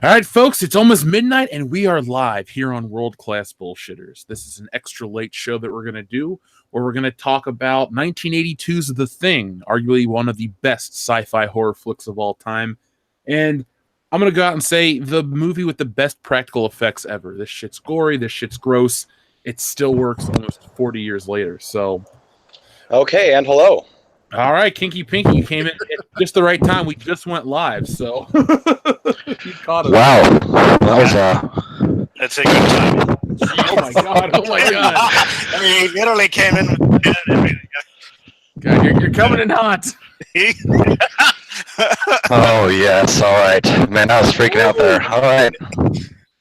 All right, folks, it's almost midnight, and we are live here on World Class Bullshitters. This is an extra late show that we're going to do, where we're going to talk about 1982's The Thing, arguably one of the best sci-fi horror flicks of all time. And I'm going to go out and say the movie with the best practical effects ever. This shit's gory, this shit's gross. It still works almost 40 years later. So, okay, and hello. All right, Kinky Pinky, you came in at just the right time. We just went live, so you caught us. Wow, that was That's a good time. Oh my god! Oh my god! I mean, he literally came in with everything. God, you're coming in hot. oh yes, all right, man. I was freaking out there. All right.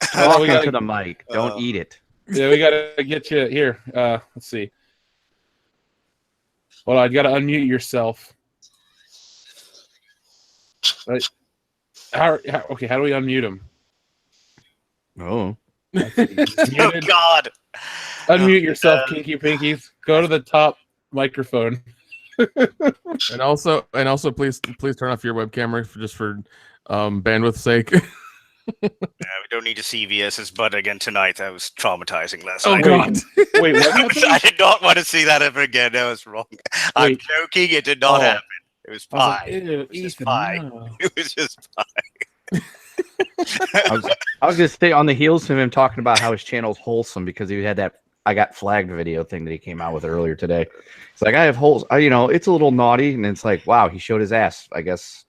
Talk into the mic. Don't eat it. Yeah, we gotta get you here. Let's see. Well, I gotta unmute yourself. Right. Okay, how do we unmute him? Oh. Oh God! Unmute yourself, Kinky Pinkies. Go to the top microphone. and also, please turn off your webcam for bandwidth's sake. Yeah, we don't need to see VS's butt again tonight. That was traumatizing last Oh night. God! Wait, what? I did not want to see that ever again. That was wrong. I'm joking. It did not happen. It was pie. It was just pie. No. It was just pie. I was gonna stay on the heels of him talking about how his channel's wholesome because he had that I got flagged video thing that he came out with earlier today. It's like I have holes. It's a little naughty, and it's like, wow, he showed his ass. I guess.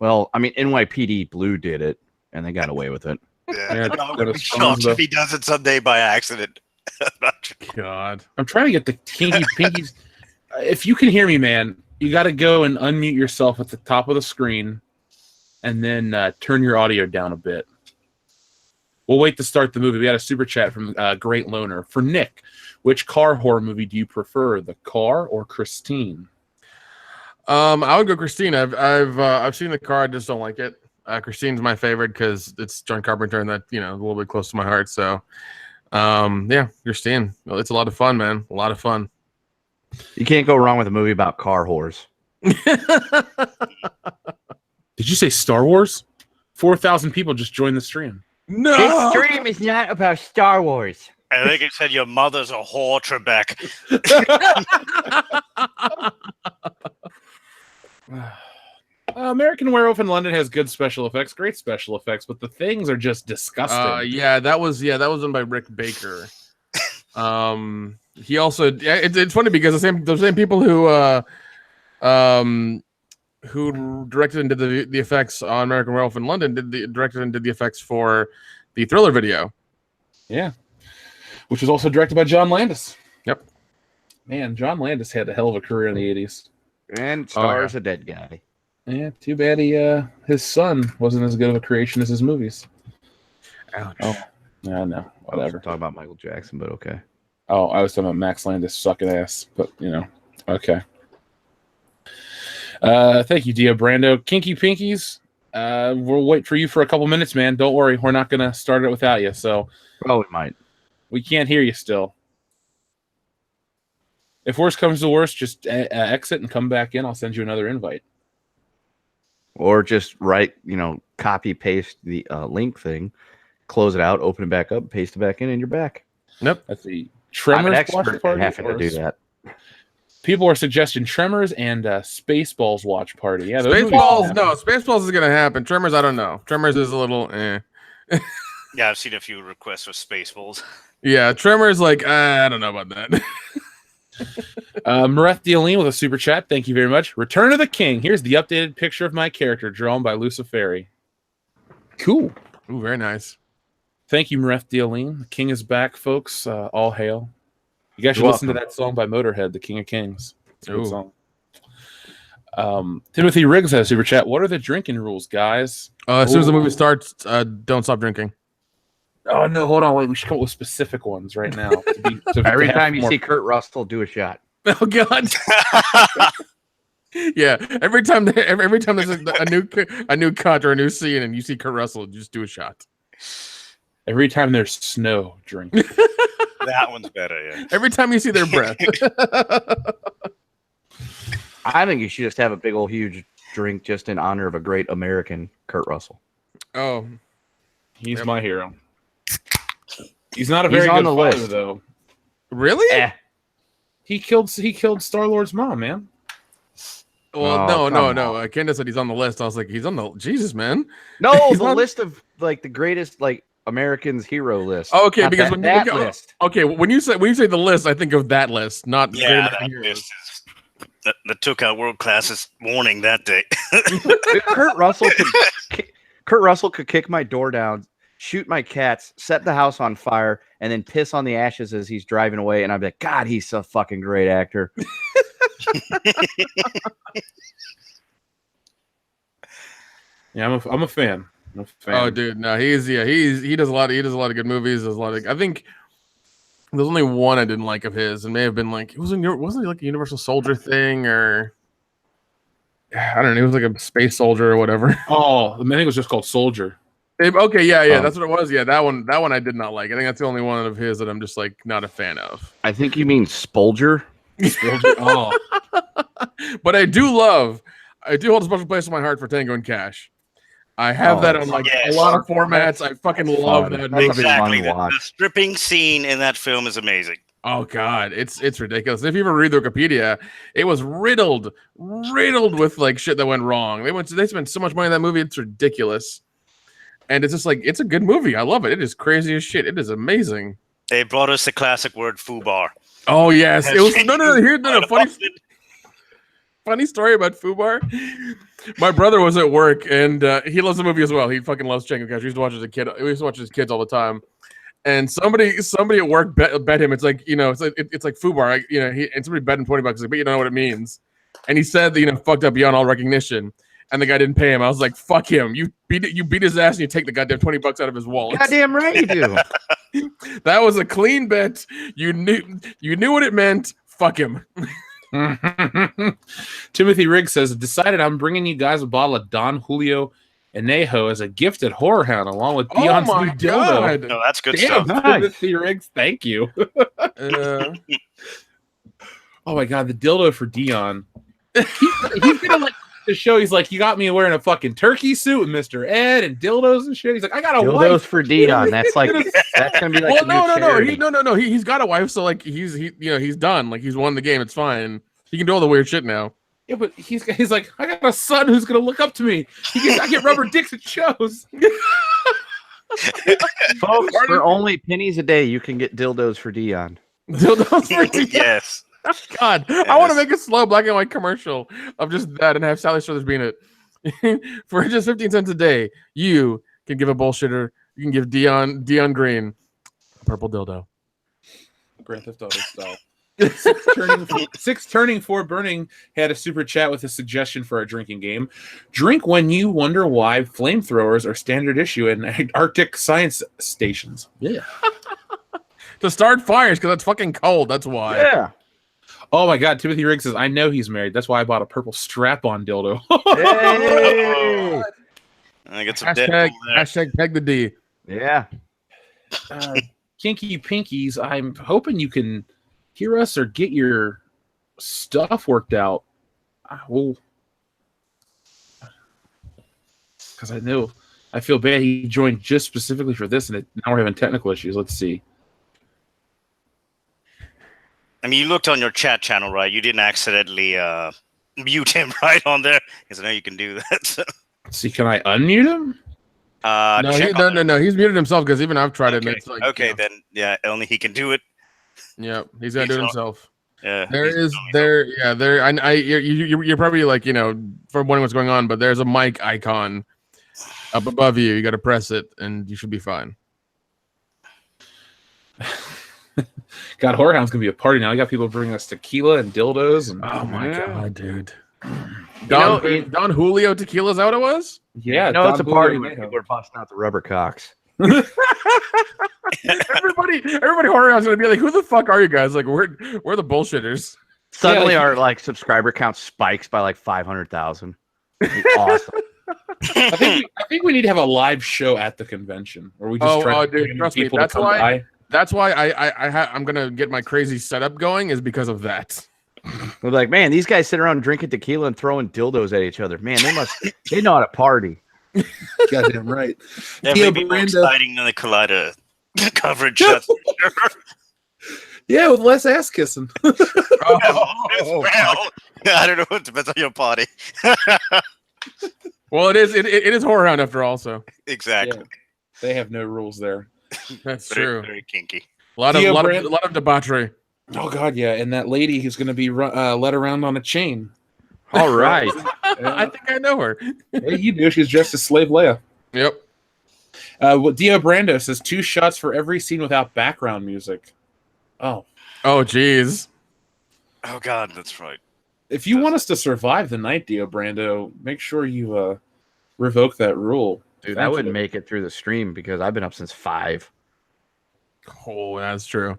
Well, I mean, NYPD Blue did it, and they got away with it. Yeah, I would be shocked if he does it someday by accident. God, I'm trying to get the Kinky Pinkies. If you can hear me, man, you got to go and unmute yourself at the top of the screen, and then turn your audio down a bit. We'll wait to start the movie. We got a super chat from Great Loner for Nick. Which car horror movie do you prefer, The Car or Christine? I would go Christine. I've seen The Car. I just don't like it. Christine's my favorite because it's John Carpenter, and that a little bit close to my heart. So, yeah, Christine. Well, it's a lot of fun, man. A lot of fun. You can't go wrong with a movie about car whores. Did you say Star Wars? 4,000 people just joined the stream. No, this stream is not about Star Wars. I think it said your mother's a whore, Trebek. American Werewolf in London has good special effects, great special effects, but the things are just disgusting. Yeah, that was done by Rick Baker. He also it's funny because the same people who directed and did the effects on American Werewolf in London directed and did the effects for the Thriller video. Yeah. Which was also directed by John Landis. Yep. Man, John Landis had a hell of a career in the 80s. And stars a dead guy. Yeah, too bad his son wasn't as good of a creation as his movies. Ouch. Oh, yeah, no, whatever. Talking about Michael Jackson, but okay. Oh, I was talking about Max Landis sucking ass, but okay. Thank you, Dia Brando. Kinky Pinkies, we'll wait for you for a couple minutes, man. Don't worry, we're not gonna start it without you. So, well, we might. We can't hear you still. If worst comes to worst, just exit and come back in. I'll send you another invite. Or just copy paste the link thing, close it out, open it back up, paste it back in, and you're back. Nope. That's the Tremors. I'm an expert at having to do that. People are suggesting Tremors and Spaceballs watch party. Yeah, Spaceballs. No, Spaceballs is gonna happen. Tremors, I don't know. Tremors is a little. Yeah, I've seen a few requests for Spaceballs. Yeah, Tremors, I don't know about that. Mareth Dealine with a super chat. Thank you very much. Return of the King. Here's the updated picture of my character drawn by Luciferi. Cool. Ooh, very nice. Thank you, Mareth Dealine. The King is back, folks. All hail. You guys should listen to that song by Motorhead, The King of Kings. It's a good song. Timothy Riggs has a super chat. What are the drinking rules, guys? As soon as the movie starts, don't stop drinking. Oh, no, hold on. Wait, we should come up with specific ones right now. Every time you see Kurt Russell, do a shot. Oh, God. Yeah, every time there's a new cut or a new scene and you see Kurt Russell, just do a shot. Every time there's snow, drink. That one's better, yeah. Every time you see their breath. I think you should just have a big old huge drink just in honor of a great American Kurt Russell. Oh, He's Yep. my hero. He's not a He's very on good the father, list. though. really? Eh. He killed Star-Lord's mom, man. Well, Oh, no. come on. Candace said he's on the list. I was like, he's on the Jesus, man. No, He's the on- list of like the greatest like Americans hero list. Oh, okay, Not because that, when you that look at- list. Okay, when you say the list, I think of that list, not Great Yeah, American that Heroes. list is that took out world class's warning that day. Kurt Russell could kick my door down, shoot my cats, set the house on fire, and then piss on the ashes as he's driving away. And I'd be like, God, he's a fucking great actor. Yeah, I'm a fan. I'm a fan. Oh, dude, no, he does a lot of good movies. There's a lot of, I think there's only one I didn't like of his, and may have been like wasn't it like a Universal Soldier thing, or I don't know, it was like a space soldier or whatever. Oh, I think it was just called Soldier. Okay, yeah, Oh. that's what it was. Yeah, that one I did not like. I think that's the only one of his that I'm just like not a fan of. I think you mean Spolger. Soldier. Oh, But I do hold a special place in my heart for Tango and Cash. I have Oh, that on like yes. a lot of formats. I fucking love fun. that That's a movie. Exactly. fun watch. The stripping scene in that film is amazing. Oh god, it's ridiculous. If you ever read the Wikipedia, it was riddled with like shit that went wrong. They spent so much money on that movie, it's ridiculous. And it's just like it's a good movie. I love it. It is crazy as shit. It is amazing. They brought us the classic word "foobar." Oh yes, it was funny story about Fubar. My brother was at work and he loves the movie as well. He fucking loves Tango and Cash. We used to watch as a kid. We used to watch as kids all the time. And somebody at work bet him. It's like it's like Fubar. And somebody bet him $20. Like, but you don't know what it means. And he said that fucked up beyond all recognition. And the guy didn't pay him. I was like, fuck him. You beat his ass and you take the goddamn $20 out of his wallet. Goddamn right you do. That was a clean bet. You knew what it meant. Fuck him. Timothy Riggs says, decided I'm bringing you guys a bottle of Don Julio Anejo as a gift at Horror Hound, along with Dion's new dildo. No, that's good Damn, stuff. Timothy Riggs, thank you. Oh my god, the dildo for Dion. He's gonna like the show. He's like, you got me wearing a fucking turkey suit with Mr. Ed and dildos and shit. He's like, I got a Dildos wife for Dion. That's like that's gonna be like. Well, no. He's got a wife, so like he's done. Like he's won the game. It's fine. He can do all the weird shit now. Yeah, but he's like, I got a son who's gonna look up to me. I get rubber dicks at shows. Folks, for only pennies a day, you can get dildos for Dion. Dildos for Dion. Yes. God, I want to make a slow black and white commercial of just that and have Sally Struthers be in it. For just 15 cents a day, you can give a bullshitter. You can give Dion Green a purple dildo. Grand Theft Auto style. Six turning 4 burning had a super chat with a suggestion for a drinking game. Drink when you wonder why flamethrowers are standard issue in Arctic science stations. Yeah. To start fires because it's fucking cold. That's why. Yeah. Oh my god, Timothy Riggs says, I know he's married. That's why I bought a purple strap-on dildo. Hey. I get some Hashtag, Deadpool there. hashtag peg the D. Yeah. Kinky Pinkies, I'm hoping you can hear us or get your stuff worked out. Well, because I feel bad he joined just specifically for this, and now we're having technical issues. Let's see. I mean, you looked on your chat channel, right? You didn't accidentally mute him right on there. Because I know you can do that. So. Let's see, can I unmute him? No. He's muted himself because even I've tried it. Okay, And it's like, okay then. Yeah, only he can do it. Yeah, he's gonna do it himself. Yeah. You're probably like for wondering what's going on, but there's a mic icon up above you. You got to press it, and you should be fine. God, Horror Hound's gonna be a party now. We got people bringing us tequila and dildos, and Oh my god, dude! know, Don Julio tequila, is that what it was? yeah, No, it's a Don party Julio when Anejo. people are busting out the rubber cocks. Everybody horror house gonna be like, who the fuck are you guys? Like, we're the bullshitters. Suddenly, Yeah, our subscriber count spikes by like 500,000. Awesome. I think we need to have a live show at the convention, or we just try to dude, get trust me. people to That's come why. by. That's why I'm gonna get my crazy setup going is because of that. We're like, man, these guys sit around drinking tequila and throwing dildos at each other. Man, they know how to party. Goddamn right. That Dio may be more Brando. exciting than the Collider coverage. That's for sure. Yeah, with less ass kissing. Well, I don't know. It depends on your party. Well, it is horror hound after all, so Exactly. Yeah. They have no rules there. that's Very, true. very kinky. A lot Dio of Brand- lot of debauchery. Oh God, yeah, and that lady who's going to be led around on a chain. All right. I think I know her. Yeah, you do. She's dressed as Slave Leia. Yep. What Dio Brando says: 2 shots for every scene without background music. Oh, Oh, jeez. Oh God, that's right. if you want us to survive the night, Dio Brando, make sure you revoke that rule. Dude, Thank I wouldn't you. make it through the stream because I've been up since 5. Oh, that's true.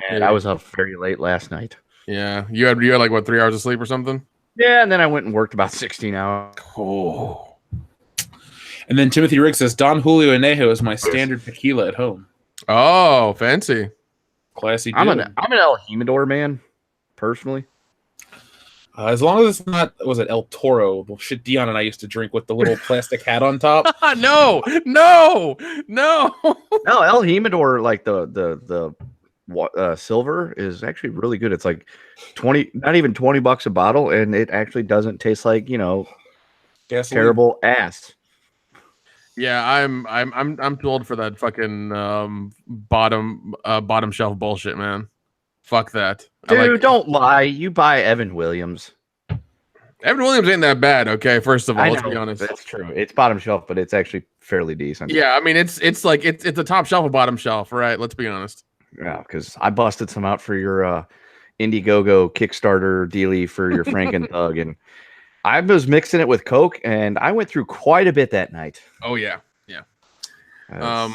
And Yeah. I was up very late last night. Yeah, you had like what 3 hours of sleep or something? Yeah, and then I went and worked about 16 hours. Oh. And then Timothy Riggs says Don Julio Anejo is my standard tequila at home. Oh, fancy. Classy. I'm dude. an El Jimador man, personally. As long as it's not, was it El Toro? The shit Dion and I used to drink with the little plastic hat on top. No. No, El Jimador, like the silver, is actually really good. It's like 20, not even $20 a bottle, and it actually doesn't taste like Gasoline. terrible ass. Yeah, I'm too old for that fucking bottom shelf bullshit, man. Fuck that. Dude, don't lie. You buy Evan Williams. Evan Williams ain't that bad, okay? First of all, I let's know, be honest. that's true. It's bottom shelf, but it's actually fairly decent. Yeah, I mean it's a top shelf of bottom shelf, right? Let's be honest. Yeah, because I busted some out for your Indiegogo Kickstarter dealie for your Franken Thug, and I was mixing it with Coke, and I went through quite a bit that night. Oh yeah. Uh,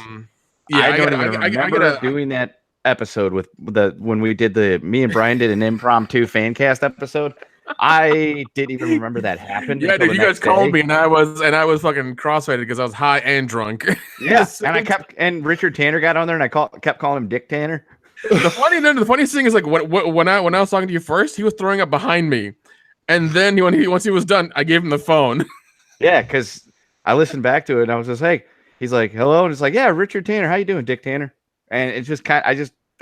Yeah, I don't even remember gotta- doing that episode with when we did me and Brian did an impromptu fan cast episode. I didn't even remember that happened. Yeah, until dude, the you guys next called day. me and I was fucking cross-faded because I was high and drunk. Yes, and Richard Tanner got on there, and I kept calling him Dick Tanner. The funniest thing is like when I was talking to you first, he was throwing up behind me, and then once he was done, I gave him the phone. Yeah, because I listened back to it, and I was just hey, he's like hello, and it's like yeah, Richard Tanner, how you doing, Dick Tanner? And it's just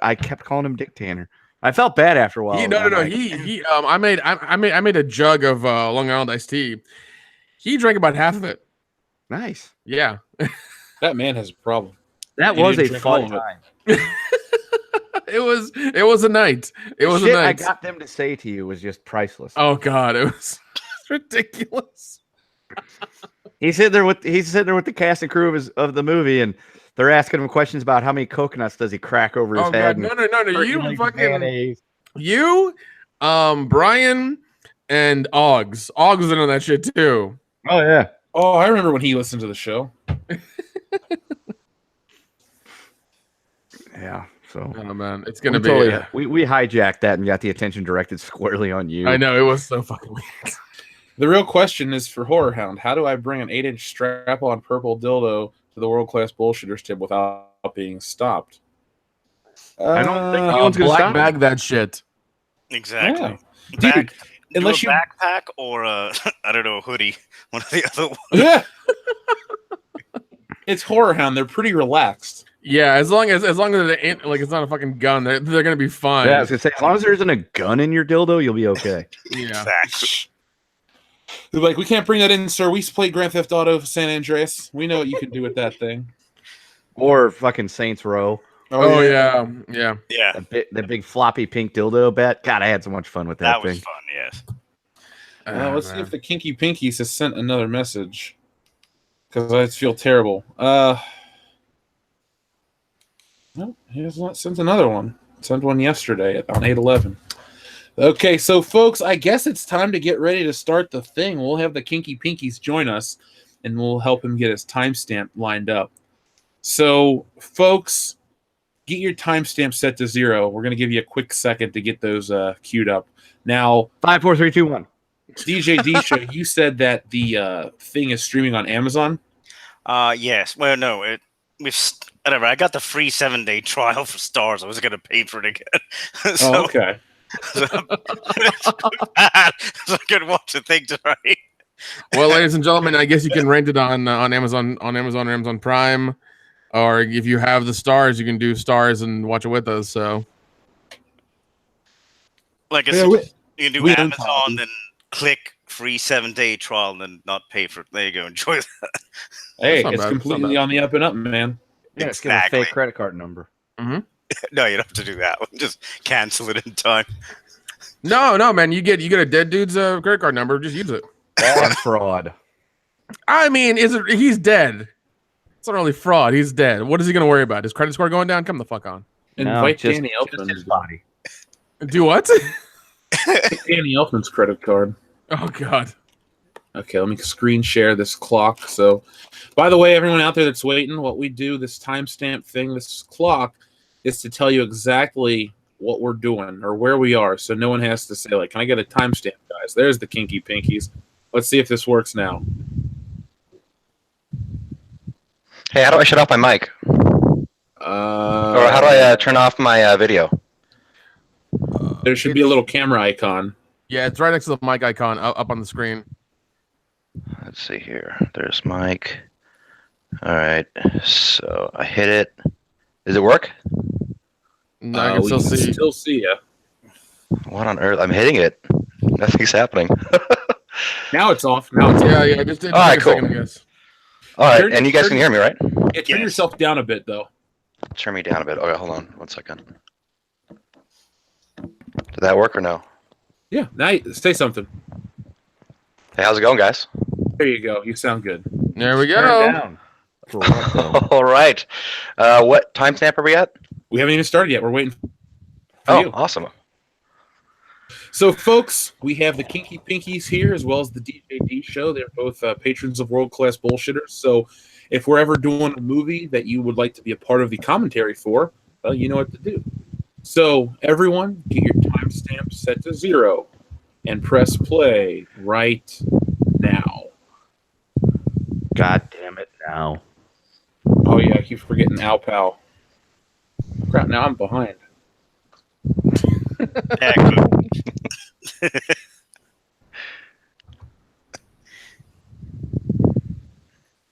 I kept calling him Dick Tanner. I felt bad after a while. I made a jug of Long Island iced tea. He drank about half of it. Nice. Yeah. That man has a problem. That You was didn't a drink all fun of it. time. It was a night. It was a Shit night. I got them to say to you was just priceless. Oh god, it was ridiculous. He's sitting there with the cast and crew of the movie, and they're asking him questions about how many coconuts does he crack over his Oh head. god, and no, you like fucking mayonnaise. you, Brian and Oggs. Oggs was in on that shit too. Oh yeah. Oh, I remember when he listened to the show. Yeah. So Oh man, it's we gonna be. totally, we hijacked that and got the attention directed squarely on you. I know it was so fucking weird. The real question is for Horror Hound: how do I bring an 8-inch strap-on purple dildo to the World Class Bullshitters tip without being stopped? I don't think anyone's gonna Black stop bag that shit. Exactly. Yeah. Back, unless do you- a backpack or a I don't know, a hoodie, one of the other ones. Yeah. It's Horror Hound. They're pretty relaxed. Yeah, as long as it ain't like it's not a fucking gun, they're gonna be fine. Yeah, I was gonna say as long as there isn't a gun in your dildo, you'll be okay. Yeah. Exactly. They're like, we can't bring that in, sir. We played Grand Theft Auto San Andreas. We know what you can do with that thing. Or fucking Saints Row. Oh yeah. Yeah, That big floppy pink dildo bet. God, I had so much fun with that, that was thing. fun. Yes. Let's see if the Kinky Pinkies has sent another message. Because I feel terrible. No, he has not sent another one. Sent one yesterday on 8/11. Okay, so folks, I guess it's time to get ready to start the thing. We'll have the Kinky Pinkies join us, and we'll help him get his timestamp lined up. So, folks, get your timestamp set to 0. We're going to give you a quick second to get those queued up. Now, 5, 4, 3, 2, 1. DJ Disha, you said that the thing is streaming on Amazon. Yes. Well, no. Whatever. I got the free 7-day trial for Stars. I was going to pay for it again. Oh, okay. So I could watch the thing tonight. Well, ladies and gentlemen, I guess you can rent it on Amazon or Amazon Prime, or if you have the stars, you can do stars and watch it with us. So, Like I Yeah, said, we- you can do we own Amazon, copies. then click free 7-day trial, and then not pay for it. There you go. Enjoy that. Hey, not it's bad, it's not completely bad. on the up and up, man. Yeah, just give a Exactly. fake credit card number. No, you don't have to do that. Just cancel it in time. no, man, you get a dead dude's credit card number. Just use it. That's fraud. I mean, he's dead? It's not really fraud. He's dead. What is he going to worry about? His credit score going down? Come the fuck on. Invite just, Danny just Elfman's his body. Do what? Danny Elfman's credit card. Oh God. Okay, let me screen share this clock. So, by the way, everyone out there that's waiting, what we do, this timestamp thing, this clock, is to tell you exactly what we're doing or where we are. So no one has to say, like, can I get a timestamp, guys? There's the kinky pinkies. Let's see if this works now. Hey, how do I shut off my mic? Or how do I turn off my video? There should be a little camera icon. Yeah, it's right next to the mic icon up on the screen. Let's see here. There's mic. All right. So I hit it. Does it work? No, I can we still can see. still see you. What on earth? I'm hitting it. Nothing's happening. Now it's off. Now it's Yeah, off. yeah. Just All right, take a second, cool. I guess. All right, Turn- and you guys turn- can hear me, right? Yeah, turn Yes. yourself down a bit, though. Turn me down a bit. Okay, hold on 1 second. Did that work or no? Yeah, now say something. Hey, how's it going, guys? There you go. You sound good. There we Turn go. down. For what, though? All right. What timestamp are we at? We haven't even started yet. We're waiting for Oh, you. awesome. So, folks, we have the Kinky Pinkies here as well as the DJD show. They're both patrons of World Class Bullshitters. So, if we're ever doing a movie that you would like to be a part of the commentary for, well, you know what to do. So, everyone, get your timestamp set to 0 and press play right now. God damn it now. Oh, yeah, I keep forgetting Ow Pow. Crap, now I'm behind. Yeah, good.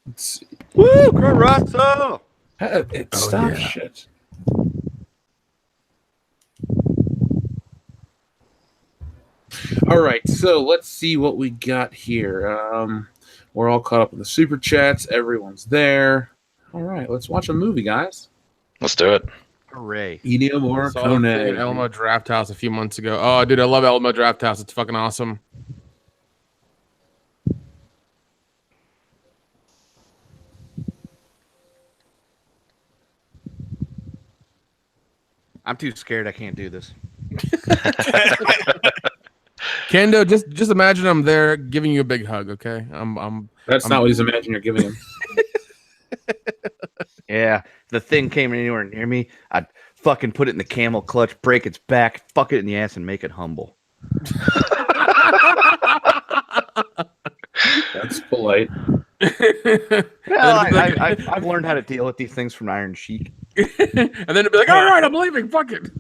Let's see. Woo, Kurt Russell! Stop yeah. shit. All right, so let's see what we got here. We're all caught up in the super chats. Everyone's there. All right, let's watch a movie, guys. Let's do it. Hooray. Ennio Saw the thing at Morricone. Elmo Draft House a few months ago. Oh, dude, I love Elmo Draft House. It's fucking awesome. I'm too scared. I can't do this. Kendo, just imagine I'm there giving you a big hug, okay? That's not what he's imagining you're giving him. Yeah, if the thing came anywhere near me, I'd fucking put it in the camel clutch, break its back, fuck it in the ass, and make it humble. That's polite. Well, I've learned how to deal with these things from Iron Sheik. and then it'd be like, all right, I'm leaving. Fuck it.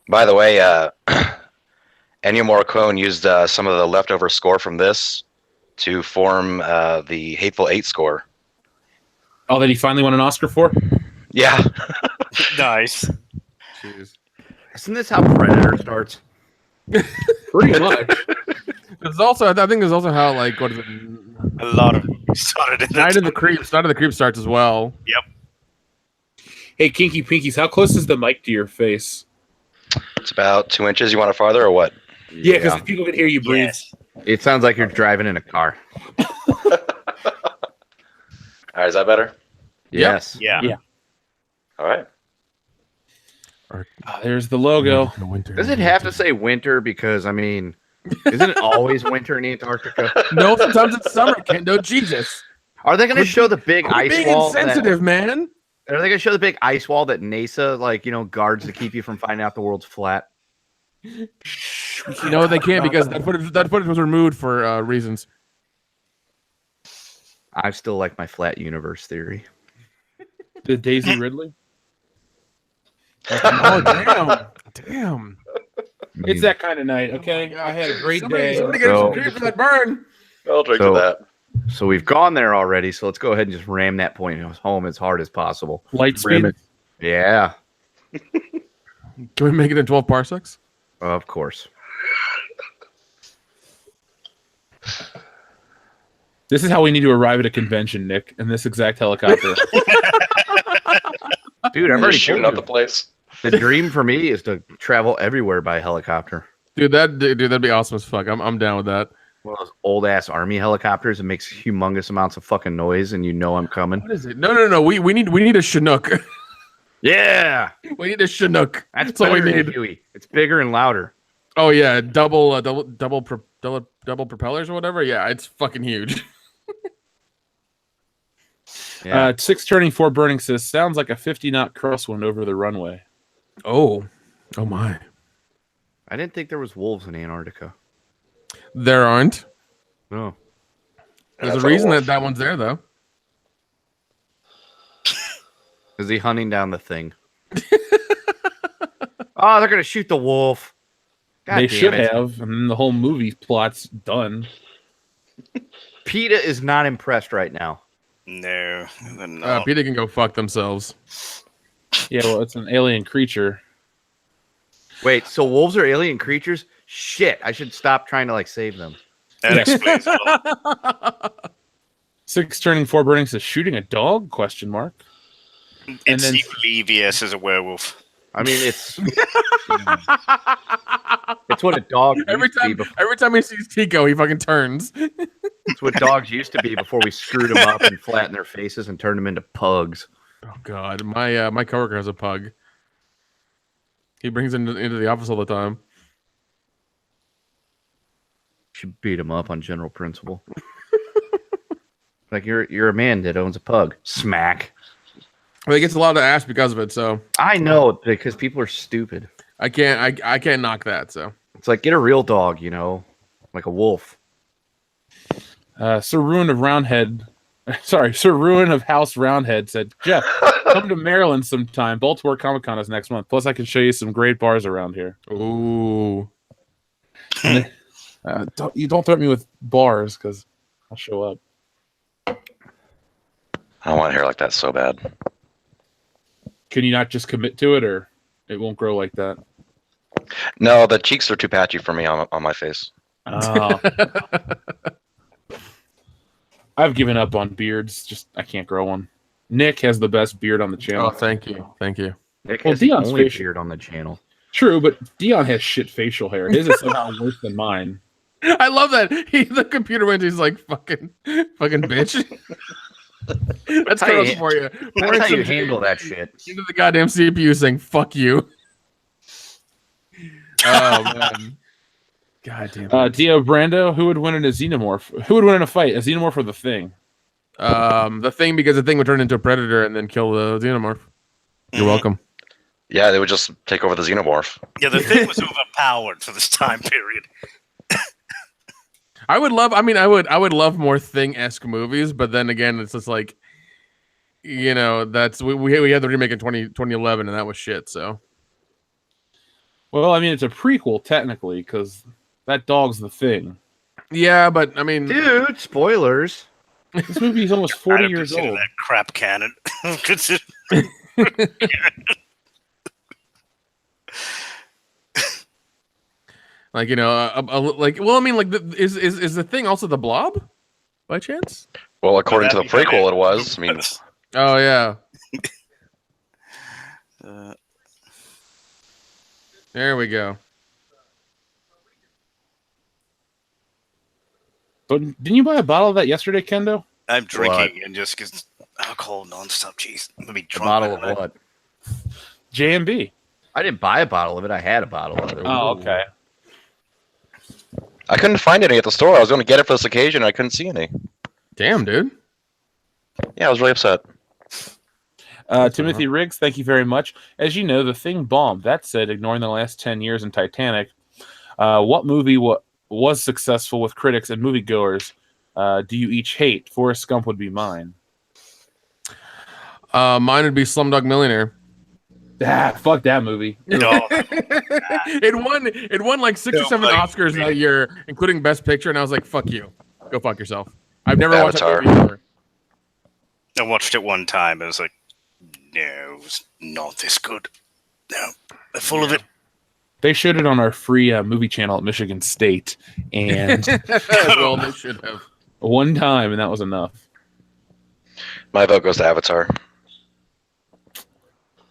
By the way, Ennio Morricone used some of the leftover score from this to form the Hateful Eight score. Oh, that he finally won an Oscar for? Yeah. Nice. Jeez. Isn't this how Predator starts? Pretty much. There's also, I think there's also how, like, what is it? A lot of started in Night that. of the Creeps. Night of the Creeps starts as well. Hey, Kinky Pinkies, how close is the mic to your face? It's about 2 inches. You want it farther or what? Yeah, because people can hear you breathe. Yes. It sounds like you're driving in a car. All right, is that better? Yes. Yeah. Yeah. All right. There's the logo. Does it have to say winter? Because, I mean, isn't it always winter in Antarctica? No, sometimes it's summer, Kendo. Jesus. Are they going to show the big Quit ice being wall? insensitive, man. Are they going to show the big ice wall that NASA, like, guards to keep you from finding out the world's flat? No, they can't because that footage was removed for reasons. I still like my flat universe theory. The Daisy Ridley? Oh, damn. Damn. It's that kind of night, okay? I had a great day. Somebody get some cream for that burn. I'll drink So- to that. So we've gone there already. So let's go ahead and just ram that point home as hard as possible. Light Ram speed. it. Yeah, Can we make it in 12 parsecs? of course. This is how we need to arrive at a convention, Nick, in this exact helicopter. Dude, I've Just already shooting told up the you. place. The dream for me is to travel everywhere by helicopter. Dude, that'd be awesome as fuck. I'm down with that. One of those old ass army helicopters that makes humongous amounts of fucking noise, and you know I'm coming. What is it? No. We need a Chinook. Yeah, We need a Chinook. that's all we better than need. Huey. It's bigger and louder. Oh yeah, double propellers or whatever. Yeah, it's fucking huge. Yeah. 6 turning 4 burning says, sounds like a 50-knot crosswind over the runway. Oh my. I didn't think there was wolves in Antarctica. There aren't. No. There's That's a reason a that wolf. that one's there though. Is he hunting down the thing? Oh, they're gonna shoot the wolf. God They damn should it. have, and then the whole movie plot's done. PETA is not impressed right now. No, they're not. Peter can go fuck themselves. Yeah, well, it's an alien creature. Wait, so wolves are alien creatures? Shit, I should stop trying to save them. That explains it all. 6 turning 4 burning says, shooting a dog? Question mark. It's then- equally EVS as a werewolf. I mean, it's it's what a dog Every used to be. every time he sees Tico, he fucking turns. It's what dogs used to be before we screwed them up and flattened their faces and turned them into pugs. Oh god, my coworker has a pug. He brings it into the office all the time. Should beat him up on general principle. You're a man that owns a pug. Smack. Well, he gets a lot of ash because of it, so I know because people are stupid. I can't knock that. So It's like get a real dog, like a wolf. Sir Ruin of Roundhead, Sir Ruin of House Roundhead said, Jeff, come to Maryland sometime. Baltimore Comic Con is next month. Plus, I can show you some great bars around here. ooh, You don't threaten me with bars because I'll show up. I want hair like that so bad. Can you not just commit to it, or it won't grow like that? No, the cheeks are too patchy for me on my face. Oh. I've given up on beards. Just I can't grow one. Nick has the best beard on the channel. oh, thank you. Nick Well, has the Dion's only facial- beard on the channel. True, but Dion has shit facial hair. His is somehow worse than mine. I love that. The computer went. He's like fucking bitch. That's how you- gross for you. That's how you Some- handle that shit. into the goddamn CPU saying "fuck you." Oh man, goddamn. Dio Brando, who would win in a xenomorph? Who would win in a fight? A xenomorph or the Thing? The Thing, because the Thing would turn into a predator and then kill the xenomorph. You're welcome. Yeah, they would just take over the xenomorph. Yeah, the thing was overpowered for this time period. I would love more Thing-esque movies, but then again, it's just like, that's we had the remake in 2011 and that was shit. So Well, I mean, it's a prequel technically because that dog's the Thing. yeah, but I mean, Dude, spoilers. This movie's almost 40 years Consider old. that crap canon. Consider- like is the Thing also the Blob by chance? Well, according to the that'd be prequel, kinda- it was. I mean, Oh yeah, Uh, there we go. But didn't you buy a bottle of that yesterday, Kendo? I'm drinking and just because alcohol nonstop. Jeez, let me A drunk. bottle of tonight. what? JMB. I didn't buy a bottle of it. I had a bottle of it. Oh, okay. I couldn't find any at the store. I was going to get it for this occasion. I couldn't see any. Damn, dude. Yeah, I was really upset. Timothy Riggs, thank you very much. As you know, the Thing bombed. That said, ignoring the last 10 years in Titanic, what movie was successful with critics and moviegoers do you each hate? Forrest Gump would be mine. Mine would be Slumdog Millionaire. Fuck that movie. No. It won like 6 or 7 Oscars that year, including Best Picture, and I was like, "Fuck you, go fuck yourself." I've never Avatar. watched that movie ever. I watched it one time. It was like, no, it's not this good. No, they're full of it. They showed it on our free movie channel at Michigan State, and Well, they should have. one time, and that was enough. My vote goes to Avatar.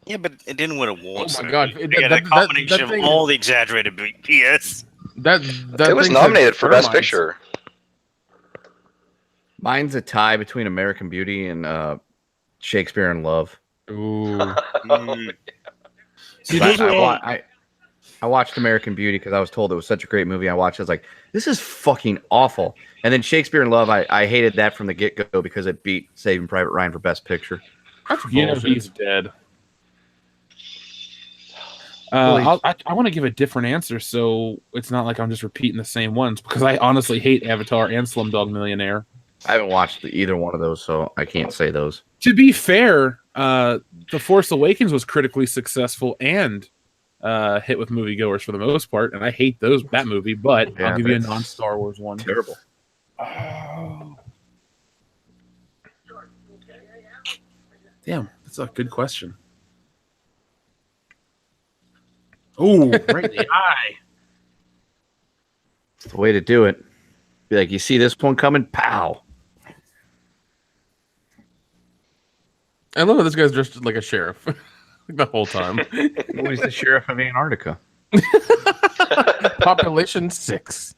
Yeah, but it didn't win awards. Oh my God. A combination of all the exaggerated BS. That It was thing nominated said for Best termites. Picture. Mine's a tie between American Beauty and Shakespeare in Love. Ooh. See, those are all, I watched American Beauty because I was told it was such a great movie. I watched it, I was like, this is fucking awful. And then Shakespeare in Love, I hated that from the get-go because it beat Saving Private Ryan for Best Picture. That's you know, bullshit. he's dead. Really? I want to give a different answer, so it's not like I'm just repeating the same ones, because I honestly hate Avatar and Slumdog Millionaire. I haven't watched either one of those, so I can't say those. To be fair, The Force Awakens was critically successful and hit with moviegoers for the most part, and I hate that movie, but Yeah, I'll give you a that's non-Star Wars one. Terrible. Oh. Damn, that's a good question. Oh, right in the eye. It's the way to do it. Be like, you see this one coming? Pow. I love how this guy's dressed like a sheriff the whole time. Well, he's the sheriff of Antarctica. Population 6.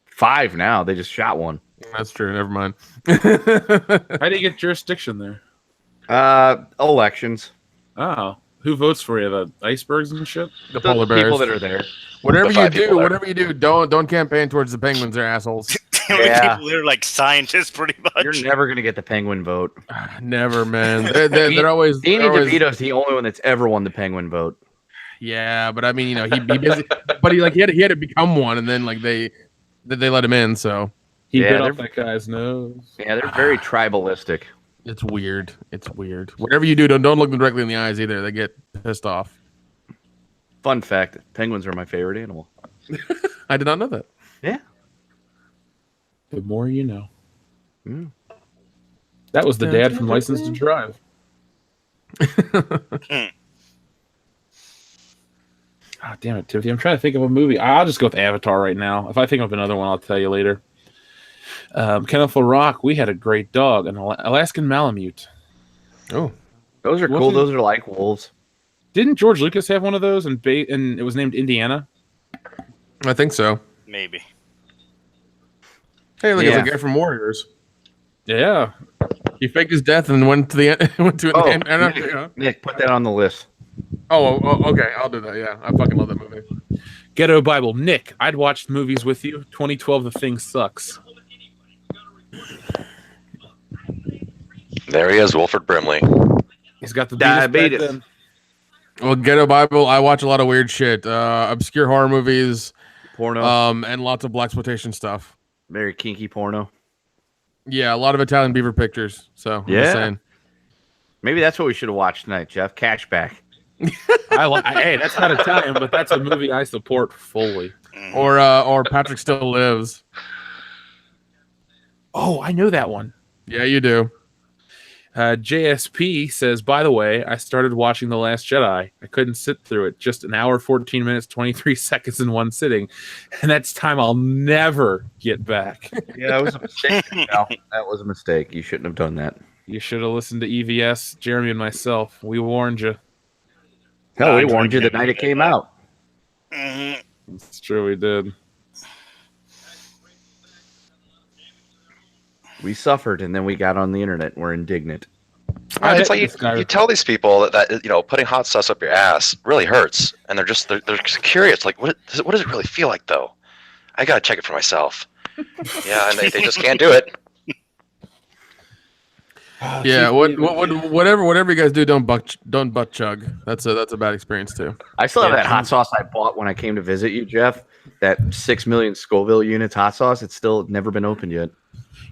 5 now. They just shot one. That's true. Never mind. How do you get jurisdiction there? Elections. Oh, who votes for you? The icebergs and shit? The polar bears. People that are there. Whatever The you 5 people do, there. don't campaign towards the penguins. They're assholes. Yeah. People that are like scientists, pretty much. You're never going to get the penguin vote. Never, man. They're always. Danny they're always DeVito's the only one that's ever won the penguin vote. yeah, but I mean, you know, he basically, but he had to become one, and then like they let him in. So He Yeah, bit they're- off that guy's nose. Yeah, they're very tribalistic. it's weird. It's weird. Whatever you do, don't look them directly in the eyes either. They get pissed off. Fun fact, penguins are my favorite animal. I did not know that. Yeah. The more you know. Mm. That was the dad from License to Drive. Ah, damn it, Timothy. I'm trying to think of a movie. I'll just go with Avatar right now. If I think of another one, I'll tell you later. Kenneth LaRock, we had a great dog, an Alaskan Malamute. Oh, Those are cool. Wasn't- Those are like wolves. Didn't George Lucas have one of those, and it was named Indiana? I think so. Maybe. Hey, look, Yeah. it's a guy from Warriors. Yeah. He faked his death and went to the Oh, Antarctica. Nick, put that on the list. Oh, okay, I'll do that. Yeah, I fucking love that movie. Ghetto Bible. Nick, I'd watched movies with you. 2012, The Thing sucks. There he is, Wilford Brimley. He's got the Diabetes. back then. Well, Ghetto Bible, I watch a lot of weird shit, obscure horror movies, Porno. and lots of blaxploitation stuff. Very kinky porno. Yeah, a lot of Italian beaver pictures. So I'm just Yeah. saying. Maybe that's what we should have watched tonight, Jeff. Cashback. Hey, that's not Italian, but that's a movie I support fully. Or Patrick Still Lives. Oh, I know that one. Yeah, you do. JSP says, by the way, I started watching The Last Jedi. I couldn't sit through it. Just an hour, 14 minutes, 23 seconds in one sitting. And that's time I'll never get back. Yeah, that was a mistake. Al. That was a mistake. You shouldn't have done that. You should have listened to EVS, Jeremy and myself. We warned you. Hell, we I warned you the can't night it do came that. out. Mhm. It's true, we did. We suffered, and then we got on the internet. We're indignant. It's like this guy- you tell these people that putting hot sauce up your ass really hurts, and they're just curious. Like, what does it really feel like, though? I gotta check it for myself. Yeah, and they just can't do it. Yeah, whatever you guys do, don't butt chug. That's a bad experience too. I still have Yeah. that hot sauce I bought when I came to visit you, Jeff. That 6 million Scoville units hot sauce. It's still never been opened yet.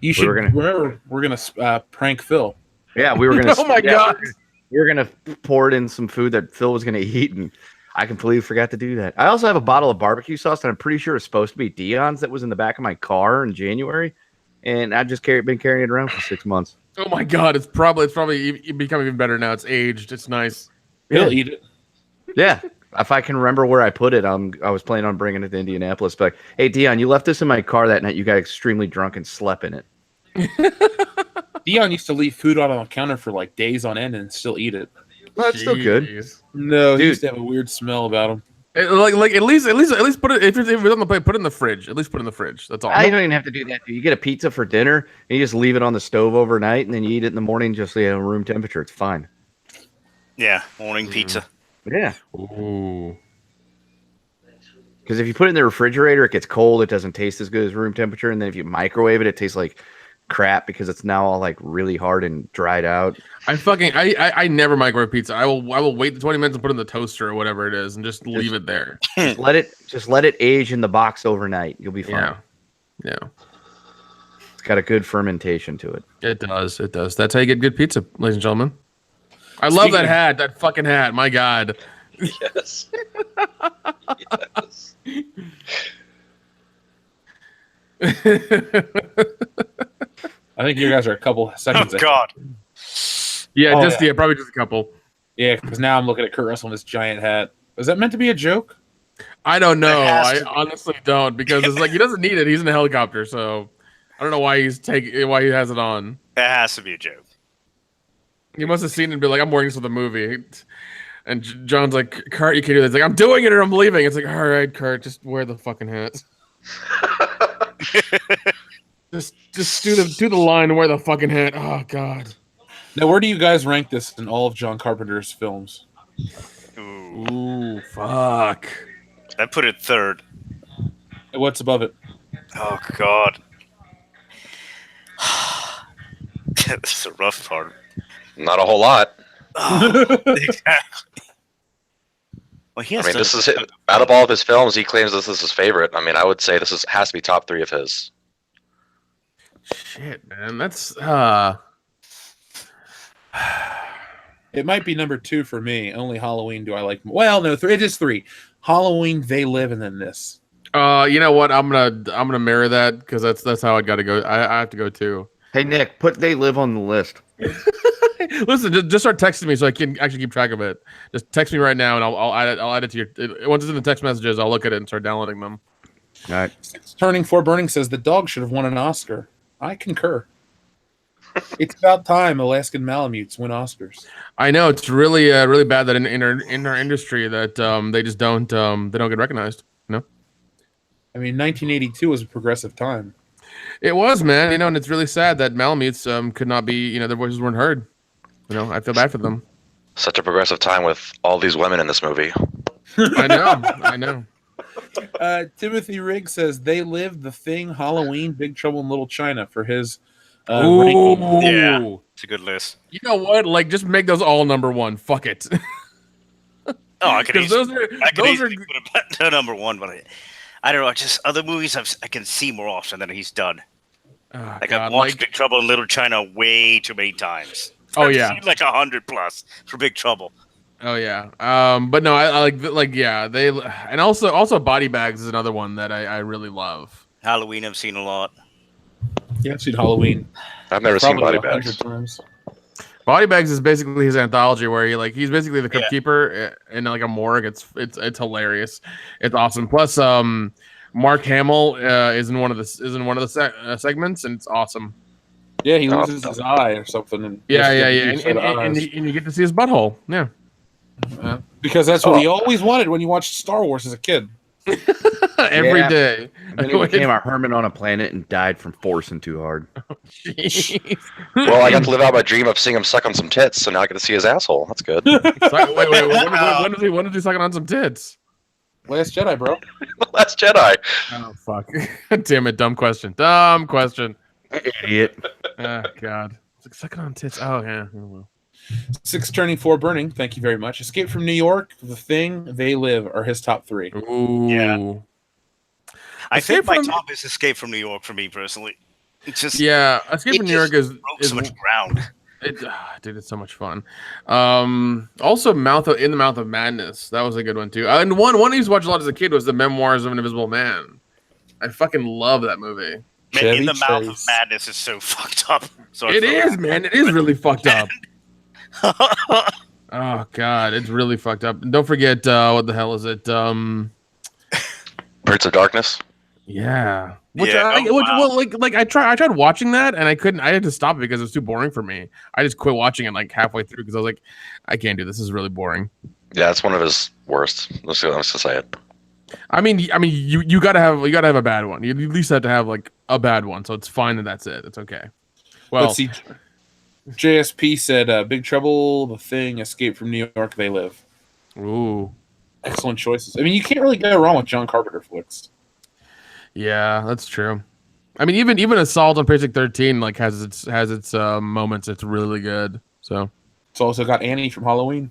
You should were gonna- remember, we're going to prank Phil. Yeah, we were gonna. Oh my yeah, God. We were gonna pour it in some food that Phil was gonna eat, and I completely forgot to do that. I also have a bottle of barbecue sauce that I'm pretty sure is supposed to be Dion's that was in the back of my car in January, and I've just been carrying it around for 6 months. Oh my god, it's probably become even better now. It's aged. It's nice. He'll eat it. Yeah. If I can remember where I put it, I was planning on bringing it to Indianapolis. But hey, Dion, you left this in my car that night. You got extremely drunk and slept in it. Dion used to leave food out on the counter for like days on end and still eat it. Well, it's still good. Jeez. No, he Dude. used to have a weird smell about him. Like at least put it if it's on the plate, put it in the fridge. At least put it in the fridge. That's all. I don't even have to do that. Dude. You get a pizza for dinner and you just leave it on the stove overnight, and then you eat it in the morning just room temperature. It's fine. Yeah, morning pizza. Yeah. Ooh. Because if you put it in the refrigerator, it gets cold. It doesn't taste as good as room temperature. And then if you microwave it, it tastes like crap because it's now all like really hard and dried out. I never microwave pizza. I will wait the 20 minutes and put it in the toaster or whatever it is and just leave it there. Just let it age in the box overnight. You'll be fine. Yeah. It's got a good fermentation to it. It does. It does. That's how you get good pizza, ladies and gentlemen. I love that hat. That fucking hat. My God. Yes. Yes. I think you guys are a couple seconds. Oh God. Yeah, Oh, yeah, probably just a couple. Yeah, because now I'm looking at Kurt Russell in this giant hat. Was that meant to be a joke? I don't know. It has I to be. honestly don't because it's like he doesn't need it. He's in a helicopter, so I don't know why he has it on. That has to be a joke. He must have seen it and be like, "I'm wearing this for the movie." And John's like, "Kurt, you can't do this." He's like, "I'm doing it or I'm leaving." It's like, "All right, Kurt, just wear the fucking hat. just do the line and wear the fucking hat." Oh God. Now, where do you guys rank this in all of John Carpenter's films? Ooh. Ooh, fuck. I put it third. What's above it? Oh God. This is a rough part. Not a whole lot. Exactly. Well, he has I mean, done- this is out of all of his films. He claims this is his favorite. I mean, I would say this has to be top 3 of his. Shit, man. That's It might be number 2 for me. Only Halloween do I like. Well, no, it is 3. Halloween, They Live, and then this. you know what? I'm gonna mirror that because that's how I gotta go. I have to go too. Hey Nick, put They Live on the list. Listen, just start texting me so I can actually keep track of it. Just text me right now, and I'll add it to your. Once it's in the text messages, I'll look at it and start downloading them. All right. Turning 4 Burning says the dog should have won an Oscar. I concur. It's about time Alaskan Malamutes win Oscars. I know it's really really bad that in our industry that they just don't get recognized. No, I mean, 1982 was a progressive time. it was, man. You know, and it's really sad that Malamutes could not be. Their voices weren't heard. I feel bad for them. Such a progressive time with all these women in this movie. I know. Timothy Riggs says They Live, The Thing, Halloween, Big Trouble in Little China for his Ooh. ranking. Yeah. It's a good list. You know what? Like, just make those all number 1. Fuck it. Oh, I could 'Cause easily, those are easily put it to number 1, but I don't know. Just other movies I can see more often than he's done. Oh, Like God, I've watched Big Trouble in Little China way too many times. Oh, I've yeah. seen like 100 plus for Big Trouble. Oh yeah. But no, I like yeah, they and also Body Bags is another one that I really love. Halloween I've seen a lot. Yeah, I've seen Halloween. I've never seen Probably Body 100 Bags. times. Body Bags is basically his anthology where he's basically the crypt Yeah. keeper in like a morgue. It's hilarious. It's awesome. Plus Mark Hamill is in one of the segments and it's awesome. Yeah, he loses his eye or something. And Yeah. and And you get to see his butthole. Yeah. because that's what he always wanted when you watched Star Wars as a kid. Every Yeah. day. And then he became a hermit on a planet and died from forcing too hard. Jeez. Well, I got to live out my dream of seeing him suck on some tits, so now I get to see his asshole. That's good. Wait, when is he sucking on some tits? Last Jedi, bro. Last Jedi. Oh fuck! Damn it! Dumb question. Idiot. Oh god! It's like sucking on tits. Oh yeah. Oh, well. 6 Turning 4 Burning. Thank you very much. Escape from New York, The Thing, They Live are his top 3. Ooh. Yeah. I Escape think my from- top is Escape from New York for me personally. It's just Yeah. Escape it from New York just is broke so much ground. Dude, it's so much fun. Also, In the Mouth of Madness. That was a good one too. And one I used to watch a lot as a kid was The Memoirs of an Invisible Man. I fucking love that movie. Man, Chevy In the Mouth of Chase. Madness is so fucked up. It is, man. It is really fucked up. Oh god, it's really fucked up. And don't forget, what the hell is it? Birds of Darkness. Yeah. I tried watching that and I couldn't. I had to stop it because it was too boring for me. I just quit watching it like halfway through because I was like, I can't do this. This is really boring. Yeah, it's one of his worst. Let's just say it. I mean, you gotta have a bad one. You at least have to have like a bad one, so it's fine that that's it. It's okay. Well, Let's see. JSP said, "Big Trouble, The Thing, Escape from New York, They Live." ooh, Excellent choices. I mean, you can't really go wrong with John Carpenter flicks. yeah, that's true. I mean, even Assault on Precinct 13 like has its moments. It's really good. So It's also got Annie from Halloween.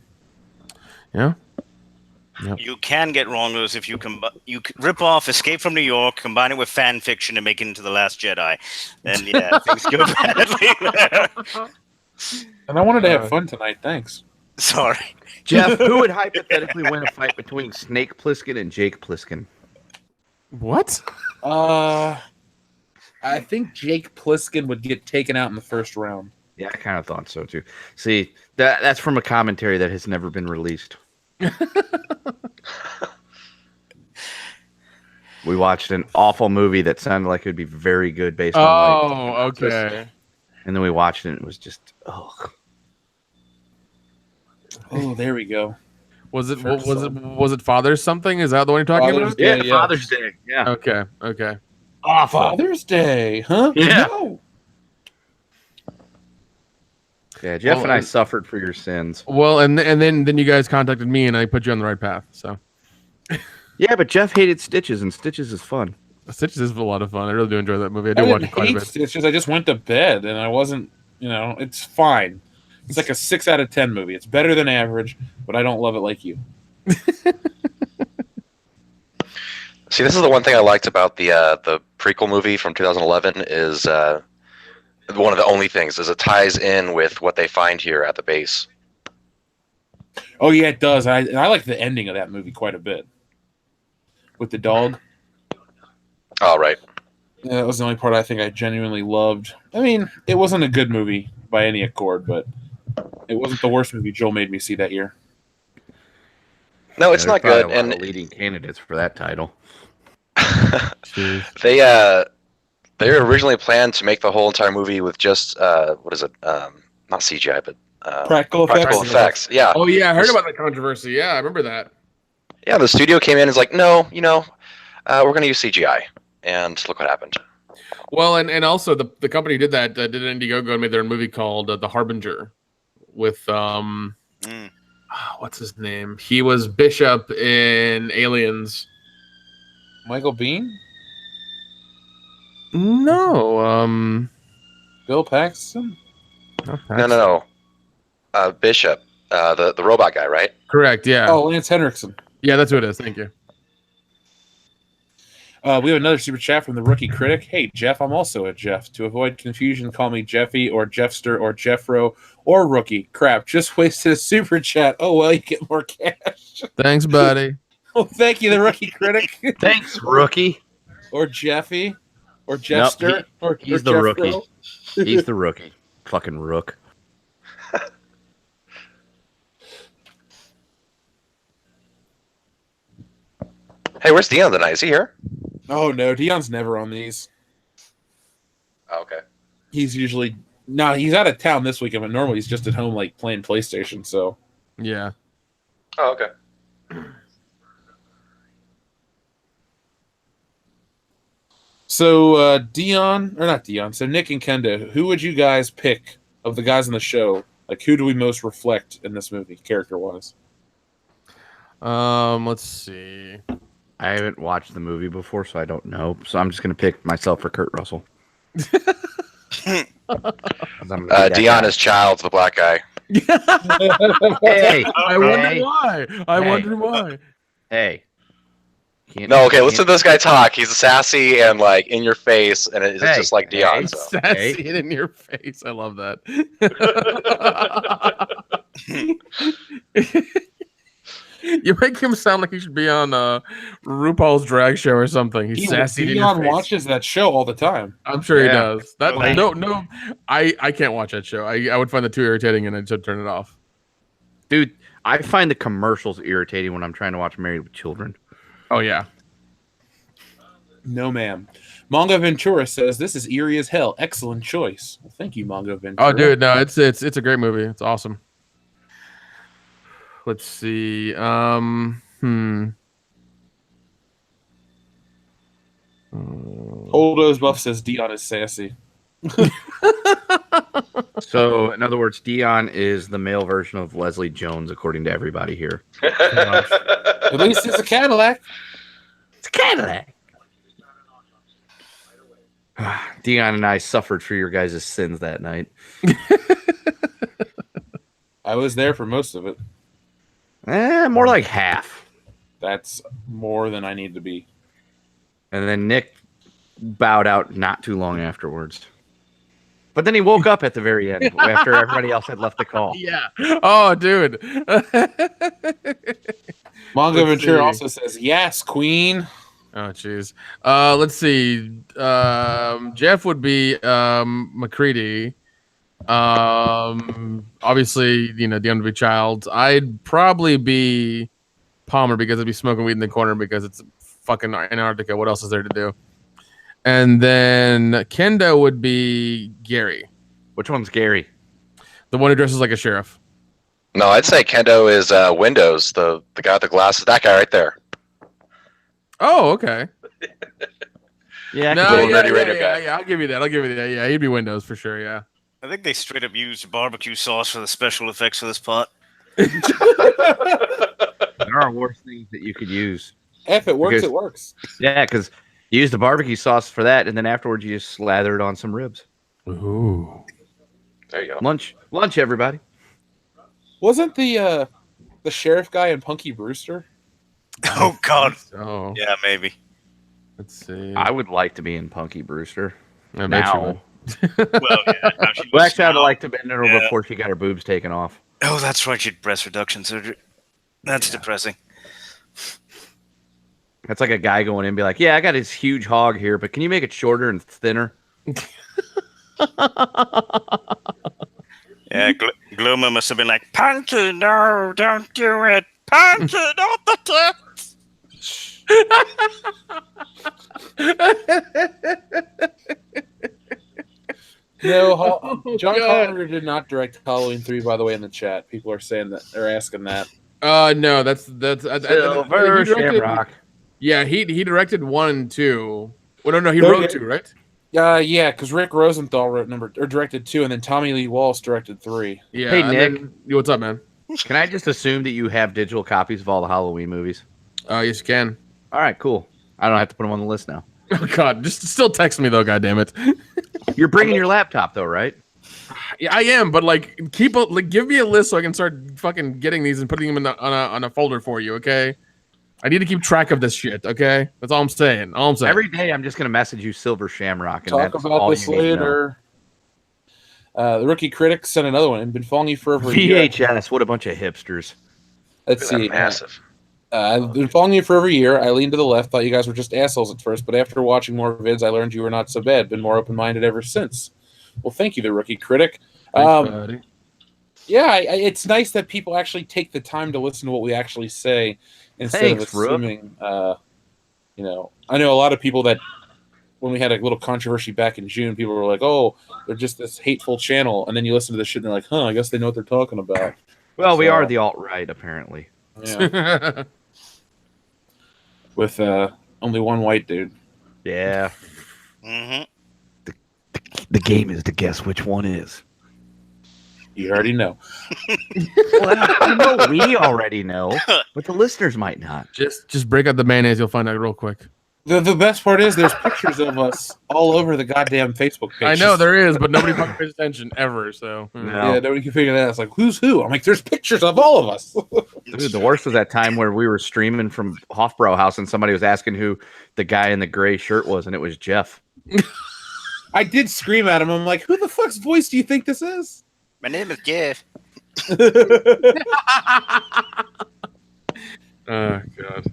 yeah. You can get wrong those if you rip off Escape from New York, combine it with fan fiction, and make it into The Last Jedi. Then yeah, things go badly there. And I wanted to have fun tonight. Thanks. Sorry. Jeff, who would hypothetically win a fight between Snake Plissken and Jake Plissken? What? I think Jake Plissken would get taken out in the first round. Yeah, I kind of thought so too. See, that's from a commentary that has never been released. We watched an awful movie that sounded like it would be very good based on. Oh, okay. And then we watched it and it was just Oh, there we go. Was it Father's something? Is that the one you're talking Father's about? Day. Yeah. Father's Day. Yeah. Okay. Father's Day, huh? Yeah. No. Yeah, Jeff Well, and I suffered for your sins. Well, and then you guys contacted me and I put you on the right path. So Yeah, but Jeff hated Stitches, and Stitches is fun. Stitches is a lot of fun. I really do enjoy that movie. I I do watch didn't it quite a hate bit. Stitches. I just went to bed and I wasn't. It's fine. It's like a 6 out of 10 movie. It's better than average, but I don't love it like you. See, this is the one thing I liked about the prequel movie from 2011 is one of the only things is it ties in with what they find here at the base. Oh yeah, it does. I like the ending of that movie quite a bit. With the dog. Oh, right. Yeah, that was the only part I think I genuinely loved. I mean, it wasn't a good movie by any accord, but it wasn't the worst movie Joel made me see that year. No, it's not good. And And leading candidates for that title. they originally planned to make the whole entire movie with just what is it? Not CGI, but Practical practical effects. Yeah. Oh yeah, I heard about that controversy. Yeah, I remember that. Yeah, the studio came in and was like, no, we're going to use CGI. And look what happened. Well, and also the company who did that did an Indiegogo and made their own movie called The Harbinger with what's his name? He was Bishop in Aliens. Michael Biehn? No, Bill Paxton? No. Bishop, the robot guy, right? Correct. Yeah. Oh, Lance Henriksen. Yeah, that's who it is. Thank you. We have another super chat from the Rookie Critic. Hey, Jeff, I'm also a Jeff. To avoid confusion, call me Jeffy or Jeffster or Jeffro or Rookie. Crap, just wasted a super chat. Oh, well, you get more cash. Thanks, buddy. Oh, thank you, the Rookie Critic. Thanks, rookie. Or Jeffy or Jeffster. He's or the Jeffro. rookie. He's the rookie. Fucking rook. Hey, where's Dion tonight? Is he here? Oh, no, Dion's never on these. Oh, okay. He's usually... No, he's out of town this weekend, but normally he's just at home, like, playing PlayStation, so... Yeah. Oh, okay. So, Dion... Or not Dion. So, Nick and Kenda, who would you guys pick of the guys on the show? Like, who do we most reflect in this movie, character-wise? Let's see. I haven't watched the movie before, so I don't know. So I'm just going to pick myself for Kurt Russell. Dion is Childs, the black guy. Hey, I wonder why. I wonder why. Hey, No, okay, listen to this guy talk. He's sassy and like in your face, and it's Hey, just like Dion. hey. So. Sassy it in your face. I love that. You make him sound like he should be on RuPaul's drag show or something. He's sassy in your Dion face. watches that show all the time. I'm sure he Yeah. does. That Okay. no, I can't watch that show. I would find it too irritating, and I'd just turn it off. Dude, I find the commercials irritating when I'm trying to watch Married with Children. Oh yeah. No, ma'am. Mongo Ventura says this is eerie as hell. Excellent choice. Well, thank you, Mongo Ventura. Oh, dude, no, it's a great movie. It's awesome. Let's see. Holdo's Buff says Dion is sassy. So, in other words, Dion is the male version of Leslie Jones, according to everybody here. At least it's a Cadillac. It's a Cadillac. Dion and I suffered for your guys' sins that night. I was there for most of it. More like half. That's more than I need to be. And then Nick bowed out not too long afterwards. But then he woke up at the very end after everybody else had left the call. Yeah. Oh, dude. Mongo Let's Ventura see. also says, yes, queen. Oh, jeez. Let's see. Jeff would be McCready. Obviously, Dion would be Childs. I'd probably be Palmer because I'd be smoking weed in the corner because it's fucking Antarctica. What else is there to do? And then Kendo would be Gary, Which one's Gary? the one who dresses like a sheriff. No, I'd say Kendo is Windows, the guy with the glasses. That guy right there. Oh, okay. Yeah, No, Little yeah, nerdy radio guy. yeah, I'll give you that. Yeah, he'd be Windows for sure. Yeah. I think they straight up used barbecue sauce for the special effects for this part. there are worse things that you could use. If it works, Because- it works. Yeah, because you use the barbecue sauce for that, and then afterwards you just slather it on some ribs. Ooh. There you go. Lunch, everybody. Wasn't the sheriff guy in Punky Brewster? Oh God. Oh, Yeah, maybe. let's see. I would like to be in Punky Brewster. I bet you would. Now. Well, yeah. Now she Well, was actually, I'd small. like to been her Yeah. before she got her boobs taken off. Oh, that's right. She had breast reduction surgery. That's depressing. That's like a guy going in and be like, yeah, I got this huge hog here, but can you make it shorter and thinner? Yeah, Gloomer must have been like, Punky, no, don't do it. Punky, not the tits. No, John God. Carpenter did not direct Halloween 3, by the way, in the chat. People are saying that, they're asking that. No, that's Silver he directed- Shamrock. Yeah, he directed 1 and 2. Well, no, he No, wrote yeah. 2, right? Yeah, because Rick Rosenthal directed 2, and then Tommy Lee Wallace directed 3. Yeah. Hey, and Nick. then- what's up, man? Can I just assume that you have digital copies of all the Halloween movies? Yes, you can. All right, cool. I don't have to put them on the list now. Oh God, just still text me though. God damn it. You're bringing your laptop, though, right? Yeah, I am, but give me a list so I can start fucking getting these and putting them on a folder for you. Okay. I need to keep track of this shit. Okay, that's all I'm saying. Every day, I'm just going to message you Silver Shamrock. And Talk that's about all this you need to know. later. The Rookie Critic sent another one. And been following you for over a year. VHS, what a bunch of hipsters. Let's see. Massive. I've been following you for over a year. I leaned to the left, thought you guys were just assholes at first, but after watching more vids, I learned you were not so bad. Been more open-minded ever since. Well, thank you, the Rookie Critic. Thanks, buddy. Yeah, it's nice that people actually take the time to listen to what we actually say instead Thanks, of Rook. assuming. I know a lot of people that when we had a little controversy back in June, people were like, "Oh, they're just this hateful channel," and then you listen to this shit and they're like, "Huh, I guess they know what they're talking about." Well, we So- are the alt-right, apparently. Yeah, with only one white dude. Yeah. Mm-hmm. The game is to guess which one is. You already know. Well, I know we already know, but the listeners might not. just break out the mayonnaise. You'll find out real quick. The best part is there's pictures of us all over the goddamn Facebook page. I know there is, but nobody fucking pays attention ever. So Yeah, nobody can figure that out. It's like, who's who? I'm like, there's pictures of all of us. Dude, the worst was that time where we were streaming from Hofbräu House and somebody was asking who the guy in the gray shirt was, and it was Jeff. I did scream at him. I'm like, who the fuck's voice do you think this is? My name is Jeff. oh god.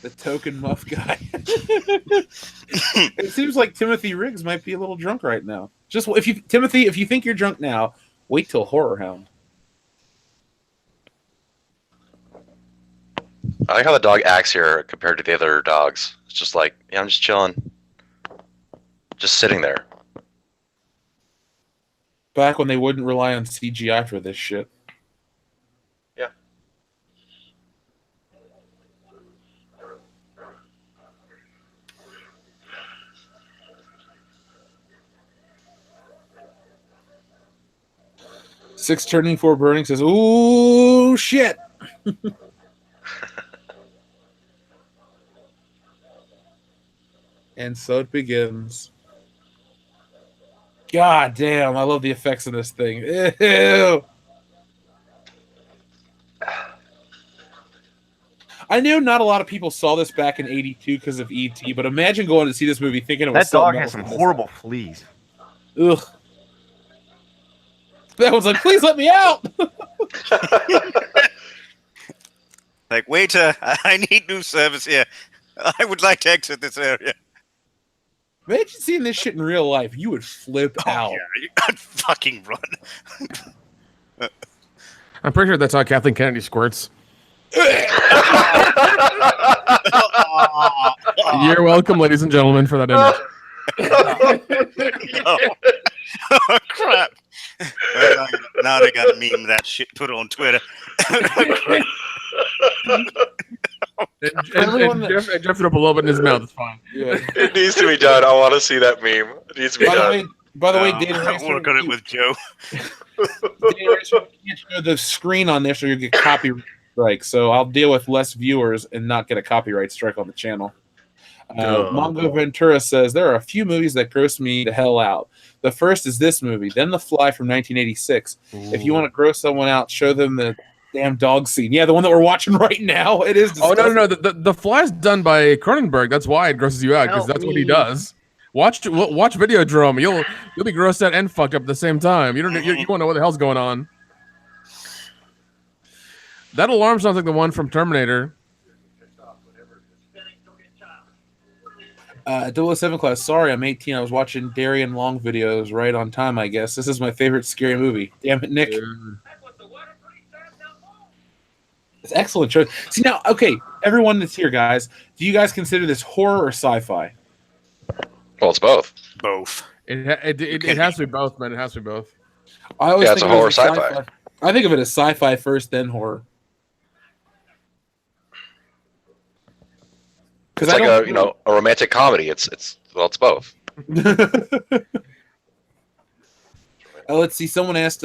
The token muff guy. It seems like Timothy Riggs might be a little drunk right now. Just Timothy, if you think you're drunk now, wait till Horror Hound. I like how the dog acts here compared to the other dogs. It's just like, yeah, I'm just chilling, just sitting there. Back when they wouldn't rely on CGI for this shit. Yeah. Six turning, four burning says, "Ooh shit." And so it begins. God damn, I love the effects of this thing. Ew. I know not a lot of people saw this back in '82 because of E.T., but imagine going to see this movie thinking it was That dog something has some else. horrible fleas. Ugh. That was like, please let me out. Like, waiter, I need new service here. I would like to exit this area. Imagine seeing this shit in real life. You would flip out. Yeah, I'd fucking run. I'm pretty sure that's how Kathleen Kennedy squirts. You're welcome, ladies and gentlemen, for that image. No. Oh, crap. Well, now they got to meme that shit, put it on Twitter. Everyone Jeff threw up a little bit in his mouth. It's fine. Yeah. It needs to be done. I want to see that meme. It needs to be done. By the way, Data I'll Racer, work on it with Joe. Data Racer, you can't show the screen on this or you get copyright strike. So I'll deal with less viewers and not get a copyright strike on the channel. Mongo Ventura says there are a few movies that gross me the hell out. The first is this movie, then The Fly from 1986. If you want to gross someone out, show them the damn dog scene. Yeah, the one that we're watching right now. It is disgusting. Oh no! The Fly's done by Cronenberg. That's why it grosses you out because that's what he does. Watch Videodrome. You'll be grossed out and fucked up at the same time. You won't know what the hell's going on. That alarm sounds like the one from Terminator. 007 class. Sorry, I'm 18. I was watching Darian Long videos right on time, I guess. This is my favorite scary movie. Damn it, Nick. It's excellent choice. See, now, okay, everyone that's here, guys, do you guys consider this horror or sci-fi? Well, it's both. Both. It has to be both, man. It has to be both. I always it's think a of it horror as sci-fi. I think of it as sci-fi first, then horror. It's like a romantic comedy. It's both. Let's see. Someone asked,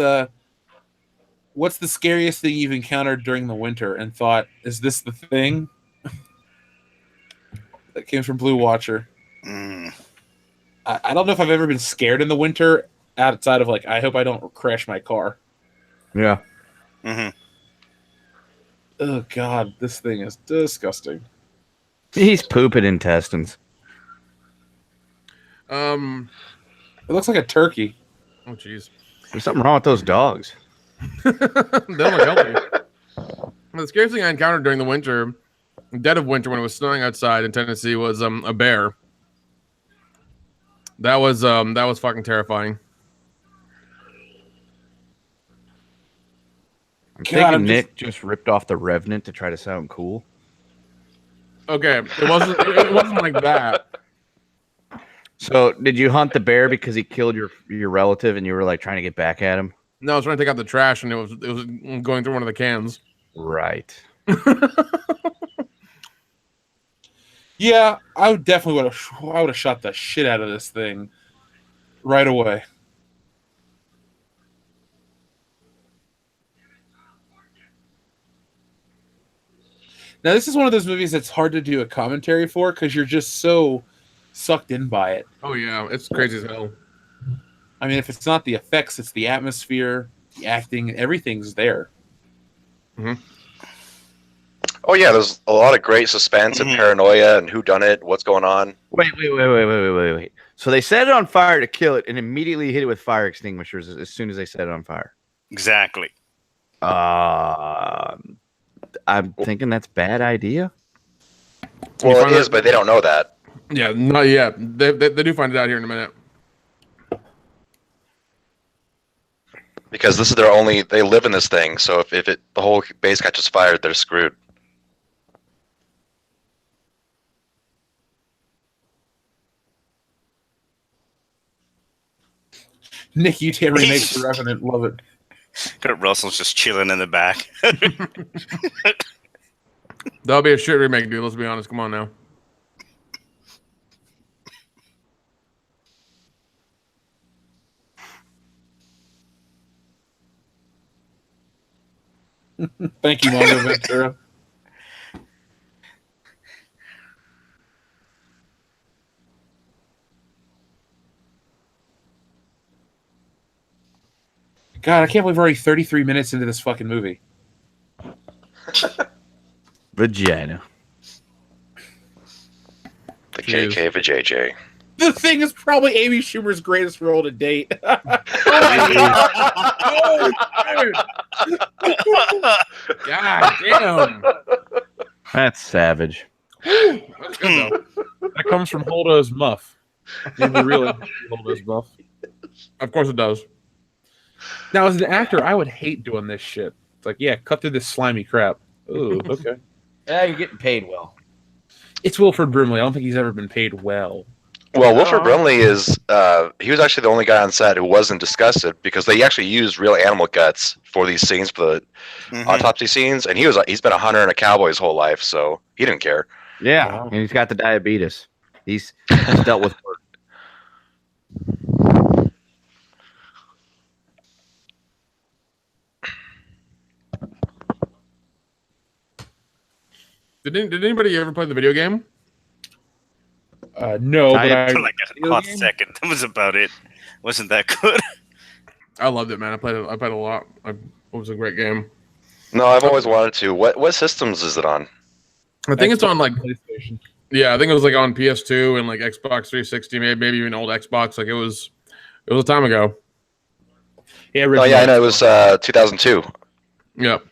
"What's the scariest thing you've encountered during the winter?" And thought, "Is this the thing?" That came from Blue Watcher. I don't know if I've ever been scared in the winter outside of like, I hope I don't crash my car. Yeah. Mm-hmm. Oh God, this thing is disgusting. He's pooping intestines. It looks like a turkey. Oh jeez. There's something wrong with those dogs. They don't look healthy. The scariest thing I encountered during the winter, dead of winter, when it was snowing outside in Tennessee, was a bear. That was fucking terrifying. I'm thinking Nick just ripped off the Revenant to try to sound cool. Okay, it wasn't like that. So, did you hunt the bear because he killed your relative, and you were like trying to get back at him? No, I was trying to take out the trash, and it was going through one of the cans. Right. Yeah, I would definitely would have shot the shit out of this thing right away. Now, this is one of those movies that's hard to do a commentary for because you're just so sucked in by it. Oh yeah, it's crazy as hell. I mean, if it's not the effects, it's the atmosphere, the acting, everything's there. Oh yeah, there's a lot of great suspense and paranoia and whodunit, what's going on. Wait. So they set it on fire to kill it and immediately hit it with fire extinguishers as soon as they set it on fire. Exactly. I'm thinking that's a bad idea. Well, it is, but they don't know that. Yeah, not yet. They do find it out here in a minute. Because this is they live in this thing, so if the whole base catches fire, they're screwed. Nick Utah remakes The Revenant. Love it. Kurt Russell's just chilling in the back. That'll be a shit remake, dude. Let's be honest. Come on now. Thank you, Mongo Ventura. God, I can't believe we're already 33 minutes into this fucking movie. Vagina. The KK for JJ. The Thing is probably Amy Schumer's greatest role to date. God damn. That's savage. That's good, though. That comes from Holdo's muff. Maybe really Holdo's muff. Of course it does. Now, as an actor, I would hate doing this shit. It's like, yeah, cut through this slimy crap. Ooh, okay. Yeah, you're getting paid well. It's Wilford Brimley. I don't think he's ever been paid well. Well, Wilford Brimley is, he was actually the only guy on set who wasn't disgusted because they actually used real animal guts for these scenes, for the autopsy scenes, and he's been a hunter and a cowboy his whole life, so he didn't care. Yeah, Wow. and he's got the diabetes. He's dealt with work. Did anybody ever play the video game? No, but I- For like a hot second. That was about it. Wasn't that good? I loved it, man. I played a lot. It was a great game. No, I've always wanted to. What systems is it on? I think it's on like PlayStation. I think it was like on PS2 and like Xbox 360, maybe even old Xbox. Like it was a time ago. Yeah, Oh yeah, I know it was 2002. Yep.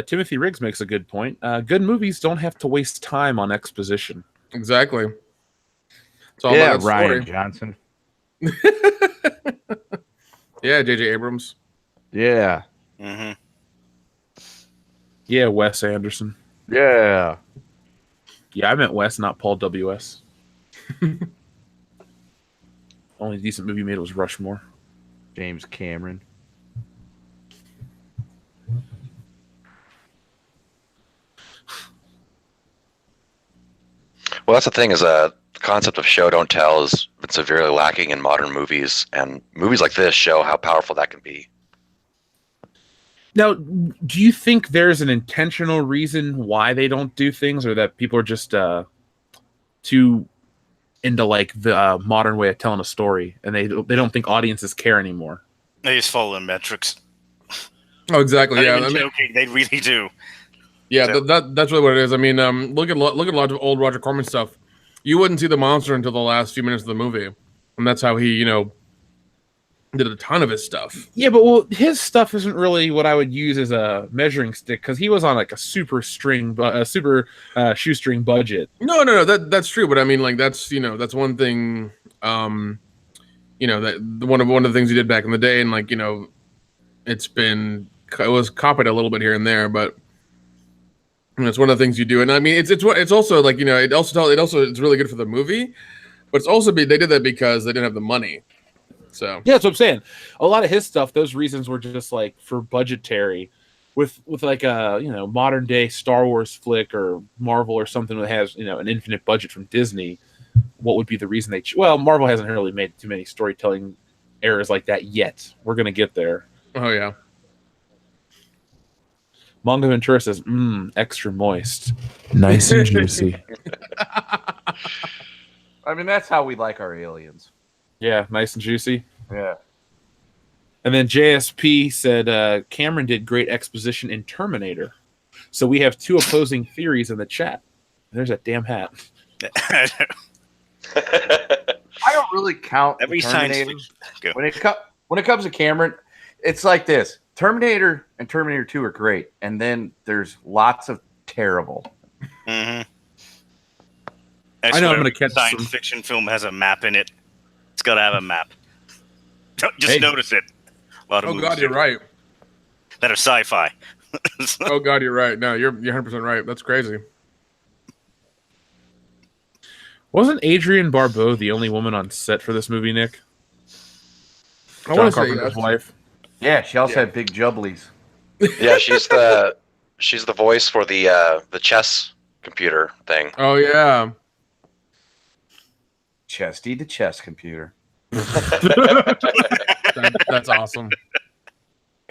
Timothy Riggs makes a good point. Good movies don't have to waste time on exposition. Exactly. It's all Yeah, about the Ryan story. Johnson. Yeah, J.J. Abrams. Yeah. Mm-hmm. Yeah, Wes Anderson. Yeah. Yeah, I meant Wes, not Paul W.S. Only decent movie made was Rushmore. James Cameron. Well, that's the thing is the concept of show don't tell has been severely lacking in modern movies, and movies like this show how powerful that can be. Now, do you think there's an intentional reason why they don't do things, or that people are just too into like the modern way of telling a story, and they don't think audiences care anymore? They just follow the metrics. Oh, exactly. Not Yeah, even joking. They really do. yeah. So- That's really what it is. I mean, look at a lot of old Roger Corman stuff. You wouldn't see the monster until the last few minutes of the movie, and that's how he, did a ton of his stuff. Yeah, but his stuff isn't really what I would use as a measuring stick because he was on like a super shoestring budget. No. That's true, but I mean, like that's that's one thing. That one of the things he did back in the day, and like it was copied a little bit here and there, but it's one of the things you do. And I mean, it's also like it's really good for the movie, but it's also they did that because they didn't have the money. So Yeah, that's what I'm saying. A lot of his stuff, those reasons were just like for budgetary. With like a modern day Star Wars flick or Marvel or something that has an infinite budget from Disney, what would be the reason Marvel hasn't really made too many storytelling errors like that yet. We're gonna get there. oh yeah, Manga Ventura says, extra moist. Nice and juicy. I mean, that's how we like our aliens. Yeah, nice and juicy. Yeah. And then JSP said Cameron did great exposition in Terminator. So we have two opposing theories in the chat. There's that damn hat. I don't really count Every science Terminator. fiction. When it comes to Cameron, it's like this. Terminator and Terminator 2 are great, and then there's lots of terrible. Mm-hmm. I know I'm going to catch science some fiction film has a map in it. It's got to have a map. Just notice it. A lot of Oh movies God, you're right. that are sci-fi. Oh God, you're right. No, you're 100% right. That's crazy. Wasn't Adrienne Barbeau the only woman on set for this movie, Nick? I John want to say Carpenter's yes. wife. Yeah, she also had big jubblies. Yeah, she's the voice for the chess computer thing. Oh yeah. Chesty the chess computer. That's awesome.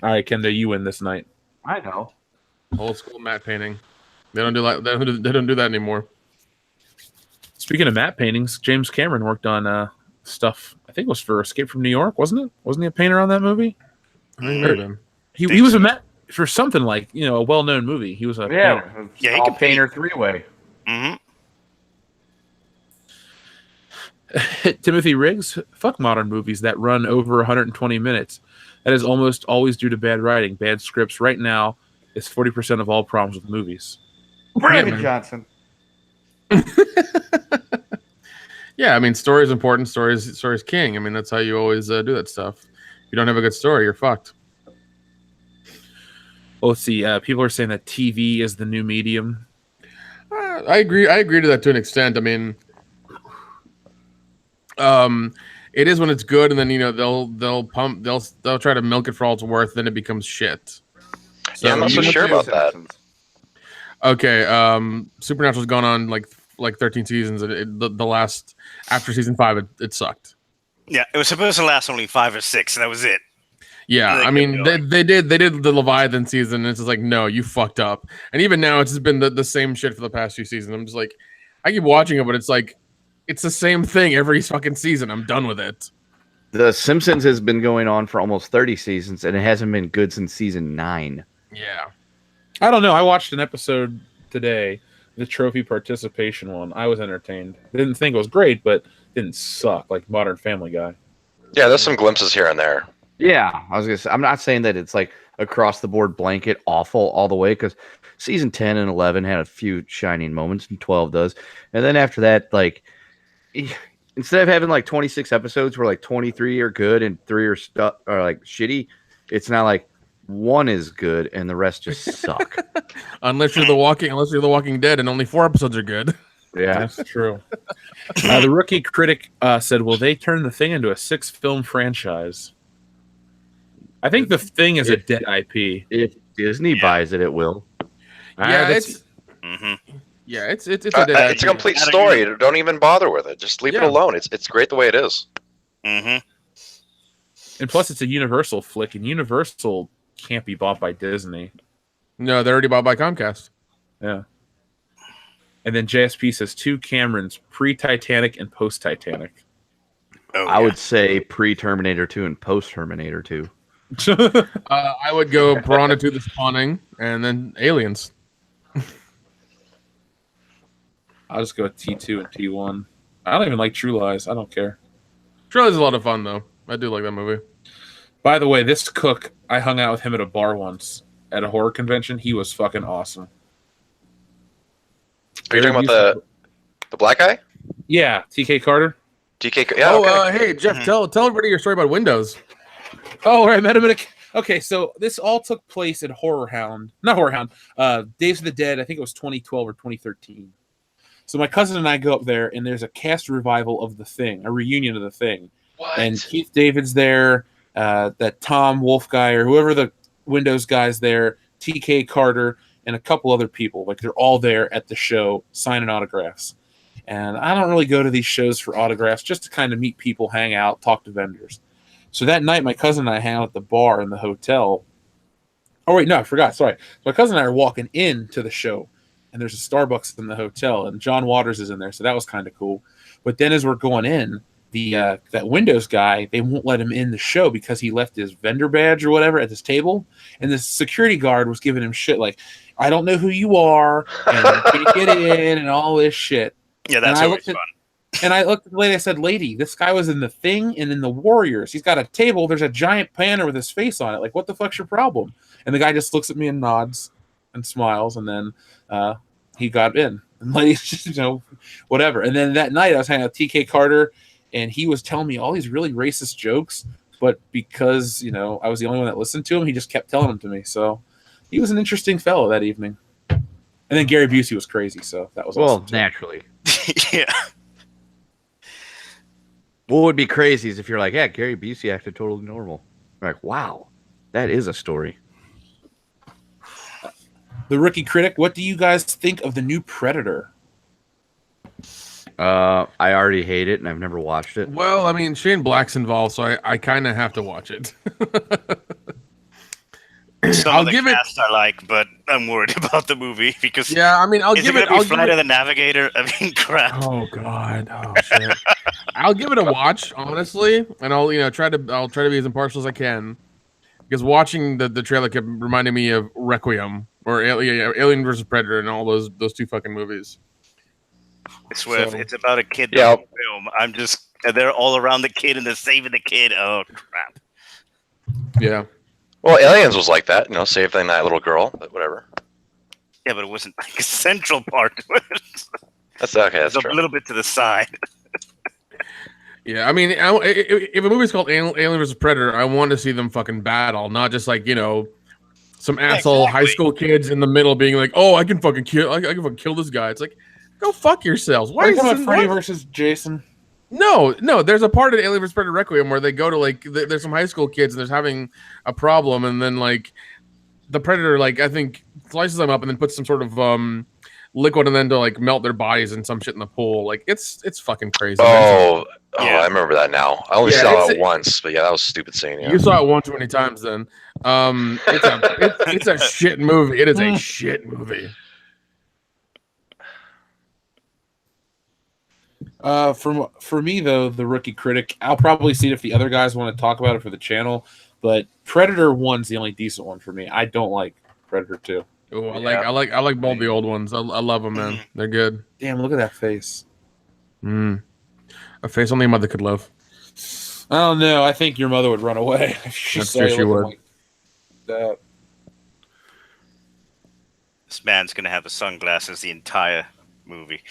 All right, Kendo, you win this night. I know. Old school matte painting. They don't do that. They don't do that anymore. Speaking of matte paintings, James Cameron worked on stuff. I think it was for Escape from New York, wasn't it? Wasn't he a painter on that movie? I think maybe. He was a matte for something like a well-known movie. He was a painter. Yeah, he all can paint. painter three-way. Mm-hmm. Timothy Riggs, fuck modern movies that run over 120 minutes. That is almost always due to bad writing, bad scripts. Right now, it's 40% of all problems with movies. Brandon Johnson. Yeah, I mean, story is important. Story is king. I mean, that's how you always do that stuff. If you don't have a good story, you're fucked. Well, let's see. People are saying that TV is the new medium. I agree. I agree to that to an extent. I mean, it is when it's good, and then they'll try to milk it for all it's worth. Then it becomes shit. Yeah, I'm not so sure about that. Okay, Supernatural's gone on like 13 seasons, and the last after season 5, it sucked. Yeah, it was supposed to last only 5 or 6, and that was it. Yeah, I mean they did the Leviathan season, and it's just like, no, you fucked up. And even now, it's just been the same shit for the past few seasons. I'm just like, I keep watching it, but it's like it's the same thing every fucking season. I'm done with it. The Simpsons has been going on for almost 30 seasons, and it hasn't been good since season 9. Yeah. I don't know. I watched an episode today, the trophy participation one. I was entertained. I didn't think it was great, but didn't suck like Modern Family Guy. Yeah, there's some glimpses here and there. Yeah, I was gonna say, I'm not saying that it's like across the board blanket awful all the way, because season 10 and 11 had a few shining moments, and 12 does. And then after that, like, instead of having like 26 episodes where like 23 are good and 3 are like shitty, it's not like 1 is good and the rest just suck. Unless you're the Walking Dead, and only 4 episodes are good. Yeah, That's true. The rookie critic said, "Will they turn the Thing into a 6-film franchise?" I think the Thing is a dead IP. if Disney buys it, it will. Yeah, That's- it's it's It's a complete story. Don't even bother with it. Just leave it alone. It's great the way it is. Mm-hmm. and plus it's a Universal flick, and Universal can't be bought by Disney. No, they're already bought by Comcast. Yeah. And then JSP says 2 Camerons, pre-Titanic and post-Titanic. Oh, I would say pre-Terminator 2 and post-Terminator 2. I would go Piranha 2: The Spawning, and then Aliens. I'll just go with T2 and T1. I don't even like True Lies. I don't care. True Lies is a lot of fun, though. I do like that movie. By the way, this cook, I hung out with him at a bar once at a horror convention. He was fucking awesome. Are you talking about the black guy? Yeah, TK Carter. DK? Yeah. Okay. Hey Jeff, tell everybody your story about Windows. Oh, I met him at okay, so this all took place at not Horror Hound, Days of the Dead. I think it was 2012 or 2013. So my cousin and I go up there, and there's a cast revival of The Thing, a reunion of The Thing. What? And Keith David's there, that Tom Wolf guy or whoever the Windows guy's there, TK Carter, and a couple other people. Like, they're all there at the show signing autographs. And I don't really go to these shows for autographs, just to kind of meet people, hang out, talk to vendors. So that night, my cousin and I hang out at the bar in the hotel, Oh wait, no, I forgot. Sorry. My cousin and I are walking into the show, and there's a Starbucks in the hotel, and John Waters is in there, so that was kind of cool. But then as we're going in, the that Windows guy, they won't let him in the show because he left his vendor badge or whatever at this table, and the security guard was giving him shit like, "I don't know who you are, and you can't get in," and all this shit. Yeah, that's always fun. And I looked at the lady, I said, "Lady, this guy was in The Thing and in The Warriors. He's got a table, there's a giant banner with his face on it. Like, what the fuck's your problem?" And the guy just looks at me and nods and smiles, and then he got in. And ladies just, whatever. And then that night I was hanging out with TK Carter, and he was telling me all these really racist jokes, but because, I was the only one that listened to him, he just kept telling them to me. So he was an interesting fellow that evening. And then Gary Busey was crazy, so that was awesome. Well, naturally. Yeah. What would be crazy is if you're like, yeah, Gary Busey acted totally normal. You're like, wow, that is a story. The Rookie Critic, what do you guys think of the new Predator? I already hate it, and I've never watched it. Well, I mean, Shane Black's involved, so I kind of have to watch it. I'll give cast I like, but I'm worried about the movie because I'll give it. Flight of the Navigator. I mean, crap. Oh God. Oh shit. I'll give it a watch, honestly, and I'll try to be as impartial as I can, because watching the trailer kept reminding me of Requiem or Alien versus Predator and all those two fucking movies. I swear, if it's about a kid film, they're all around the kid and they're saving the kid. Oh crap. Yeah. Well, Aliens was like that, saving that little girl, but whatever. Yeah, but it wasn't like a central part to it. That's okay. That's true. A little bit to the side. Yeah, I mean, if a movie's called Alien vs. Predator, I want to see them fucking battle, not just like some asshole high school kids in the middle being like, "Oh, I can fucking kill this guy." It's like, go fuck yourselves. Why are you talking about Freddy versus Jason? No. There's a part in Alien vs. Predator Requiem where they go to there's some high school kids and they're having a problem, and then the Predator I think slices them up and then puts some sort of liquid and then to melt their bodies and some shit in the pool. It's fucking crazy. Oh, I remember that now. I only saw it once, but that was a stupid scene. Yeah. You saw it one too many times then. It's a shit movie. It is a shit movie. For me though, the Rookie Critic, I'll probably see it if the other guys want to talk about it for the channel. But Predator 1's the only decent one for me. I don't like Predator 2. Oh, I like both the old ones. I love them, man. They're good. Damn, look at that face. A face only a mother could love. I don't know. I think your mother would run away if she That's saw true, you she looking would. like that. This man's gonna have the sunglasses the entire movie.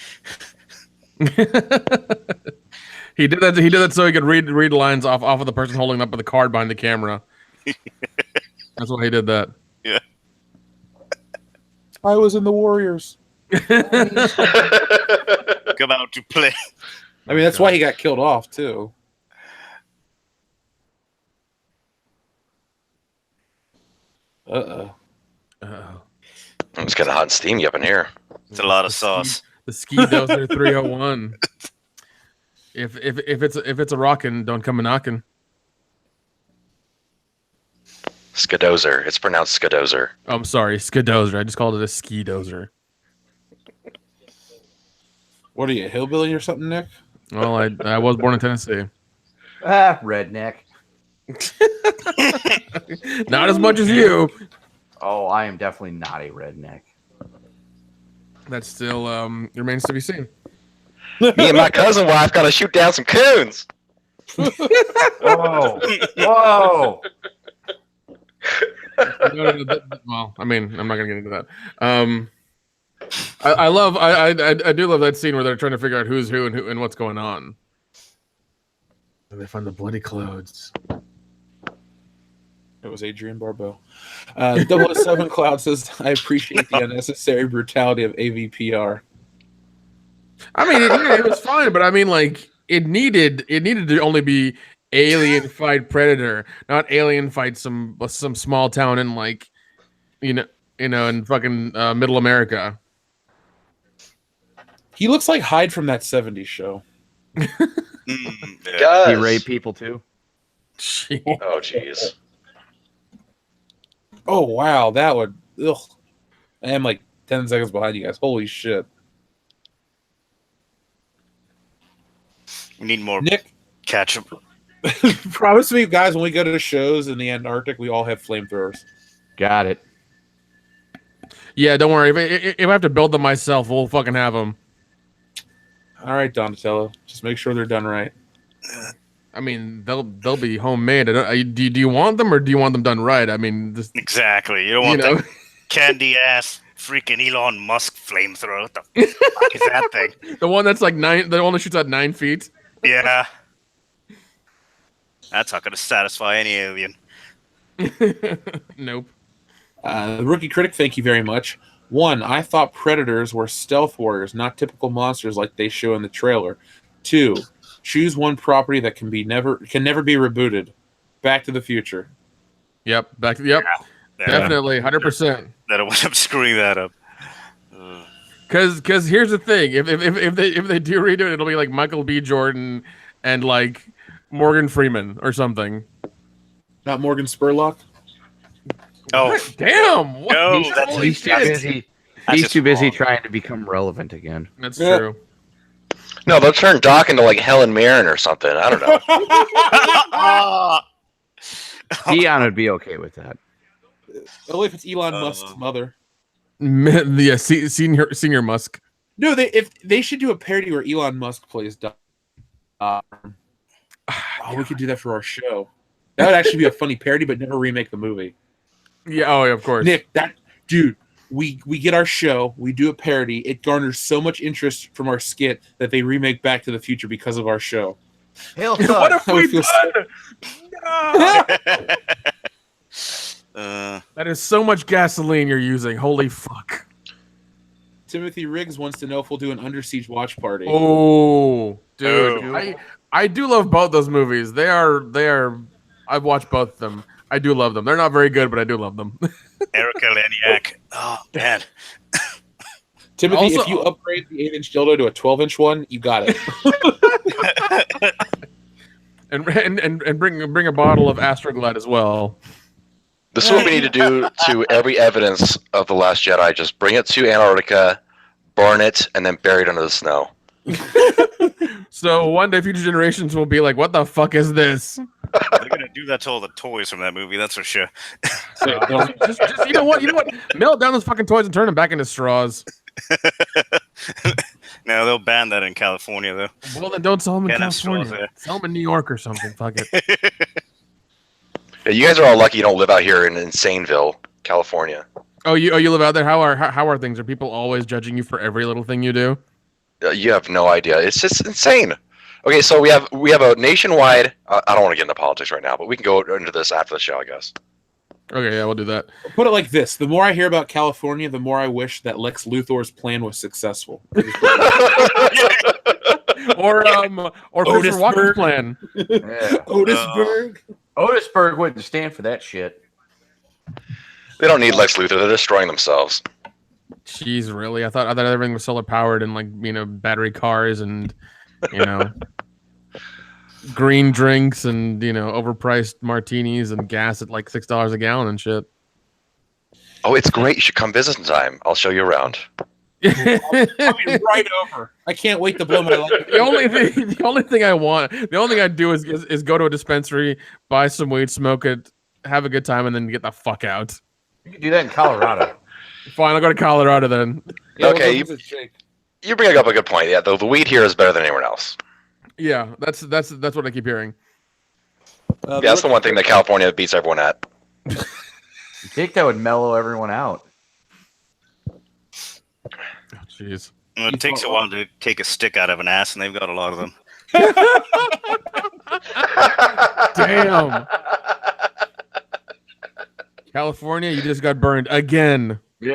He did that. He did that so he could read lines off of the person holding up the card behind the camera. That's why he did that. Yeah. I was in the Warriors. Come out to play. I mean, that's why he got killed off too. Uh-oh. It's kind of hot and steamy up in here. It's a lot of sauce. The Ski Dozer 301. If it's a rockin', don't come a knockin'. Skadozer. It's pronounced Skadozer. Oh, I'm sorry, Skidozer. I just called it a Ski Dozer. What are you, a hillbilly or something, Nick? Well, I was born in Tennessee. Redneck. Not as much as you. Oh, I am definitely not a redneck. That still remains to be seen. Me and my cousin wife got to shoot down some coons. Whoa. Whoa. Well, I mean, I'm not gonna get into that. I do love that scene where they're trying to figure out who's who and what's going on. And they find the bloody clothes. It was Adrian Barbeau. 007 Cloud says, I appreciate the unnecessary brutality of AVPR. I mean, it was fine, but I mean, it needed to only be alien fight Predator, not alien fight some small town in in fucking middle America. He looks like Hyde from that 70s show. He raped people too. Oh, jeez. Oh wow, that would. Ugh. I am like 10 seconds behind you guys. Holy shit, We need more Nick. ketchup. Promise me, guys, when we go to shows in the Antarctic, we all have flamethrowers. Got it. Yeah, don't worry. If I have to build them myself, we'll fucking have them. All right, Donatello, just make sure they're done right. I mean, they'll be homemade. Do you want them or do you want them done right? I mean, just, Exactly. You don't want that candy ass freaking Elon Musk flamethrower. What the fuck is that thing? the one that's like 9. The one that shoots at 9 feet. Yeah. That's not going to satisfy any alien. Nope. The rookie critic, thank you very much. 1, I thought predators were stealth warriors, not typical monsters like they show in the trailer. 2, choose one property that can never be rebooted. Back to the Future. Yep. Yeah. Definitely, 100%. That'll end up screwing that up. Because here's the thing: if they do redo it, it'll be like Michael B. Jordan and like Morgan Freeman or something. Not Morgan Spurlock. Oh, Damn! What? no, He's too busy. He's too busy trying to become relevant again. That's Yeah. true. No, they'll turn Doc into like Helen Mirren or something. I don't know. Dion would be okay with that. Only if it's Elon Musk's mother. Yeah, senior Musk. No, they should do a parody where Elon Musk plays Doc. We could do that for our show. That would actually be a funny parody, but never remake the movie. Yeah. Oh, yeah, of course. Nick, we get our show, we do a parody. It garners so much interest from our skit that they remake Back to the Future because of our show. Hell, What have That would we feel done? Uh, That is so much gasoline you're using. Holy fuck. Timothy Riggs wants to know if we'll do an Under Siege watch party. Oh, dude. Oh. I do love both those movies. They are. I've watched both of them. I do love them. They're not very good, but I do love them. Erica Laniak. Oh, man. Timothy, Also- if you upgrade the 8-inch dildo to a 12-inch one, you got it. and bring a bottle of Astroglide as well. This is what we need to do to every evidence of The Last Jedi. Just bring it to Antarctica, burn it, and then bury it under the snow. So one day future generations will be like, what the fuck is this? They're going to do that to all the toys from that movie, that's for sure. just you know what? Melt down those fucking toys and turn them back into straws. No, they'll ban that in California, though. Well, then don't sell them in Can't have straws California. there. Sell them in New York or something. Fuck it. Yeah, you guys are all lucky you don't live out here in Insaneville, California. Oh, you live out there? How are things? Are people always judging you for every little thing you do? You have no idea. It's just insane. Okay, so we have a nationwide. I don't want to get into politics right now, but we can go into this after the show, I guess. Okay, yeah, we'll do that. Put it like this: the more I hear about California, the more I wish that Lex Luthor's plan was successful. Or Christopher Walken's Otisburg. plan. Yeah. Otisburg. Otisburg wouldn't stand for that shit. They don't need Lex Luthor. They're destroying themselves. Jeez, really? I thought everything was solar powered and like battery cars and green drinks and overpriced martinis and gas at like $6 a gallon and shit. Oh, it's great. You should come visit sometime. I'll show you around. I'll be right over. I can't wait to blow my life. The only thing I do is go to a dispensary, buy some weed, smoke it, have a good time, and then get the fuck out. You can do that in Colorado. Fine, I'll go to Colorado then. Yeah, Okay, we'll go visit Jake. You bring up a good point. Yeah, the weed here is better than anywhere else. Yeah, that's what I keep hearing. Yeah, that's the one thing that California beats everyone at. You think that would mellow everyone out? Oh, jeez. Well, it takes a while to take a stick out of an ass, and they've got a lot of them. Damn. California, you just got burned again. Yeah.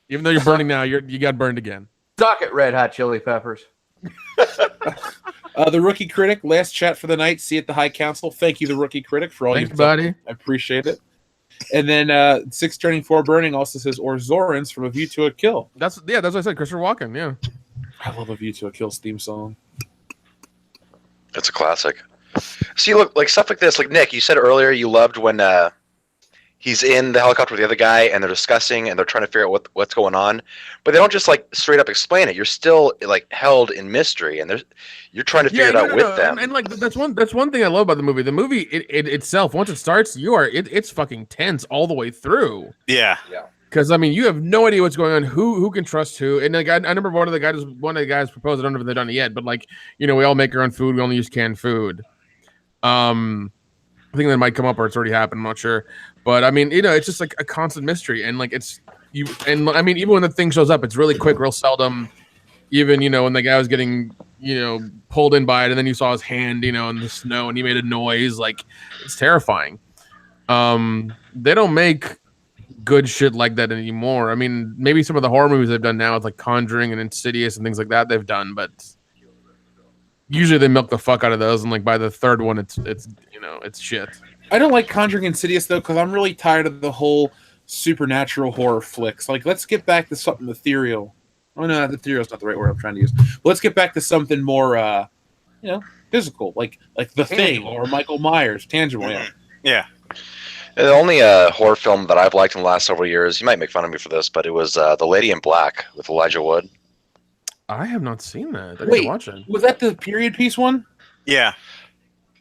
Even though you're burning now, you got burned again. Suck it, Red Hot Chili Peppers. The rookie critic, last chat for the night. See you at the High Council. Thank you, the rookie critic, for all Thanks, you've buddy. done. I appreciate it. And then 6 turning 4 burning also says, or Zorans from A View to a Kill. That's what I said. Christopher Walken. Yeah. I love A View to a Kill's theme song. It's a classic. See, look, like stuff like this. Like Nick, you said earlier you loved when he's in the helicopter with the other guy, and they're discussing, and they're trying to figure out what's going on, but they don't just like straight up explain it. You're still like held in mystery, and you're trying to figure it out with them. And like that's one thing I love about the movie. The movie it itself, once it starts, it's fucking tense all the way through. Yeah. Because I mean, you have no idea what's going on, who can trust who. And like I remember one of the guys proposed. I don't know if they've done it yet, but like we all make our own food. We only use canned food. I think that might come up or it's already happened. I'm not sure, but I mean, it's just like a constant mystery, and like and I mean, even when the thing shows up, it's really quick, real seldom. Even when the guy was getting pulled in by it, and then you saw his hand in the snow, and he made a noise. Like it's terrifying. They don't make good shit like that anymore. I mean, maybe some of the horror movies they've done now, it's like Conjuring and Insidious and things like that they've done, but usually they milk the fuck out of those, and like by the third one, it's shit. I don't like Conjuring Insidious though, because I'm really tired of the whole supernatural horror flicks. Like, let's get back to something ethereal. Oh no, ethereal is not the right word I'm trying to use. But let's get back to something more, physical, like The Thing or Michael Myers, tangible. Yeah. The only horror film that I've liked in the last several years, you might make fun of me for this, but it was The Lady in Black with Elijah Wood. I have not seen that. I Wait, need to watch it. Was that the period piece one? Yeah.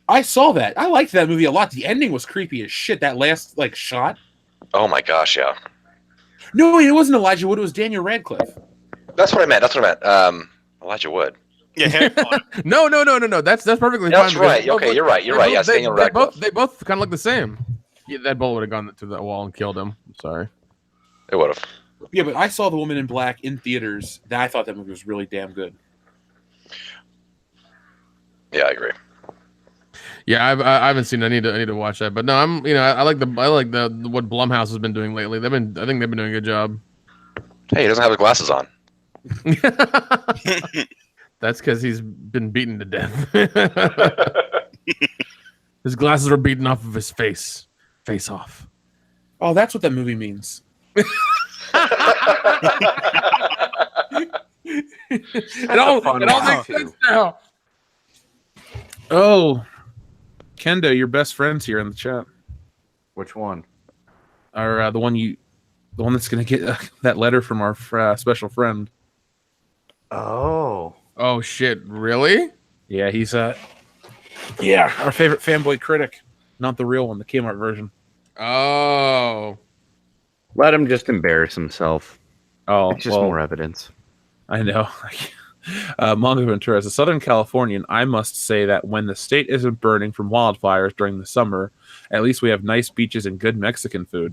I saw that. I liked that movie a lot. The ending was creepy as shit. That last shot. Oh my gosh, yeah. No, it wasn't Elijah Wood. It was Daniel Radcliffe. That's what I meant. Elijah Wood. Yeah. No. That's perfectly fine. That's right. Okay, you're right. You're right. Yes, Daniel Radcliffe. They both kind of look the same. Yeah, that bullet would have gone through that wall and killed him. I'm sorry. It would have. Yeah, but I saw The Woman in Black in theaters. I thought that movie was really damn good. Yeah, I agree. Yeah, I haven't seen it. I need to watch that. But no, I like what Blumhouse has been doing lately. I think they've been doing a good job. Hey, he doesn't have his glasses on. That's because he's been beaten to death. His glasses were beaten off of his face. Face off. Oh, that's what that movie means. It all makes sense now. Oh, Kendo, your best friend's here in the chat. Which one? Or the one that's gonna get that letter from our special friend. Oh shit! Really? Yeah, he's our favorite fanboy critic, not the real one, the Kmart version. Oh, let him just embarrass himself. Oh, it's just more evidence. I know. Manga Ventura, as a Southern Californian, I must say that when the state isn't burning from wildfires during the summer, at least we have nice beaches and good Mexican food.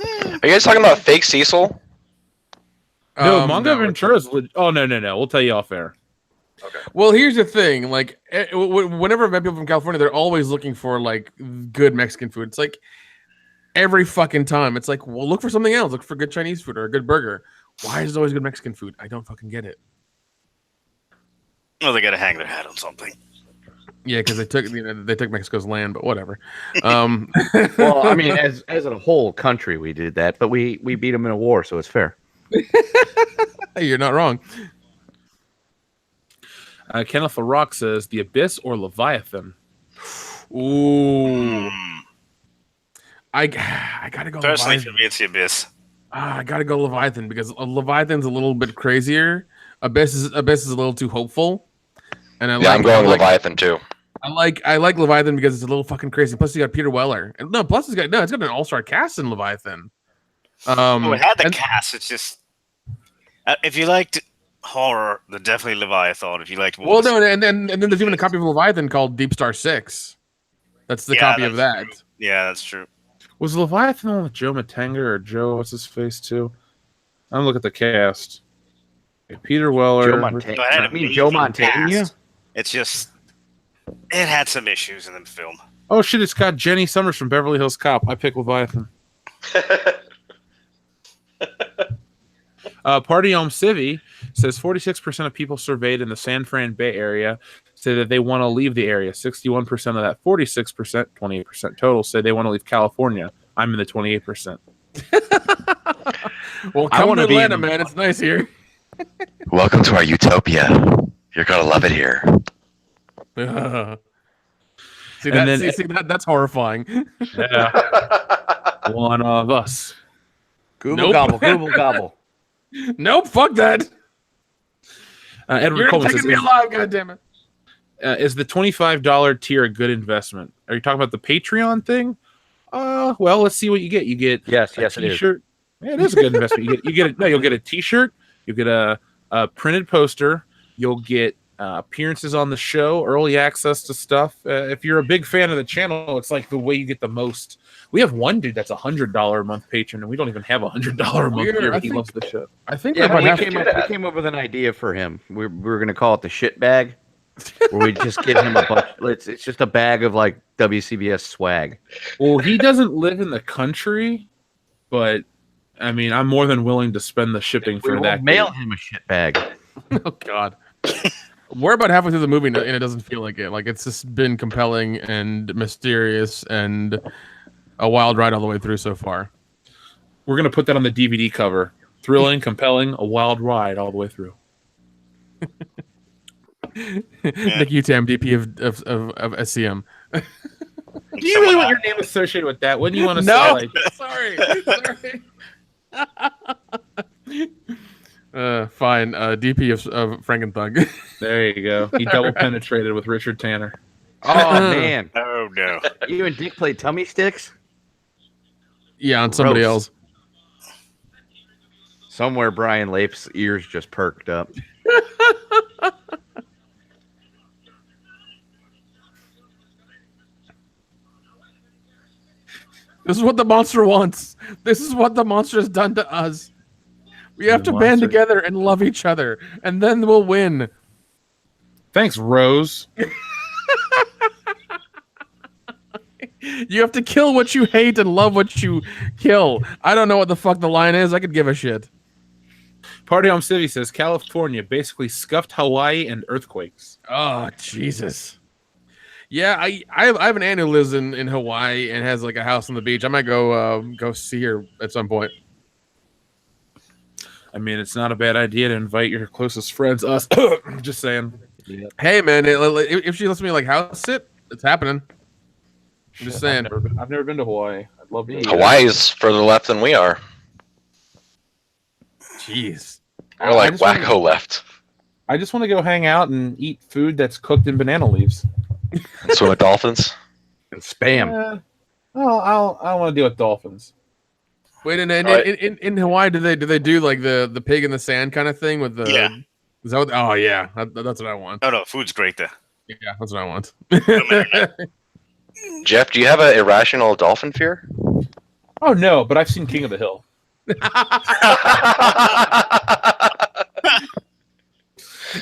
Are you guys talking about fake Cecil? No, Manga Ventura's oh, no. We'll tell you off air. Okay. Well, here's the thing. Like, whenever I've met people from California, they're always looking for like good Mexican food. It's like every fucking time. It's like, well, look for something else. Look for good Chinese food or a good burger. Why is it always good Mexican food? I don't fucking get it. Well, they got to hang their hat on something. Yeah, because they took Mexico's land, but whatever. Well, I mean, as a whole country, we did that, but we beat them in a war, so it's fair. Hey, you're not wrong. Kenneth LaRock says, The Abyss or Leviathan? Ooh. I gotta go Personally, Leviathan. for me, it's the Abyss. I gotta go Leviathan because Leviathan's a little bit crazier. Abyss is a little too hopeful. And I'm going Leviathan too. I like Leviathan because it's a little fucking crazy. Plus, you got Peter Weller. And it's got an all-star cast in Leviathan. It had the cast. It's just if you liked horror, then definitely Leviathan. If you liked and then there's even a copy of Leviathan called Deep Star 6. That's the copy of that. True. Yeah, that's true. Was Leviathan on with Joe Matenga or Joe? What's his face too? I'm gonna look at the cast. Okay, Peter Weller. Joe Montana. Joe Montana. It's just it had some issues in the film. Oh shit! It's got Jenny Summers from Beverly Hills Cop. I pick Leviathan. Party on Civi says 46% of people surveyed in the San Fran Bay Area say that they want to leave the area. 61% of that 46%, 28% total, say they want to leave California. I'm in the 28%. Well, come to Atlanta, man. It's nice here. Welcome to our utopia. You're gonna love it here. See And that? then- See that's horrifying. Yeah, one of us. Google Nope. gobble, Google gobble. Nope. Fuck that. Edward You're Coleman taking says, me alive. God damn it. is the $25 tier a good investment? Are you talking about the Patreon thing? Well, let's see what you get. You get Yes, a yes, it is. T-shirt. Yeah, it is a good investment. You'll get a T-shirt. You'll get a printed poster. You'll get appearances on the show, early access to stuff. If you're a big fan of the channel, it's like the way you get the most. We have one dude that's $100 a month patron, and we don't even have $100 a month Weird. tier, I but he think- loves the show. I think Yeah, we might we have came up with an idea for him. We were going to call it the shit bag, where we just give him a bunch. It's just a bag of like WCBS swag. Well, he doesn't live in the country, but I mean, I'm more than willing to spend the shipping We for will that. mail him a shit bag. Oh God. We're about halfway through the movie and it doesn't feel like it. Like it's just been compelling and mysterious and a wild ride all the way through so far. We're gonna put that on the DVD cover. Thrilling, compelling, a wild ride all the way through. Nick Utam, DP of SCM. Do you really want your name associated with that? Wouldn't you want to say No, like sorry. Fine. DP of Frankenthug. there you go. He double penetrated with Richard Tanner. Oh man, Oh no. you and Dick played tummy sticks. Yeah, on somebody Gross. else. Somewhere Brian Lape's ears just perked up. This is what the monster wants. This is what the monster has done to us. We have The to band monster- together and love each other, and then we'll win. Thanks, Rose. You have to kill what you hate and love what you kill. I don't know what the fuck the line is. I could give a shit. Party Home City says California basically scuffed Hawaii and earthquakes. Oh, Jesus. Yeah, I have an aunt who lives in Hawaii and has like a house on the beach. I might go see her at some point. I mean, it's not a bad idea to invite your closest friends. Us, just saying. Hey, man, if she lets me like house sit, it's happening. I'm just saying. I've never been to Hawaii. I'd love to. Hawaii's further left than we are. Jeez. We're like just wanna- wacko left. I just want to go hang out and eat food that's cooked in banana leaves. And swim with dolphins. And spam. I don't want to deal with dolphins. Wait, Alright. in Hawaii, do they do like the pig in the sand kind of thing with the? Yeah. Is that what, oh yeah, that's what I want. Oh no, food's great there. Yeah, that's what I want. Jeff, do you have an irrational dolphin fear? Oh no, but I've seen King of the Hill.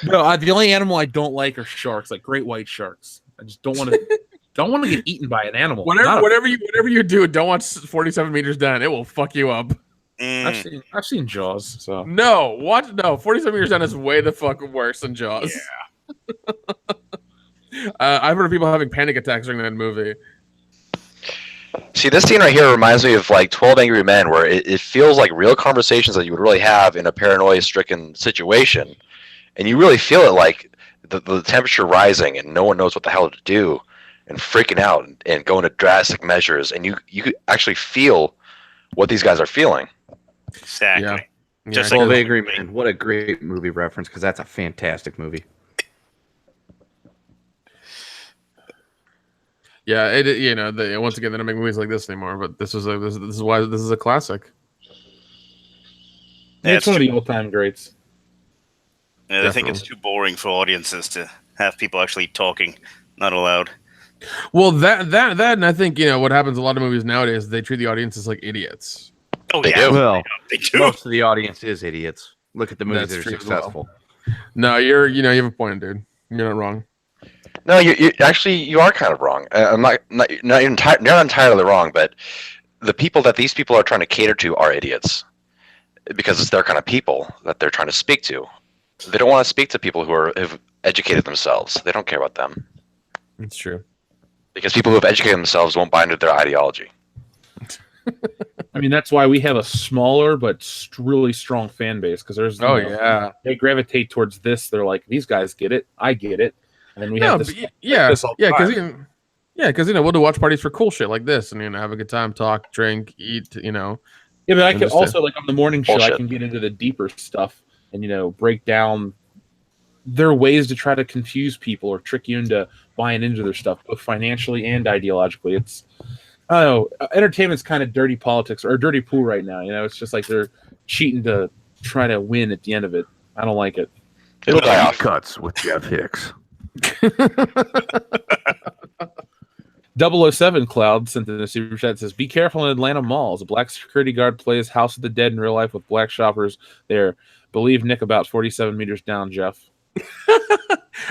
No, the only animal I don't like are sharks, like great white sharks. I just don't want to get eaten by an animal. Not a- Whatever you do, don't watch 47 meters down. It will fuck you up. I've seen Jaws. So No, 47 meters down is way the fuck worse than Jaws. I've heard of people having panic attacks during that movie. See, this scene right here reminds me of like 12 Angry Men, where it feels like real conversations that you would really have in a paranoia-stricken situation. And you really feel it like the temperature rising and no one knows what the hell to do and freaking out and going to drastic measures. And you could actually feel what these guys are feeling. Exactly. Yeah. Just I like- 12 Angry Men. What a great movie reference, because that's a fantastic movie. Yeah, once again, they don't make movies like this anymore. But this is why this is a classic. it's one of the all-time greats. I think it's too boring for audiences to have people actually talking, not allowed. Well, that, and I think what happens. A lot of movies nowadays, they treat the audiences like idiots. Oh They yeah, do. Well, they do. most of the audience is idiots. Look at the movies That's that are true as well. successful. No, you have a point, dude. You're not wrong. No, you actually you are kind of wrong. I'm not entirely wrong, but the people that these people are trying to cater to are idiots because it's their kind of people that they're trying to speak to. They don't want to speak to people who have educated themselves. They don't care about them It's true. because people who have educated themselves won't buy into their ideology. I mean, that's why we have a smaller but really strong fan base, because there's they gravitate towards this. They're like, these guys get it, I get it, and then we have this. Yeah, this all the because time. Yeah, because we'll do watch parties for cool shit like this, and have a good time, talk, drink, eat. Yeah, but I can also like on the morning show, Bullshit. I can get into the deeper stuff and break down. There are ways to try to confuse people or trick you into buying into their stuff, both financially and ideologically. I don't know. Entertainment's kind of dirty politics or dirty pool right now. It's just like they're cheating to try to win at the end of it. I don't like it. It'll die off. Cuts with Jeff Hicks. 007 Cloud sent in a super chat, says, "Be careful in Atlanta malls. A black security guard plays House of the Dead in real life with black shoppers there. Believe Nick about 47 meters down, Jeff."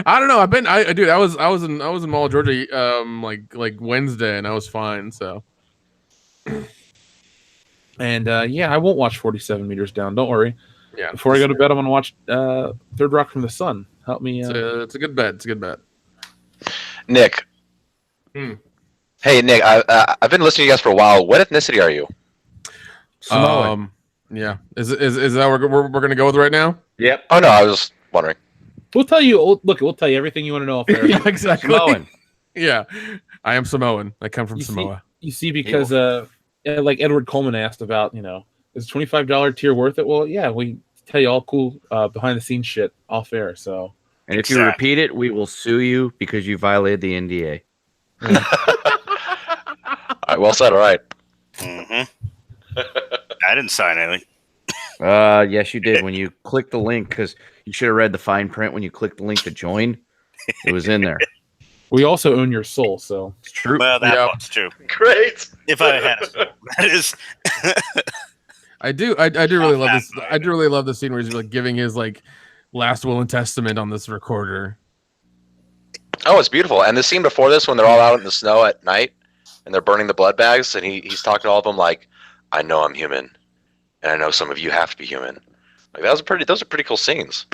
I don't know. Dude, I was in Mall of Georgia like Wednesday, and I was fine. So, and I won't watch 47 meters down. Don't worry. Yeah. Before I go to bed, I'm gonna watch Third Rock from the Sun. Help me. It's a good bet. It's a good bet. Nick. Hey, Nick. I've been listening to you guys for a while. What ethnicity are you? Samoan. Yeah. Is that what we're gonna go with right now? Yep. Oh no, I was just wondering. We'll tell you. Look, we'll tell you everything you want to know. Off there. Yeah, exactly. Samoan. Yeah, I am Samoan. I come from Samoa. You see, because like Edward Coleman asked about, is $25 tier worth it? Well, yeah, we tell you all cool behind the scenes shit off air. So, And if you repeat it, we will sue you because you violated the NDA. All right, well said. All right. Mm-hmm. I didn't sign anything. Yes, you did when you clicked the link, because you should have read the fine print when you clicked the link to join. It was in there. we also own your soul. So It's true. Well, that part's true. Great. If I had a soul, that is. I do really love this. I do really love the scene where he's like giving his like last will and testament on this recorder. Oh, it's beautiful. And the scene before this, when they're all out in the snow at night and they're burning the blood bags, and he's talking to all of them like, "I know I'm human, and I know some of you have to be human." Like those are pretty cool scenes.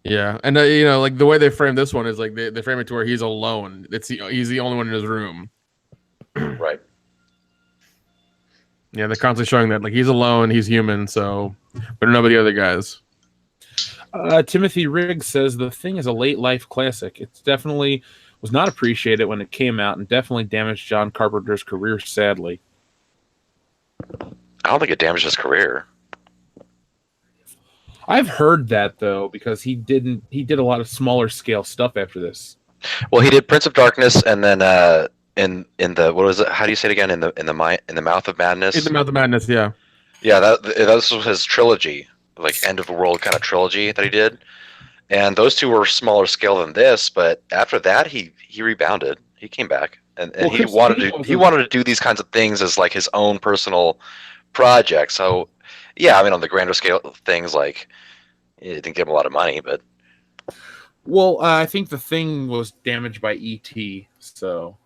Yeah, and like the way they frame this one is like they frame it to where he's alone. He's the only one in his room. Right. Yeah, they're constantly showing that like he's alone, he's human, so but none of the other guys. Timothy Riggs says the Thing is a late life classic. It definitely was not appreciated when it came out, and definitely damaged John Carpenter's career. Sadly, I don't think it damaged his career. I've heard that though, because he did a lot of smaller scale stuff after this. Well, he did Prince of Darkness, and then in the what was it? How do you say it again? In the Mouth of Madness. In the Mouth of Madness, yeah. Yeah, that was his trilogy, like end of the world kind of trilogy that he did, and those two were smaller scale than this. But after that, he rebounded. He came back, and he wanted to do these kinds of things as like his own personal project. So, yeah, I mean, on the grander scale things, like it didn't give him a lot of money, but. Well, I think the Thing was damaged by E.T. So.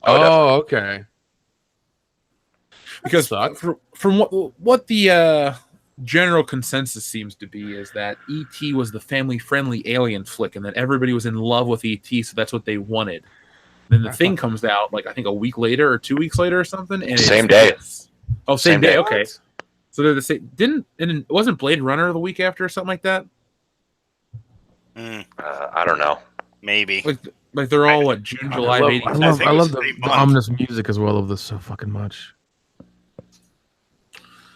Oh, okay. Because from what the general consensus seems to be is that E.T. was the family-friendly alien flick, and that everybody was in love with E.T., so that's what they wanted. Then the Thing comes out, like I think a week later or 2 weeks later or something, and Same day. Oh, same day. Okay. What? So they're the same. Wasn't Blade Runner the week after or something like that? I don't know. Maybe. Like they're all what, June, July of 80. I love the ominous music as well of this so fucking much.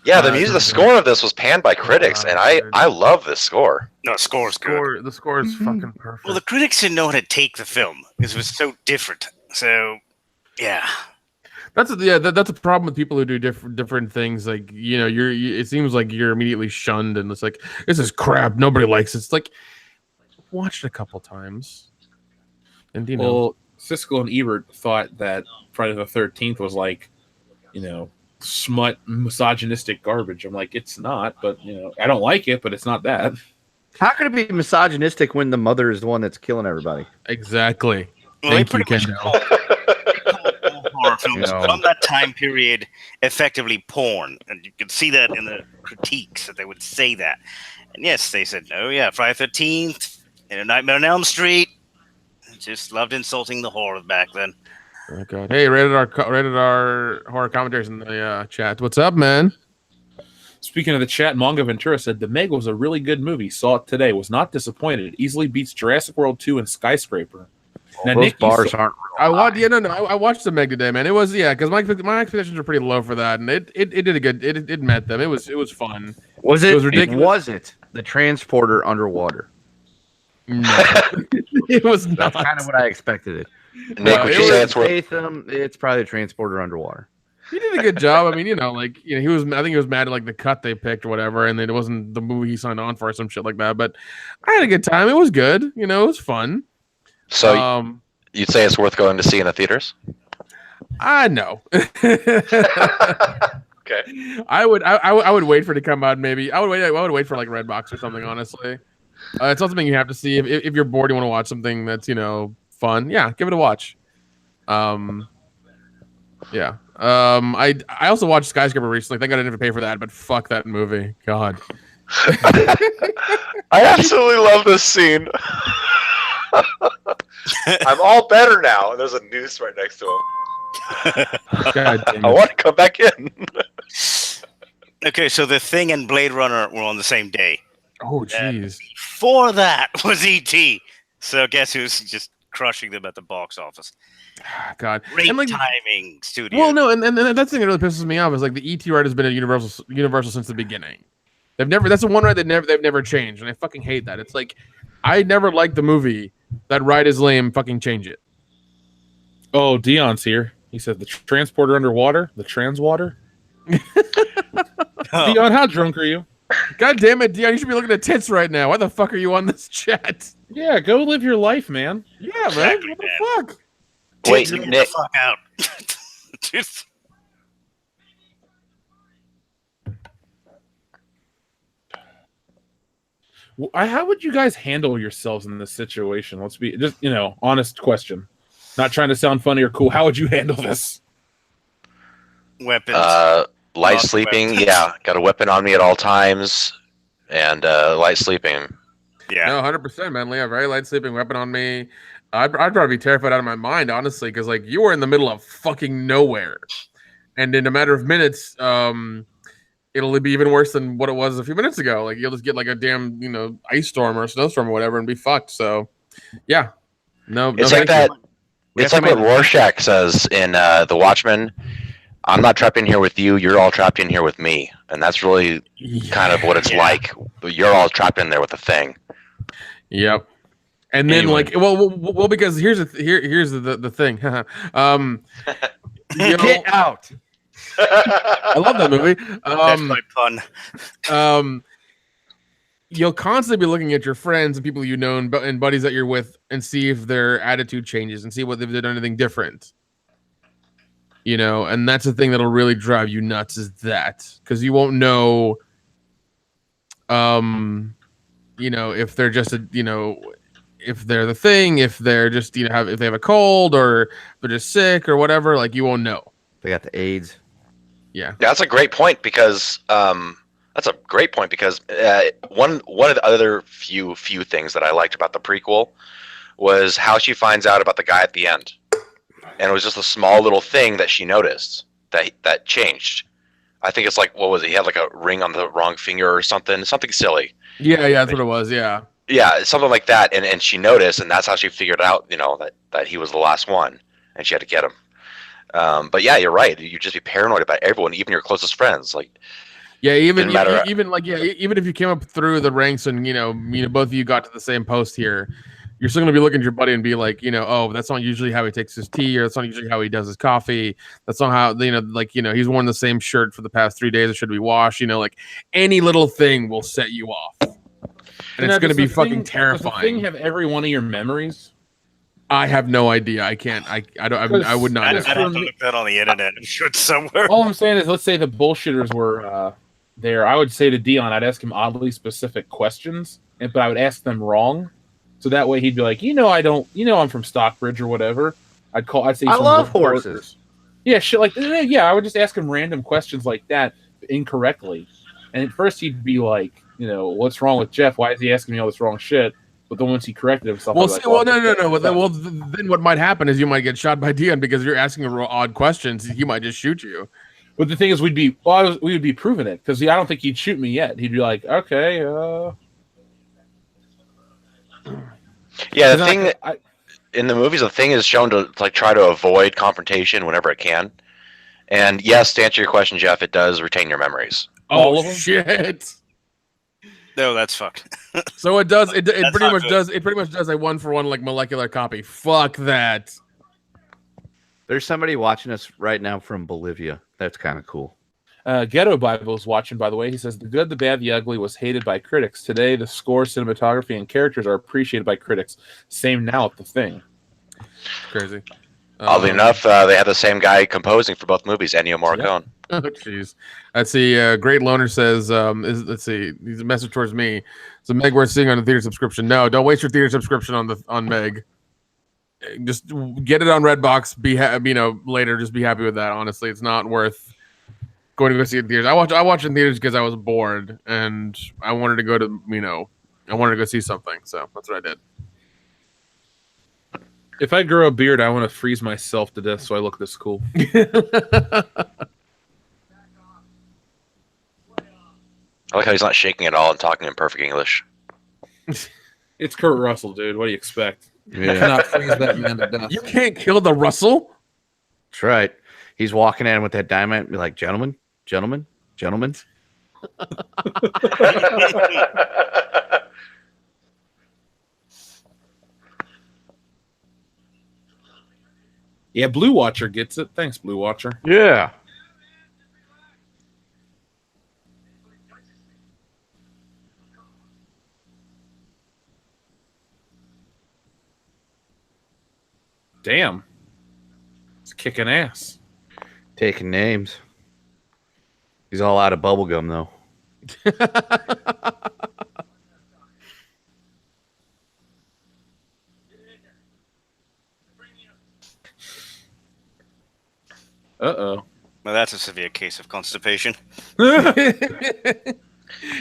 Yeah, the score of this was panned by critics, and I love this score. No, score's good. The score is fucking perfect. Well, the critics didn't know how to take the film because it was so different. So, yeah. That's a problem with people who do different things. Like it seems like you're immediately shunned, and it's like this is crap. Nobody likes it. It's like watched it a couple times, and Well, Siskel and Ebert thought that Friday the 13th was like, smut, misogynistic garbage. I'm like, it's not, but I don't like it, but it's not that. How could it be misogynistic when the mother is the one that's killing everybody? Exactly. Well, Thank they you, pretty much call horror films from that time period effectively porn, and you could see that in the critiques that they would say that. And yes, they said no. Yeah, Friday the 13th and A Nightmare on Elm Street. Just loved insulting the horror back then. Oh God! Hey, rated our horror commentaries in the chat. What's up, man? Speaking of the chat, Manga Ventura said The Meg was a really good movie. Saw it today. Was not disappointed. It easily beats Jurassic World 2 and Skyscraper. Now, Those Nick, you bars saw- aren't. I watched the Meg today, man. It was because my expectations were pretty low for that, and it did a good. It met them. It was fun. Was It was ridiculous. Was it the transporter underwater? No, it was That's not. kind of what I expected it. Nick, would it you was say it's worth? Statham, it's probably the transporter underwater. He did a good job. I mean, he was. I think he was mad at like the cut they picked or whatever, and then it wasn't the movie he signed on for or some shit like that. But I had a good time. It was good. It was fun. So you'd say it's worth going to see in the theaters? I know. Okay. I would wait for it to come out. Maybe I would wait for like Redbox or something. Honestly, it's not something you have to see. If you're bored, you want to watch something that's fun. Yeah, give it a watch. Yeah. I also watched Skyscraper recently. Thank God I didn't have to pay for that, but fuck that movie. God. I absolutely love this scene. I'm all better now. And there's a noose right next to him. God damn I it. want to come back in. Okay, so The Thing and Blade Runner were on the same day. Oh jeez. Before that was E.T. So guess who's just crushing them at the box office? God. Great And, like, timing, studio. well, no, and that's the thing that really pisses me off is like the ET ride has been a universal since the beginning. That's the one ride they've never changed, and I fucking hate that. It's like I never liked the movie. That ride is lame. Fucking change it. Oh, Dion's here. He said the transporter underwater, the transwater. Oh. Dion, how drunk are you? God damn it, Dion! You should be looking at tits right now. Why the fuck are you on this chat? Yeah, go live your life, man. Yeah, man. Exactly, What man. the fuck? Wait, Get Nick. the fuck out. Just- How would you guys handle yourselves in this situation? Let's be just, honest question. Not trying to sound funny or cool. How would you handle this? Weapons. Light Lots of sleeping. weapons. Yeah, got a weapon on me at all times, and light sleeping. Yeah. No, 100%, man. Yeah, very light sleeping weapon on me. I'd probably be terrified out of my mind, honestly, because like you were in the middle of fucking nowhere, and in a matter of minutes, it'll be even worse than what it was a few minutes ago. Like you'll just get like a damn ice storm or a snowstorm or whatever and be fucked. So, yeah, no, It's no, like thank that. you. It's like what Rorschach says in The Watchmen. I'm not trapped in here with you. You're all trapped in here with me, and that's really kind of what it's Yeah. like. You're all trapped in there with the thing. Yep. And then Anyway. like, well, because here's the thing. Get out. I love that movie. That's my pun. You'll constantly be looking at your friends and people you know and buddies that you're with and see if their attitude changes and see what they've done anything different. And that's the thing that'll really drive you nuts is that because you won't know, if they're just if they're the thing, if they're just if they have a cold or if they're just sick or whatever, like you won't know. They got the AIDS. Yeah. That's a great point because one of the other few things that I liked about the prequel was how she finds out about the guy at the end, and it was just a small little thing that she noticed that changed. I think it's like what was it? He had like a ring on the wrong finger or something silly. Yeah, that's what it was. Yeah. Yeah, something like that, and she noticed, and that's how she figured out, that he was the last one, and she had to get him. But yeah, you're right. You just be paranoid about everyone, even your closest friends. Like, yeah, even didn't matter. even if you came up through the ranks and both of you got to the same post here, you're still gonna be looking at your buddy and be like, oh, that's not usually how he takes his tea, or that's not usually how he does his coffee. That's not how he's worn the same shirt for the past 3 days. It should be washed. Like any little thing will set you off. And it's going to be fucking terrifying. Does the thing have every one of your memories? I have no idea. I can't. I would not. I'd know. have to look that on the internet. I'm sure it's somewhere. All I'm saying is, let's say the bullshitters were there. I would say to Dion, I'd ask him oddly specific questions, but I would ask them wrong. So that way he'd be like, I'm from Stockbridge or whatever. I'd say, I some love bullshit- horses. Yeah, shit like I would just ask him random questions like that incorrectly. And at first he'd be like, what's wrong with Jeff? Why is he asking me all this wrong shit? But then once he corrected himself, Well, I was see, like, no. Well, then what might happen is you might get shot by Dion because you're asking real odd questions. He might just shoot you. But the thing is, we would be proving it because I don't think he'd shoot me yet. He'd be like, okay, Yeah, the thing that in the movies, the thing is shown to like try to avoid confrontation whenever it can. And yes, to answer your question, Jeff, it does retain your memories. All of them? Shit. No, that's fucked. So it does. It That's pretty not much good. does. It pretty much does a 1-for-1 like molecular copy. Fuck that. There's somebody watching us right now from Bolivia. That's kind of cool. Ghetto Bible is watching, by the way. He says, the good, the bad, the ugly was hated by critics. Today, the score, cinematography, and characters are appreciated by critics. Same now with The Thing. Crazy. Oddly enough, they had the same guy composing for both movies, Ennio Morricone. Oh, jeez. Let's see. Great Loner says, let's see. He's a message towards me. So Meg, we're seeing on a theater subscription. No, don't waste your theater subscription on Meg. Just get it on Redbox. Later. Just be happy with that. Honestly, it's not worth going to go see it in theaters. I watched in theaters because I was bored and I wanted to go to I wanted to go see something. So that's what I did. If I grow a beard, I want to freeze myself to death so I look this cool. I like how he's not shaking at all and talking in perfect English. It's Kurt Russell, dude. What do you expect? Yeah, Cannot freeze that man to death. You can't kill the Russell. that's right. He's walking at him with that dynamite, be like, gentlemen, gentlemen, gentlemen. Yeah, Blue Watcher gets it. Thanks, Blue Watcher. Yeah. Damn. It's kicking ass. Taking names. He's all out of bubble gum though. Uh-oh. Well, that's a severe case of constipation.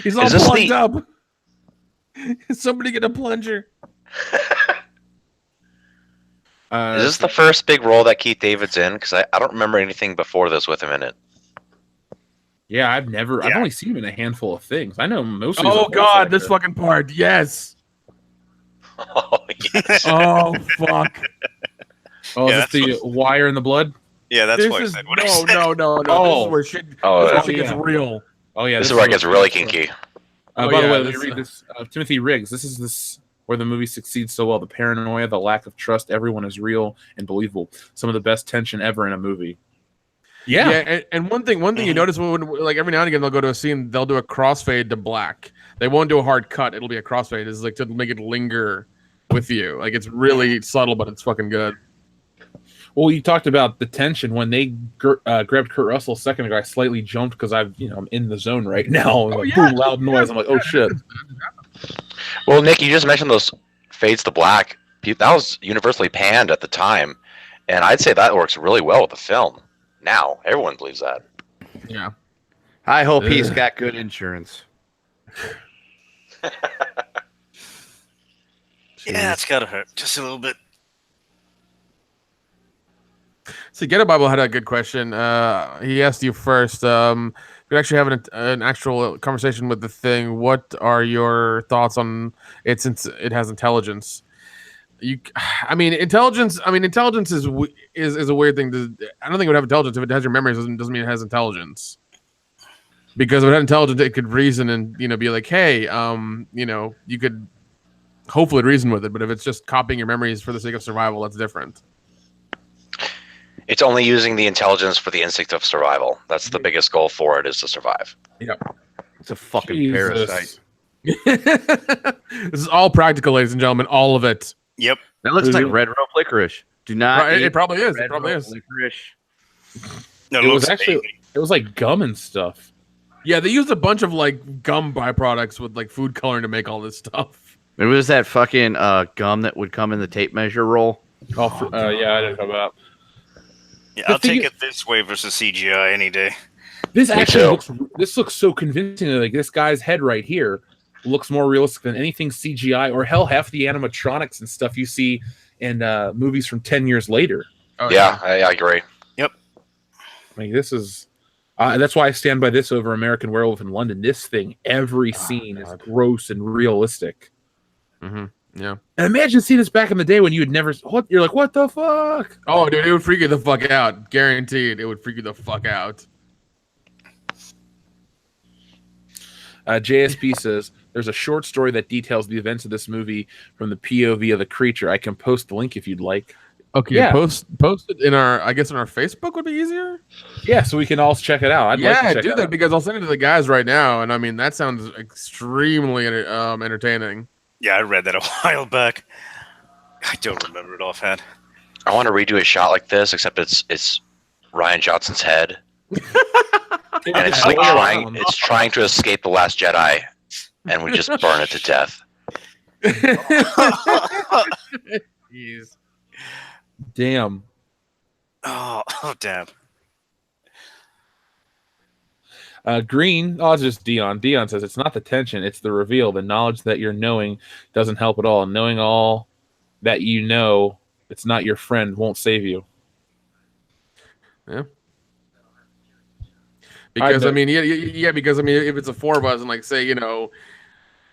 He's all Is this plugged the- up. Somebody get a plunger. Is this the first big role that Keith David's in? Because I don't remember anything before this with him in it. Yeah, I've only seen him in a handful of things. I know mostly. Oh God, this fucking part. Yes. Oh, yes. Oh fuck. Oh, Yeah, is this the wire in the blood? Yeah, that's This why I is said what I said. no. This Oh. is where shit. Oh, This is where yeah. shit gets Yeah. real. Oh yeah, This is where it gets really kinky. Oh, By the yeah, way, let me this- read this. Timothy Riggs. This is where the movie succeeds so well. The paranoia, the lack of trust. Everyone is real and believable. Some of the best tension ever in a movie. Yeah. And one thing you notice when like every now and again they'll go to a scene, they'll do a crossfade to black. They won't do a hard cut. It'll be a crossfade. It's like to make it linger with you. Like it's really subtle, but it's fucking good. Well, you talked about the tension when they grabbed Kurt Russell a second ago. I slightly jumped because I'm in the zone right now. Like, boom, loud noise. I'm like, oh shit. Well, Nick, you just mentioned those fades to black. That was universally panned at the time, and I'd say that works really well with the film. Now everyone believes that. Yeah. I hope he's Ugh. got good insurance. Yeah, it's gotta hurt just a little bit. See, Ghetto Bible had a good question. He asked you first. We actually have an actual conversation with the Thing. What are your thoughts on it since it has intelligence? Intelligence. Intelligence is a weird thing. I don't think it would have intelligence if it has your memories. Doesn't mean it has intelligence. Because if it had intelligence, it could reason and be like, hey, you could hopefully reason with it. But if it's just copying your memories for the sake of survival, that's different. It's only using the intelligence for the instinct of survival. That's the biggest goal for it, is to survive. It's a fucking Jesus. parasite. This is all practical, ladies and gentlemen. All of it. Yep. That looks like red rope licorice. Do not. It eat probably is. It red probably rope is. Licorice. No, It was looks actually amazing. it was like gum and stuff. Yeah, they used a bunch of like gum byproducts with like food coloring to make all this stuff. It was that fucking gum that would come in the tape measure roll. Yeah, I didn't know about. Yeah, The I'll thing take it this way versus CGI any day. This Me actually too. looks so convincing. Like this guy's head right here looks more realistic than anything CGI or hell half the animatronics and stuff you see in movies from 10 years later. Oh, Yeah, I agree. Like this is that's why I stand by this over American Werewolf in London. This thing, every scene is gross and realistic. Mm-hmm. Yeah. And imagine seeing this back in the day when you had never. What you're like? What the fuck? Oh, dude, it would freak you the fuck out. Guaranteed, it would freak you the fuck out. JSP says there's a short story that details the events of this movie from the POV of the creature. I can post the link if you'd like. Okay, Yeah. post it in our. I guess in our Facebook would be easier. Yeah, so we can all check it out. I'd like to check do it that out. because I'll send it to the guys right now, and I mean that sounds extremely entertaining. Yeah, I read that a while back. I don't remember it offhand. I want to redo a shot like this, except it's Ryan Johnson's head, and it's like trying to escape the Last Jedi, and we just burn it to death. Jeez. Damn. Oh, damn. Green, it's just Dion. Dion says it's not the tension, it's the reveal. The knowledge that you're knowing doesn't help at all. Knowing all that you know, it's not your friend, won't save you. Yeah. Because I mean, because I mean, if it's a 4 of us, and like say,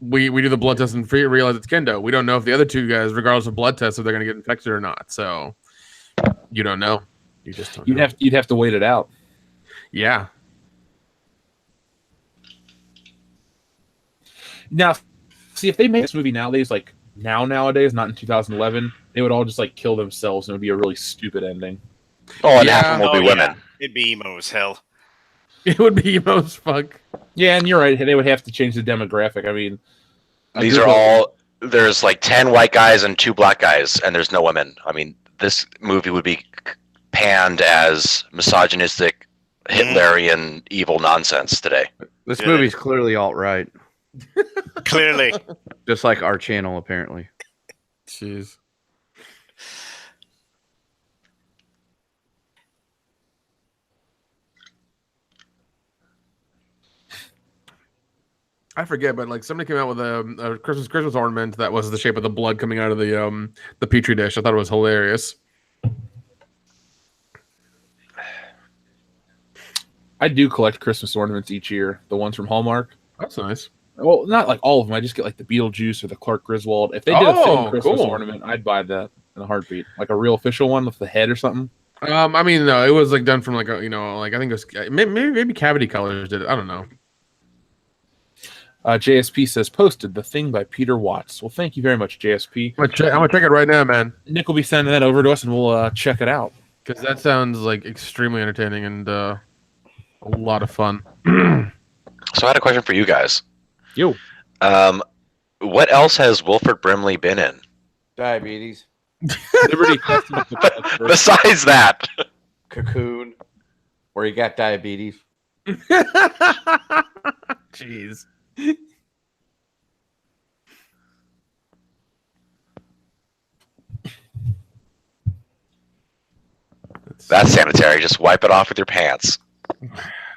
we do the blood test and realize it's Kendo, we don't know if the other 2 guys, regardless of blood tests, if they're going to get infected or not. So you don't know. You just don't. You'd have to wait it out. Yeah. Now, see, if they made this movie nowadays, nowadays, not in 2011, they would all just kill themselves, and it would be a really stupid ending. Oh, and half of them will be women. Yeah. It'd be emo as hell. It would be emo as fuck. Yeah, and you're right. They would have to change the demographic. I mean, These are all. There's 10 white guys and 2 black guys, and there's no women. I mean, this movie would be panned as misogynistic, Hitlerian, evil nonsense today. This movie's clearly alt-right. Clearly. Just like our channel, apparently. Jeez. I forget, but somebody came out with a Christmas ornament that was the shape of the blood coming out of the petri dish. I thought it was hilarious. I do collect Christmas ornaments each year. The ones from Hallmark. That's nice. Well, not all of them. I just get the Beetlejuice or the Clark Griswold. If they did a film Christmas ornament, I'd buy that in a heartbeat. A real official one with the head or something. I mean, no, it was done from I think it was maybe Cavity Colors did it. I don't know. JSP says posted The Thing by Peter Watts. Well, thank you very much, JSP. I'm gonna check it right now, man. Nick will be sending that over to us, and we'll check it out because that sounds extremely entertaining and a lot of fun. So I had a question for you guys. Yo. What else has Wilford Brimley been in? Diabetes. Liberty. Besides that. Cocoon. Where you got diabetes. Jeez. That's sanitary. Just wipe it off with your pants.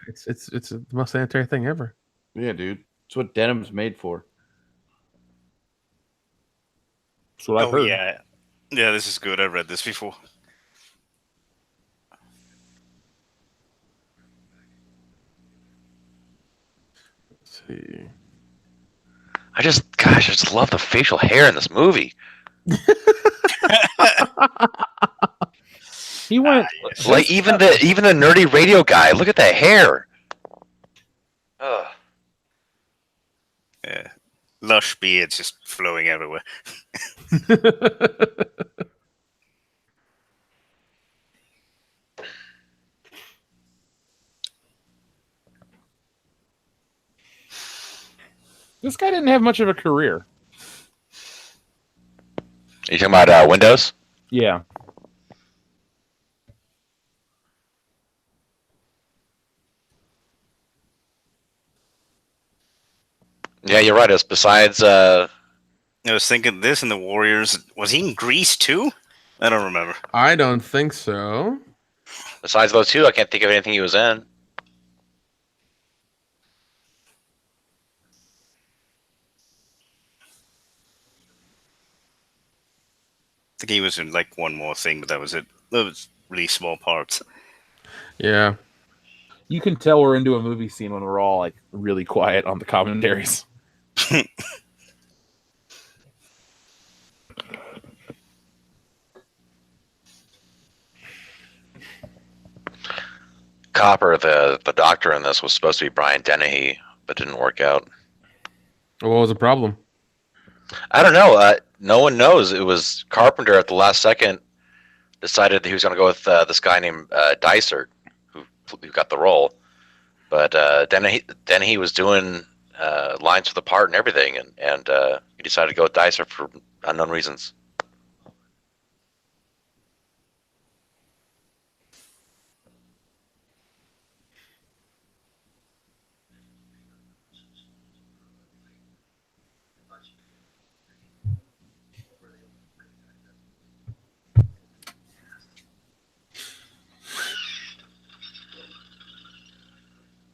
It's the most sanitary thing ever. Yeah, dude. It's what denim's made for. That's what I've heard. Yeah. Yeah, this is good. I've read this before. Let's see. I just love the facial hair in this movie. He went even the nerdy radio guy. Look at that hair. Ugh. Yeah. Lush beards just flowing everywhere. This guy didn't have much of a career. You talking about Windows? Yeah. Yeah, you're right. It's besides. I was thinking this and the Warriors. Was he in Grease too? I don't remember. I don't think so. Besides those 2, I can't think of anything he was in. I think he was in one more thing, but that was it. That was really small parts. Yeah. You can tell we're into a movie scene when we're all really quiet on the commentaries. Copper, the doctor in this, was supposed to be Brian Dennehy, but didn't work out. What was the problem? I don't know. No one knows. It was Carpenter at the last second decided that he was going to go with this guy named Dysart, who got the role. But Dennehy was doing lines for the part and everything, and he decided to go with Dysart for unknown reasons.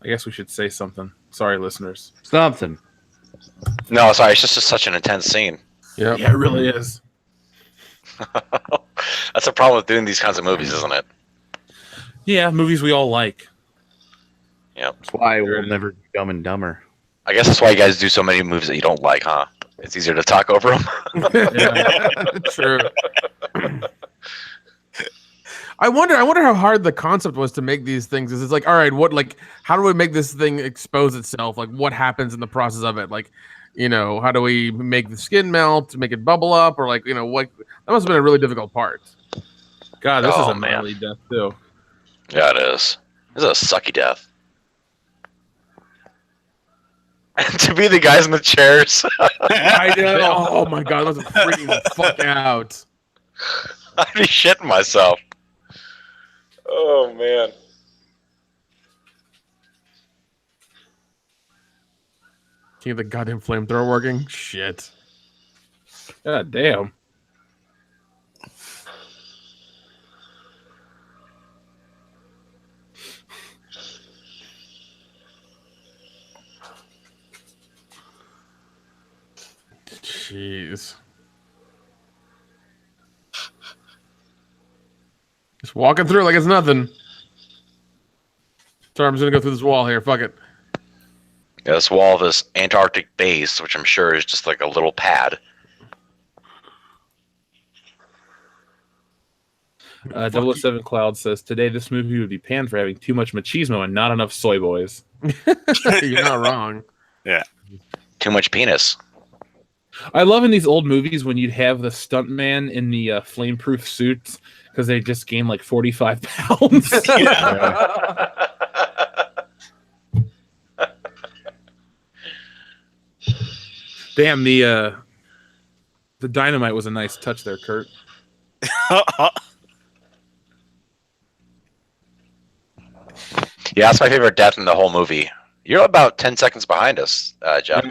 I guess we should say something. Sorry, listeners. Something. No, sorry, it's just such an intense scene. Yeah. Yeah, it really is. That's a problem with doing these kinds of movies, isn't it? Yeah, movies we all like. Yep. That's why we'll never be Dumb and Dumber. I guess that's why you guys do so many movies that you don't like, huh? It's easier to talk over them. True. I wonder how hard the concept was to make these things. Is it's like, all right, how do we make this thing expose itself? Like, what happens in the process of it? Like, how do we make the skin melt, make it bubble up, or what? That must have been a really difficult part. God, this is a man. gnarly death too. Yeah, it is. This is a sucky death. And to be the guys in the chairs. I know. Oh my god, that was freaking the fuck out. I'd be shitting myself. Oh man. Can you get the goddamn flamethrower working? Shit. God damn. Jeez. Just walking through like it's nothing. Sorry, I'm just gonna go through this wall here. Fuck it. Yeah, this wall of this Antarctic base, which I'm sure is just like a little pad. 007 Cloud says, today this movie would be panned for having too much machismo and not enough soy boys. You're not wrong. Yeah. Too much penis. I love in these old movies when you'd have the stuntman in the flame-proof suits because they just gained like 45 pounds. Damn, the dynamite was a nice touch there, Kurt. Yeah, that's my favorite death in the whole movie. You're about 10 seconds behind us, Jeff.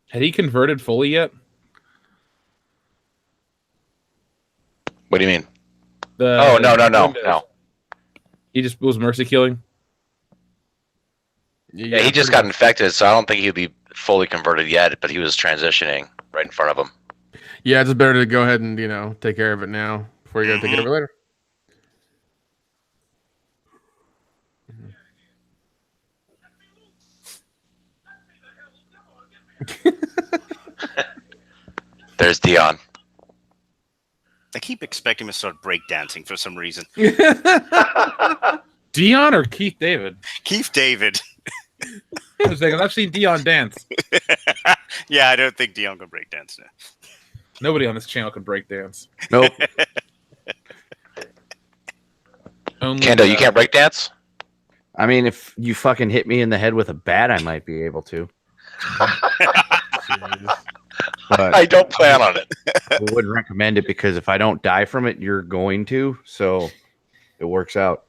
Had he converted fully yet? What do you mean? No. No. He just was mercy killing? Yeah, he just got infected, so I don't think he'd be fully converted yet, but he was transitioning right in front of him. Yeah, it's just better to go ahead and, take care of it now before you gotta take care of it later. There's Dion. I keep expecting him to start breakdancing for some reason. Dion or Keith David? Keith David. I've seen Dion dance. Yeah, I don't think Dion can breakdance now. Nobody on this channel can break dance. Nope. Kendo, you can't break dance? I mean, if you fucking hit me in the head with a bat, I might be able to. But I don't plan on it. I wouldn't recommend it because if I don't die from it, you're going to. So it works out.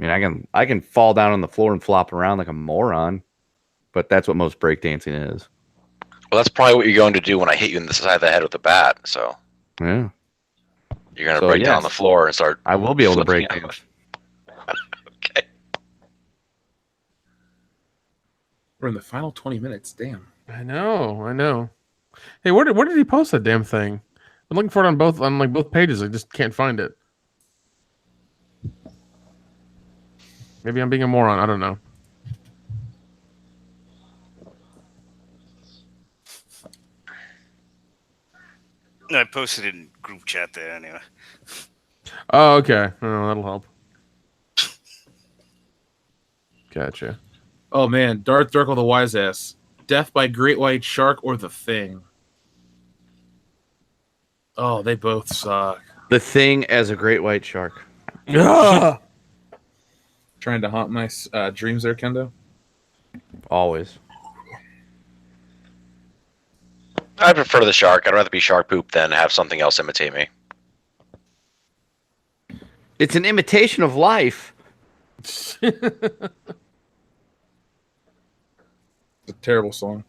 I mean, I can fall down on the floor and flop around like a moron, but that's what most breakdancing is. Well, that's probably what you're going to do when I hit you in the side of the head with the bat. So Yeah, you're going to break down on the floor and start. I will be able to break flipping dance. Okay. We're in the final 20 minutes. Damn. I know. Hey, where did he post that damn thing? I'm looking for it on both pages. I just can't find it. Maybe I'm being a moron. I don't know. No, I posted it in group chat there anyway. Oh, okay. Oh, that'll help. Gotcha. Oh man, Darth Durkle the Wise Ass. Death by Great White Shark or The Thing? Oh, they both suck. The Thing as a great white shark. Yeah. Trying to haunt my dreams there, Kendo? Always. I prefer the shark. I'd rather be shark poop than have something else imitate me. It's an imitation of life. It's a terrible song.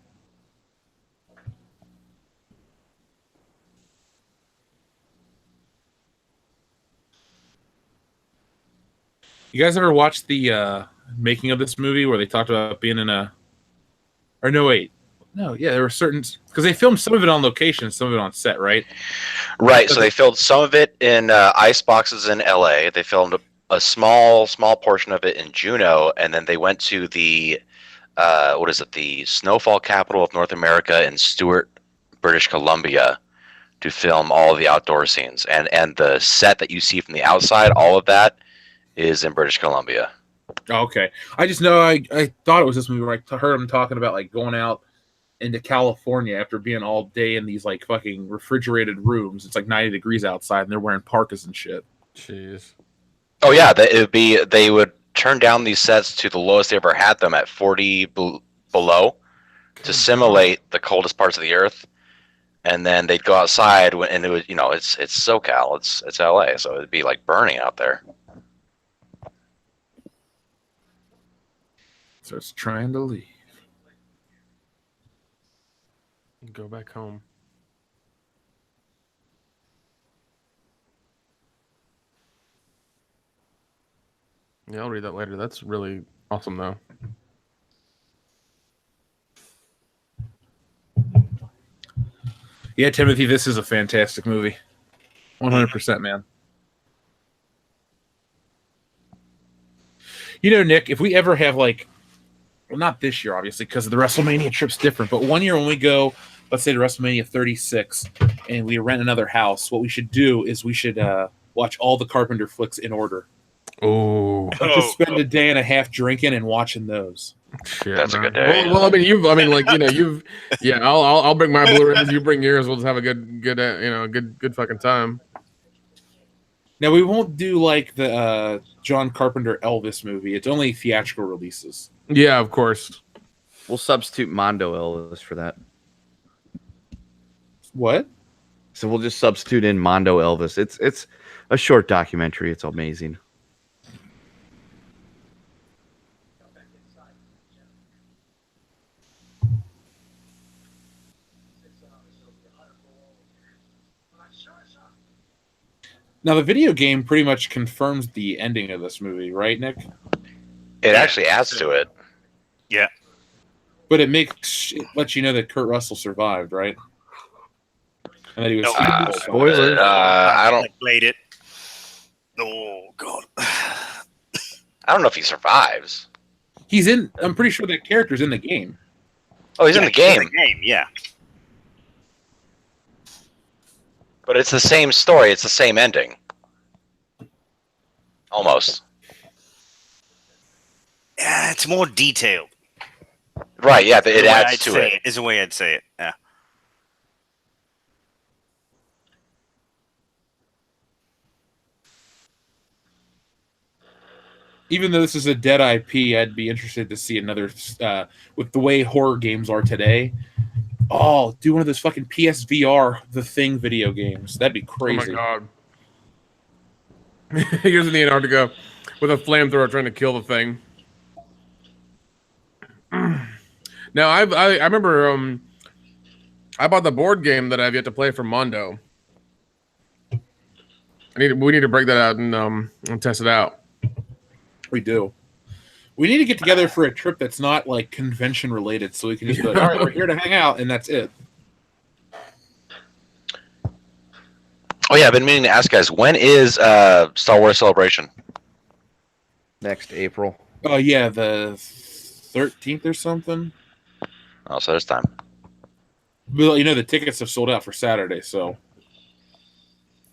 You guys ever watched the making of this movie where they talked about being in a... Or no, wait. No, yeah, there were certain... Because they filmed some of it on location, some of it on set, right? Right. So they filmed some of it in ice boxes in LA. They filmed a small portion of it in Juneau, and then they went to the the snowfall capital of North America in Stewart, British Columbia, to film all of the outdoor scenes. And the set that you see from the outside, all of that is in British Columbia. Oh, okay. I just know I thought it was this movie where I heard them talking about like going out into California after being all day in these like fucking refrigerated rooms. It's like 90 degrees outside and they're wearing parkas and shit. Jeez. Oh yeah, they would turn down these sets to the lowest they ever had them at 40 below to simulate the coldest parts of the earth, and then they'd go outside and it was it's SoCal, it's LA, so it'd be like burning out there. So it's trying to leave. Go back home. Yeah, I'll read that later. That's really awesome, though. Yeah, Timothy, this is a fantastic movie. 100%, man. You know, Nick, if we ever have like, well, not this year, obviously, because the WrestleMania trip's different, but one year when we go, let's say to WrestleMania 36, and we rent another house, what we should do is we should watch all the Carpenter flicks in order. Oh, Just spend a day and a half drinking and watching those. shit, That's a man. good day. Well, yeah. I'll bring my Blu-rays. You bring yours. We'll just have a good fucking time. Now, we won't do like the John Carpenter Elvis movie. It's only theatrical releases. Yeah, of course. We'll substitute Mondo Elvis for that. What? So we'll just substitute in Mondo Elvis. It's a short documentary. It's amazing. Now, the video game pretty much confirms the ending of this movie, right, Nick? It actually adds to it. Yeah. But it lets you know that Kurt Russell survived, right? And that he was No. Spoilers. I don't. I played it. Oh god. I don't know if he survives. He's in. I'm pretty sure that character's in the game. Oh, he's in the game. Yeah. But it's the same story. It's the same ending. Almost. Yeah, it's more detailed. Right, yeah, it The way adds I'd to say it. is the way I'd say it. Yeah. Even though this is a dead IP, I'd be interested to see another. With the way horror games are today, do one of those fucking PSVR The Thing video games. That'd be crazy. Oh my god. Here's in the Antarctica with a flamethrower trying to kill the thing. Now I remember I bought the board game that I've yet to play for Mondo. We need to break that out and test it out. We do. We need to get together for a trip that's not like convention related, so we can just be like, all right, we're here to hang out, and that's it. Oh yeah, I've been meaning to ask guys, when is Star Wars Celebration? next April. Oh yeah, the 13th or something. Oh, so there's time. Well, you know the tickets have sold out for Saturday, so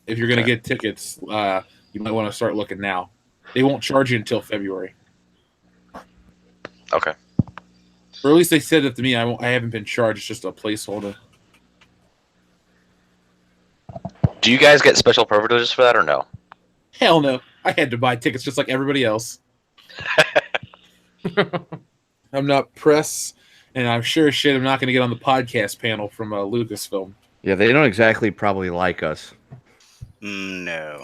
if you're gonna Okay. get tickets, you might want to start looking now. They won't charge you until February, Okay. or at least they said that to me. I haven't been charged; it's just a placeholder. Do you guys get special privileges for that or no? Hell no! I had to buy tickets just like everybody else. I'm not press, and I'm sure as shit I'm not going to get on the podcast panel from Lucasfilm. Yeah, they don't exactly probably like us. No.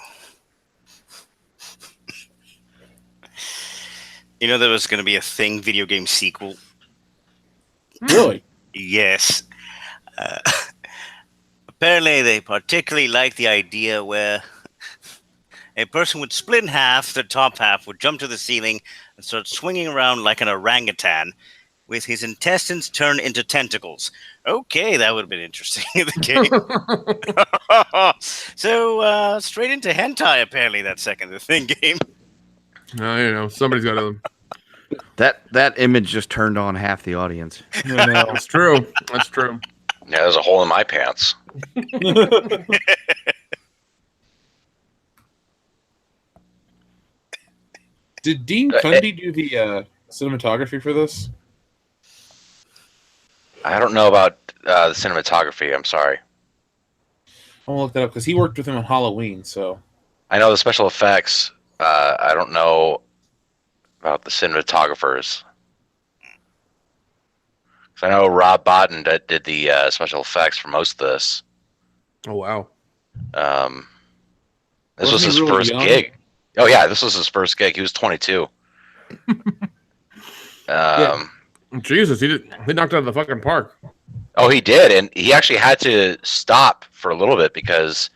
You know there was going to be a Thing video game sequel? Really? Yes. Apparently they particularly liked the idea where a person would split in half, the top half would jump to the ceiling and start swinging around like an orangutan with his intestines turned into tentacles. Okay, that would have been interesting in the game. So, straight into hentai, apparently, that the Thing game. Somebody's got to. That image just turned on half the audience. That's true. That's true. Yeah, there's a hole in my pants. Did Dean Cundy do the cinematography for this? I don't know about the cinematography. I'm sorry. I'm gonna look that up because he worked with him on Halloween. So I know the special effects. I don't know about the cinematographers. 'Cause I know Rob Bottin did the special effects for most of this. Oh wow. This Wasn't was he his really first young? gig. Oh yeah, this was his first gig. He was 22. Jesus, he knocked out of the fucking park. Oh, he did, and he actually had to stop for a little bit because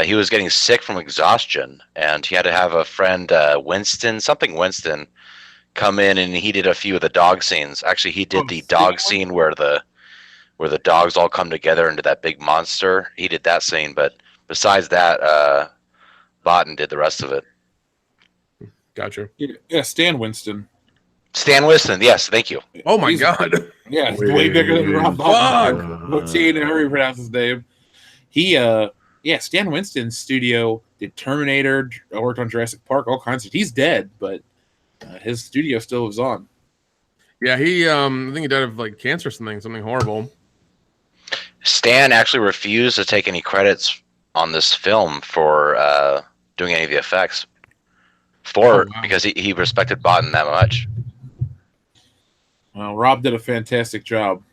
he was getting sick from exhaustion, and he had to have a friend, Winston, come in, and he did a few of the dog scenes. Actually, he did the dog scene where the dogs all come together into that big monster. He did that scene, but besides that, Botten did the rest of it. Gotcha. yeah, Stan Winston. Stan Winston, yes, thank you. Oh my He's- god. Yeah, it's way bigger than Rob Bottin. Fuck. What's he? However you pronounce his name. He, Stan Winston's studio did Terminator, worked on Jurassic Park, all kinds of. He's dead, but his studio still was on. Yeah, he I think he died of like cancer or something horrible. Stan actually refused to take any credits on this film for doing any of the effects. Wow. Because he respected Botten that much. Well, Rob did a fantastic job.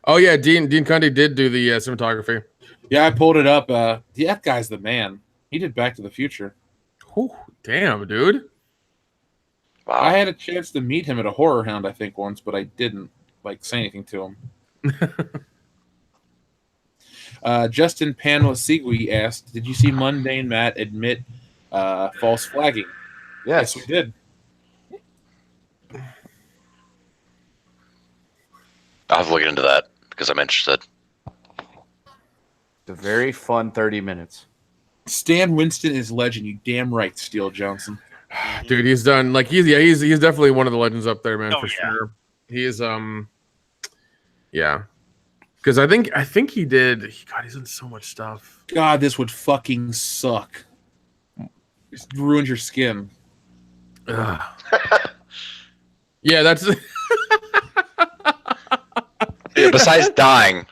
Oh yeah, Dean Cundy did do the cinematography. Yeah, I pulled it up. That guy's the man. He did Back to the Future. Whew, damn, dude. Wow. I had a chance to meet him at a Horror Hound, I think, once, but I didn't say anything to him. Justin Panwasigui asked, "Did you see Mundane Matt admit false flagging?" Yes, we did. I'll have to look into that because I'm interested. It's a very fun 30 minutes. Stan Winston is legend. You damn right, Steele Johnson. Dude, he's done he's definitely one of the legends up there, man, Oh, for yeah. sure. He is yeah. Because I think he did. God, he's in so much stuff. God, this would fucking suck. Just ruins your skin. Ugh. Yeah, that's Besides dying.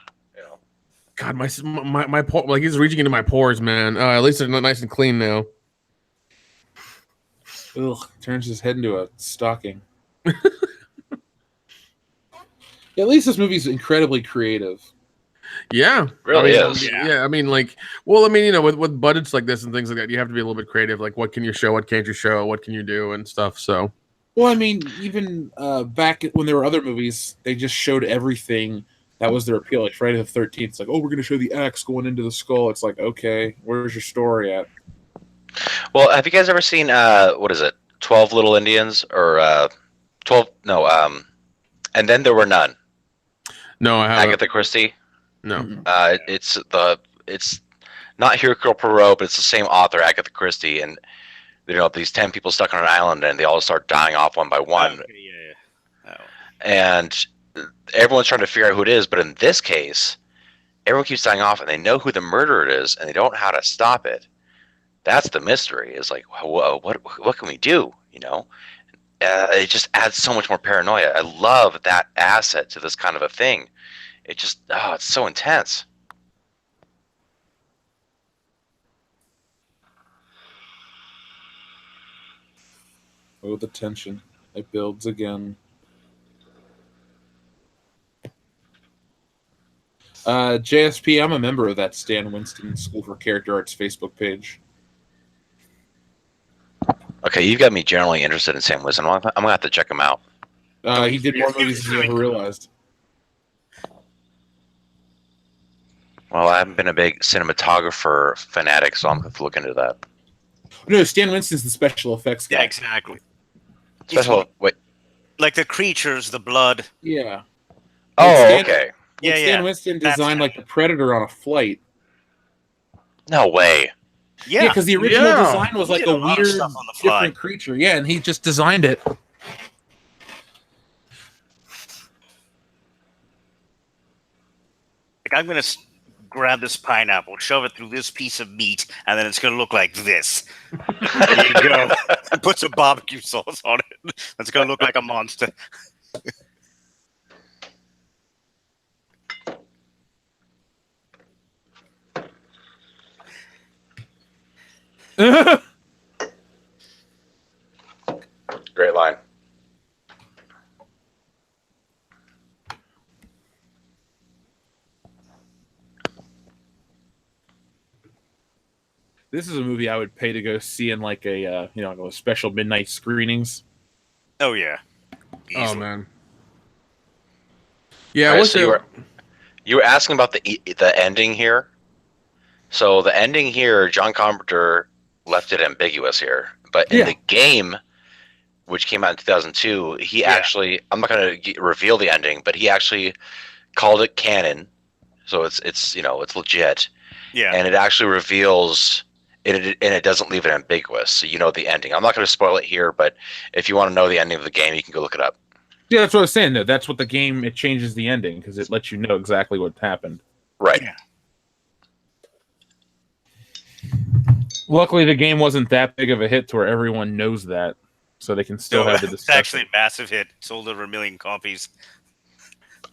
God. My pore, like he's reaching into my pores, man. At least they're not nice and clean now. Ugh, turns his head into a stocking. At least this movie's incredibly creative. Yeah, Really I mean, is. Yeah, I mean, like, well, I mean, you know, with budgets like this and things like that, you have to be a little bit creative. Like, what can you show? What can't you show? What can you do? And stuff. So, Well, I mean, even back when there were other movies, they just showed everything. That was their appeal. Like Friday the 13th, it's like, oh, we're going to show the axe going into the skull. It's like, okay, where's your story at? Well, have you guys ever seen what is it? 12 Little Indians or 12? No, and then there were none. no, I haven't. Agatha Christie. No. It's not Hercule Poirot, but it's the same author, Agatha Christie, and these 10 people stuck on an island, and they all start dying off one by one. Okay, yeah. Oh. And everyone's trying to figure out who it is, but in this case, everyone keeps dying off, and they know who the murderer is, and they don't know how to stop it. That's the mystery. Is like, what can we do? It just adds so much more paranoia. I love that asset to this kind of a thing. It just, it's so intense. Oh, the tension. It builds again. JSP, I'm a member of that Stan Winston School for Character Arts Facebook page. Okay, you've got me generally interested in Sam Winston. I'm gonna have to check him out. He did more movies than you ever realized. Well, I haven't been a big cinematographer fanatic, so I'm gonna have to look into that. No, Stan Winston's the special effects guy. Yeah, exactly. Wait. Like the creatures, the blood. Yeah. Okay. Yeah, Stan Winston designed like the Predator on a flight. No way. Yeah, because the original design was like a lot of weird, stuff on the fly. different creature. Yeah, and he just designed it. Like, I'm gonna grab this pineapple, shove it through this piece of meat, and then it's gonna look like this. There you go. And put some barbecue sauce on it. It's gonna look like a monster. Great line. This is a movie I would pay to go see in like a special midnight screenings. Oh yeah. Oh Easily. man. Yeah, Right, so you were asking about the ending here. So the ending here, John Carpenter left it ambiguous here, but in the game, which came out in 2002, he actually, I'm not going to reveal the ending, but he actually called it canon, so it's legit. Yeah. And it actually reveals it, and it doesn't leave it ambiguous, so you know the ending. I'm not going to spoil it here, but if you want to know the ending of the game, you can go look it up. Yeah, that's what I was saying. Though that's what the game. It changes the ending because it lets you know exactly what happened. Right. Yeah. Luckily, the game wasn't that big of a hit to where everyone knows that, so they can still have the It's discussion. actually a massive hit. Sold over 1 million copies.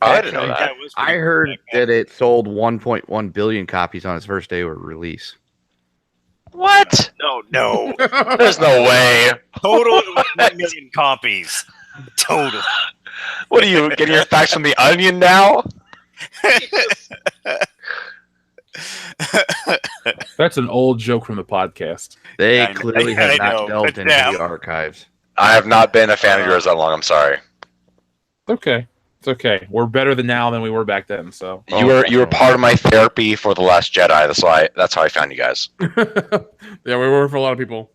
I didn't know that. Yeah, it was pretty I heard big back then. that it sold 1.1 billion copies on its first day of release. What? No. There's no way. Total 1 million copies. Total. What are you getting your facts from the Onion now? That's an old joke from the podcast. They I clearly have know, not delved but into damn. the archives. I have not been a fan of yours that long. I'm sorry. Okay, it's okay. We're better than now than we were back then. So You were part of my therapy for The Last Jedi. That's how I found you guys. Yeah, we were for a lot of people.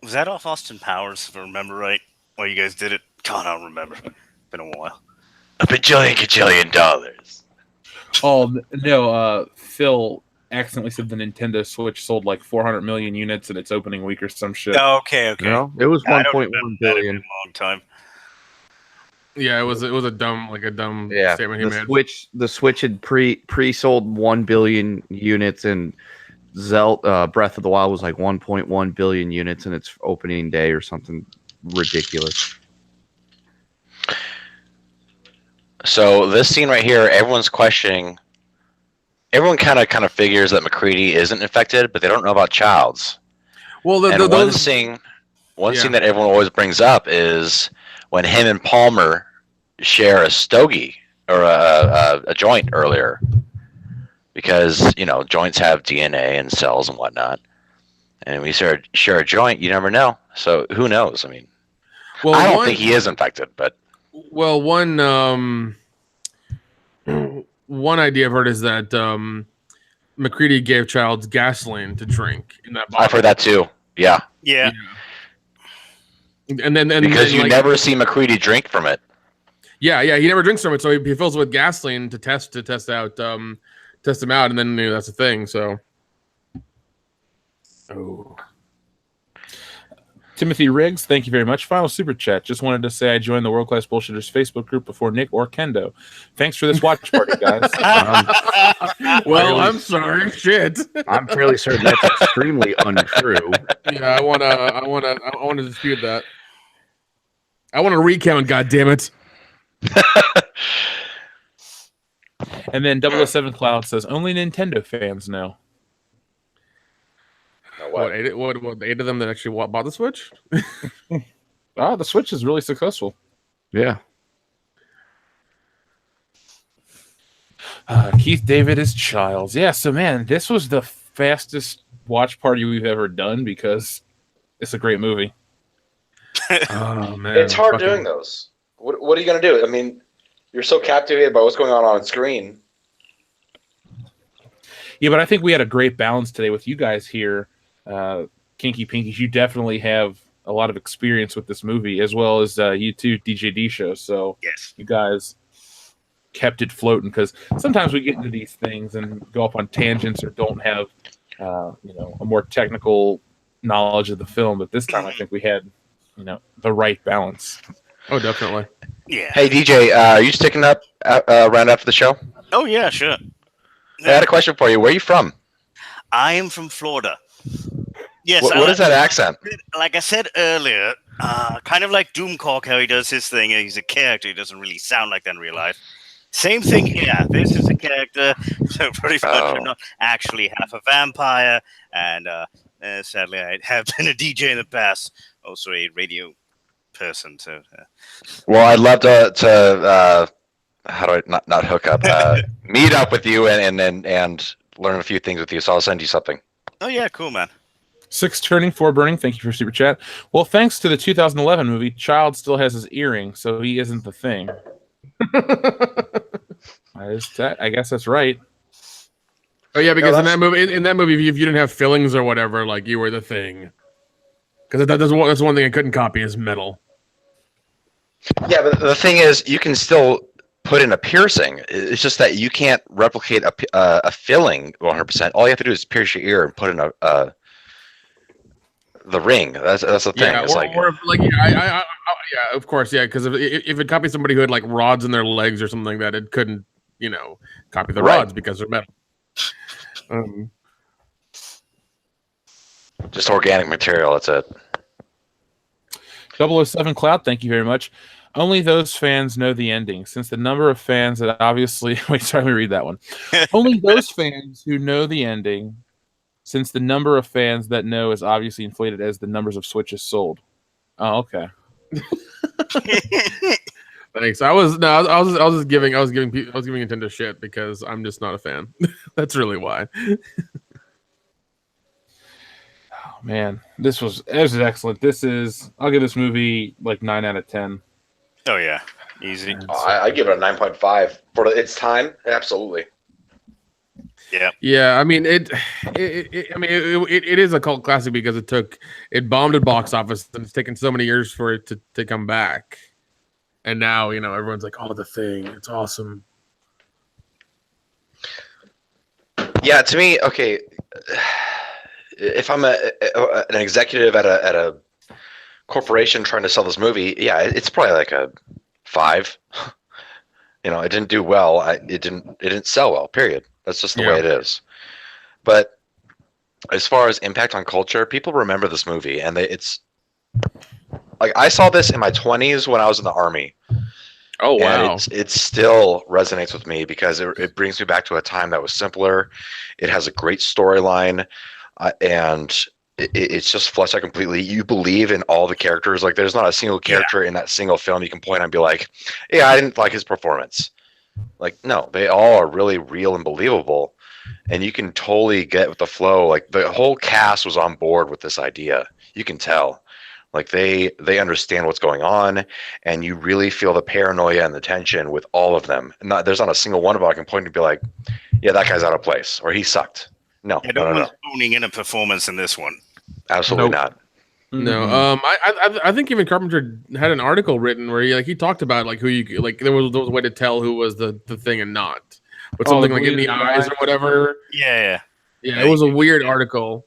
Was that off Austin Powers, if I remember right? While you guys did it? God, I don't remember. Been a while. $1 bajillion dollars. Oh no, Phil accidentally said the Nintendo Switch sold like 400 million units in its opening week or some shit. Okay. No, it was I don't 1.1 remember that. It's been billion. a long time. Yeah, it was a dumb Yeah, statement he made. the Switch had pre-sold 1 billion units, and Zelda Breath of the Wild was like 1.1 billion units in its opening day or something ridiculous. So this scene right here, everyone's questioning. Everyone kind of figures that McCready isn't infected, but they don't know about Childs. Well, And one scene that everyone always brings up is when him and Palmer share a stogie or a joint earlier, because joints have DNA and cells and whatnot, and when you share a joint, you never know. So who knows? I mean, I don't think he is infected, but one idea I've heard is that McCready gave Childs gasoline to drink in that bottle. I've heard that too. Yeah. Yeah. And then Because you like, never see McCready drink from it. Yeah, he never drinks from it, so he fills it with gasoline to test them out, and then that's the thing. So, Timothy Riggs, thank you very much. Final super chat. Just wanted to say I joined the World Class Bullshitters Facebook group before Nick or Kendo. Thanks for this watch party, guys. I'm sorry. Shit. I'm fairly certain that's extremely untrue. Yeah, I want to dispute that. I want to recount. God damn it. And then 007 Cloud says only Nintendo fans know. What? What 8 of them that actually bought the Switch? The Switch is really successful. Yeah. Keith David is Childs. Yeah, so man, this was the fastest watch party we've ever done because it's a great movie. Oh man, It's hard doing those. What are you gonna do? I mean, you're so captivated by what's going on screen. Yeah, but I think we had a great balance today with you guys here. Kinky Pinkies, you definitely have a lot of experience with this movie, as well as you too, DJD show. So Yes. you guys kept it floating because sometimes we get into these things and go off on tangents or don't have a more technical knowledge of the film. But this time I think we had the right balance. Oh, definitely. Yeah. Hey DJ, are you sticking up around after the show? Oh yeah, sure. I had a question for you. Where are you from? I am from Florida. Yes. What is that accent? Like I said earlier, kind of like Doomcock, how he does his thing. He's a character. He doesn't really sound like that in real life. Same thing here. This is a character. So pretty much I'm not actually half a vampire. And sadly, I have been a DJ in the past. Also a radio person. So. Well, I'd love to how do I not hook up? Meet up with you and learn a few things with you. So I'll send you something. Oh yeah, cool, man. 6 turning, 4 burning. Thank you for super chat. Well, thanks to the 2011 movie, Child still has his earring, so he isn't the thing. I guess that's right. Oh yeah, because in that movie, if you didn't have fillings or whatever, like you were the thing. Because that's one thing I couldn't copy is metal. Yeah, but the thing is, you can still put in a piercing. It's just that you can't replicate a filling 100%. All you have to do is pierce your ear and put in the ring. That's the thing. Yeah, it's yeah, of course, yeah. Because if it copied somebody who had like rods in their legs or something like that, it couldn't, copy the rods because they're metal. Just organic material. That's it. 007 Cloud, thank you very much. Only those fans know the ending, since the number of fans that obviously... Wait, sorry, let me read that one. Only those fans who know the ending, since the number of fans that know is obviously inflated as the numbers of Switches sold. Oh, okay. Thanks. I was giving Nintendo shit because I'm just not a fan. That's really why. Oh man, this was excellent. I'll give this movie like 9 out of 10. Oh yeah, easy. I give it a 9.5 for its time. Absolutely. Yeah. Yeah, I mean it is a cult classic because it bombed at box office and it's taken so many years for it to come back. And now, everyone's like, "Oh, The Thing, it's awesome." Yeah, to me, okay. If I'm an executive at a corporation trying to sell this movie, yeah, it's probably like a 5. It didn't do well. It didn't sell well. Period. That's just the way it is. But as far as impact on culture, people remember this movie, and it's like I saw this in my 20s when I was in the Army. Oh wow! And it still resonates with me because it brings me back to a time that was simpler. It has a great storyline, and it's just fleshed out completely. You believe in all the characters. Like there's not a single character in that single film you can point and be like, "Yeah, I didn't like his performance." Like no, they all are really real and believable, and you can totally get with the flow. Like the whole cast was on board with this idea. You can tell. Like they understand what's going on, and you really feel the paranoia and the tension with all of them. There's not a single one of them I can point to be like, yeah, that guy's out of place or he sucked. No, no one's owning in a performance in this one. Absolutely not. No, Mhm. I think even Carpenter had an article written where he talked about like who you like there was a way to tell who was the thing and not, but Oh, the something like in bleed the in the eyes eye? or whatever. Yeah. Yeah, it was a weird article.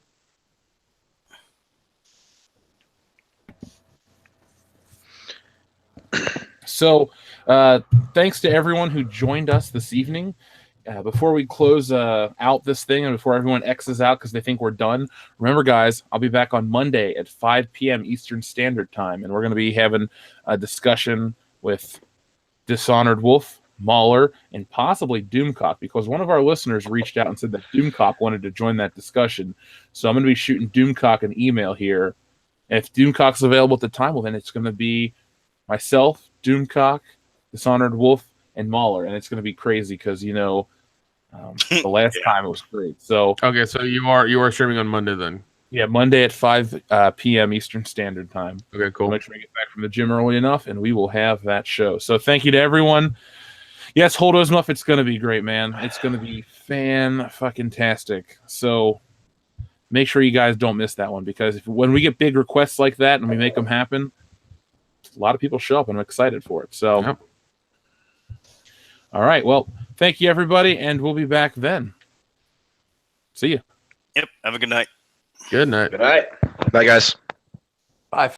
So, thanks to everyone who joined us this evening. Before we close out this thing and before everyone X's out because they think we're done, remember, guys, I'll be back on Monday at 5 p.m. Eastern Standard Time, and we're going to be having a discussion with Dishonored Wolf, Mauler, and possibly Doomcock, because one of our listeners reached out and said that Doomcock wanted to join that discussion. So I'm going to be shooting Doomcock an email here. And if Doomcock's available at the time, well, then it's going to be myself, Doomcock, Dishonored Wolf, and Mauler, and it's going to be crazy because the last time it was great. So Okay, so you are streaming on Monday then. yeah, Monday at 5 p.m. Eastern Standard Time. Okay, cool. Make sure we get back from the gym early enough, and we will have that show. So thank you to everyone. Yes, Holdo's Muff, it's going to be great, man. It's going to be fan-fucking-tastic. So make sure you guys don't miss that one, because when we get big requests like that and we make them happen, a lot of people show up, and I'm excited for it. So, Yep. All right. Well, thank you, everybody, and we'll be back then. See you. Yep. Have a good night. Good night. Good night. Bye, guys. Bye.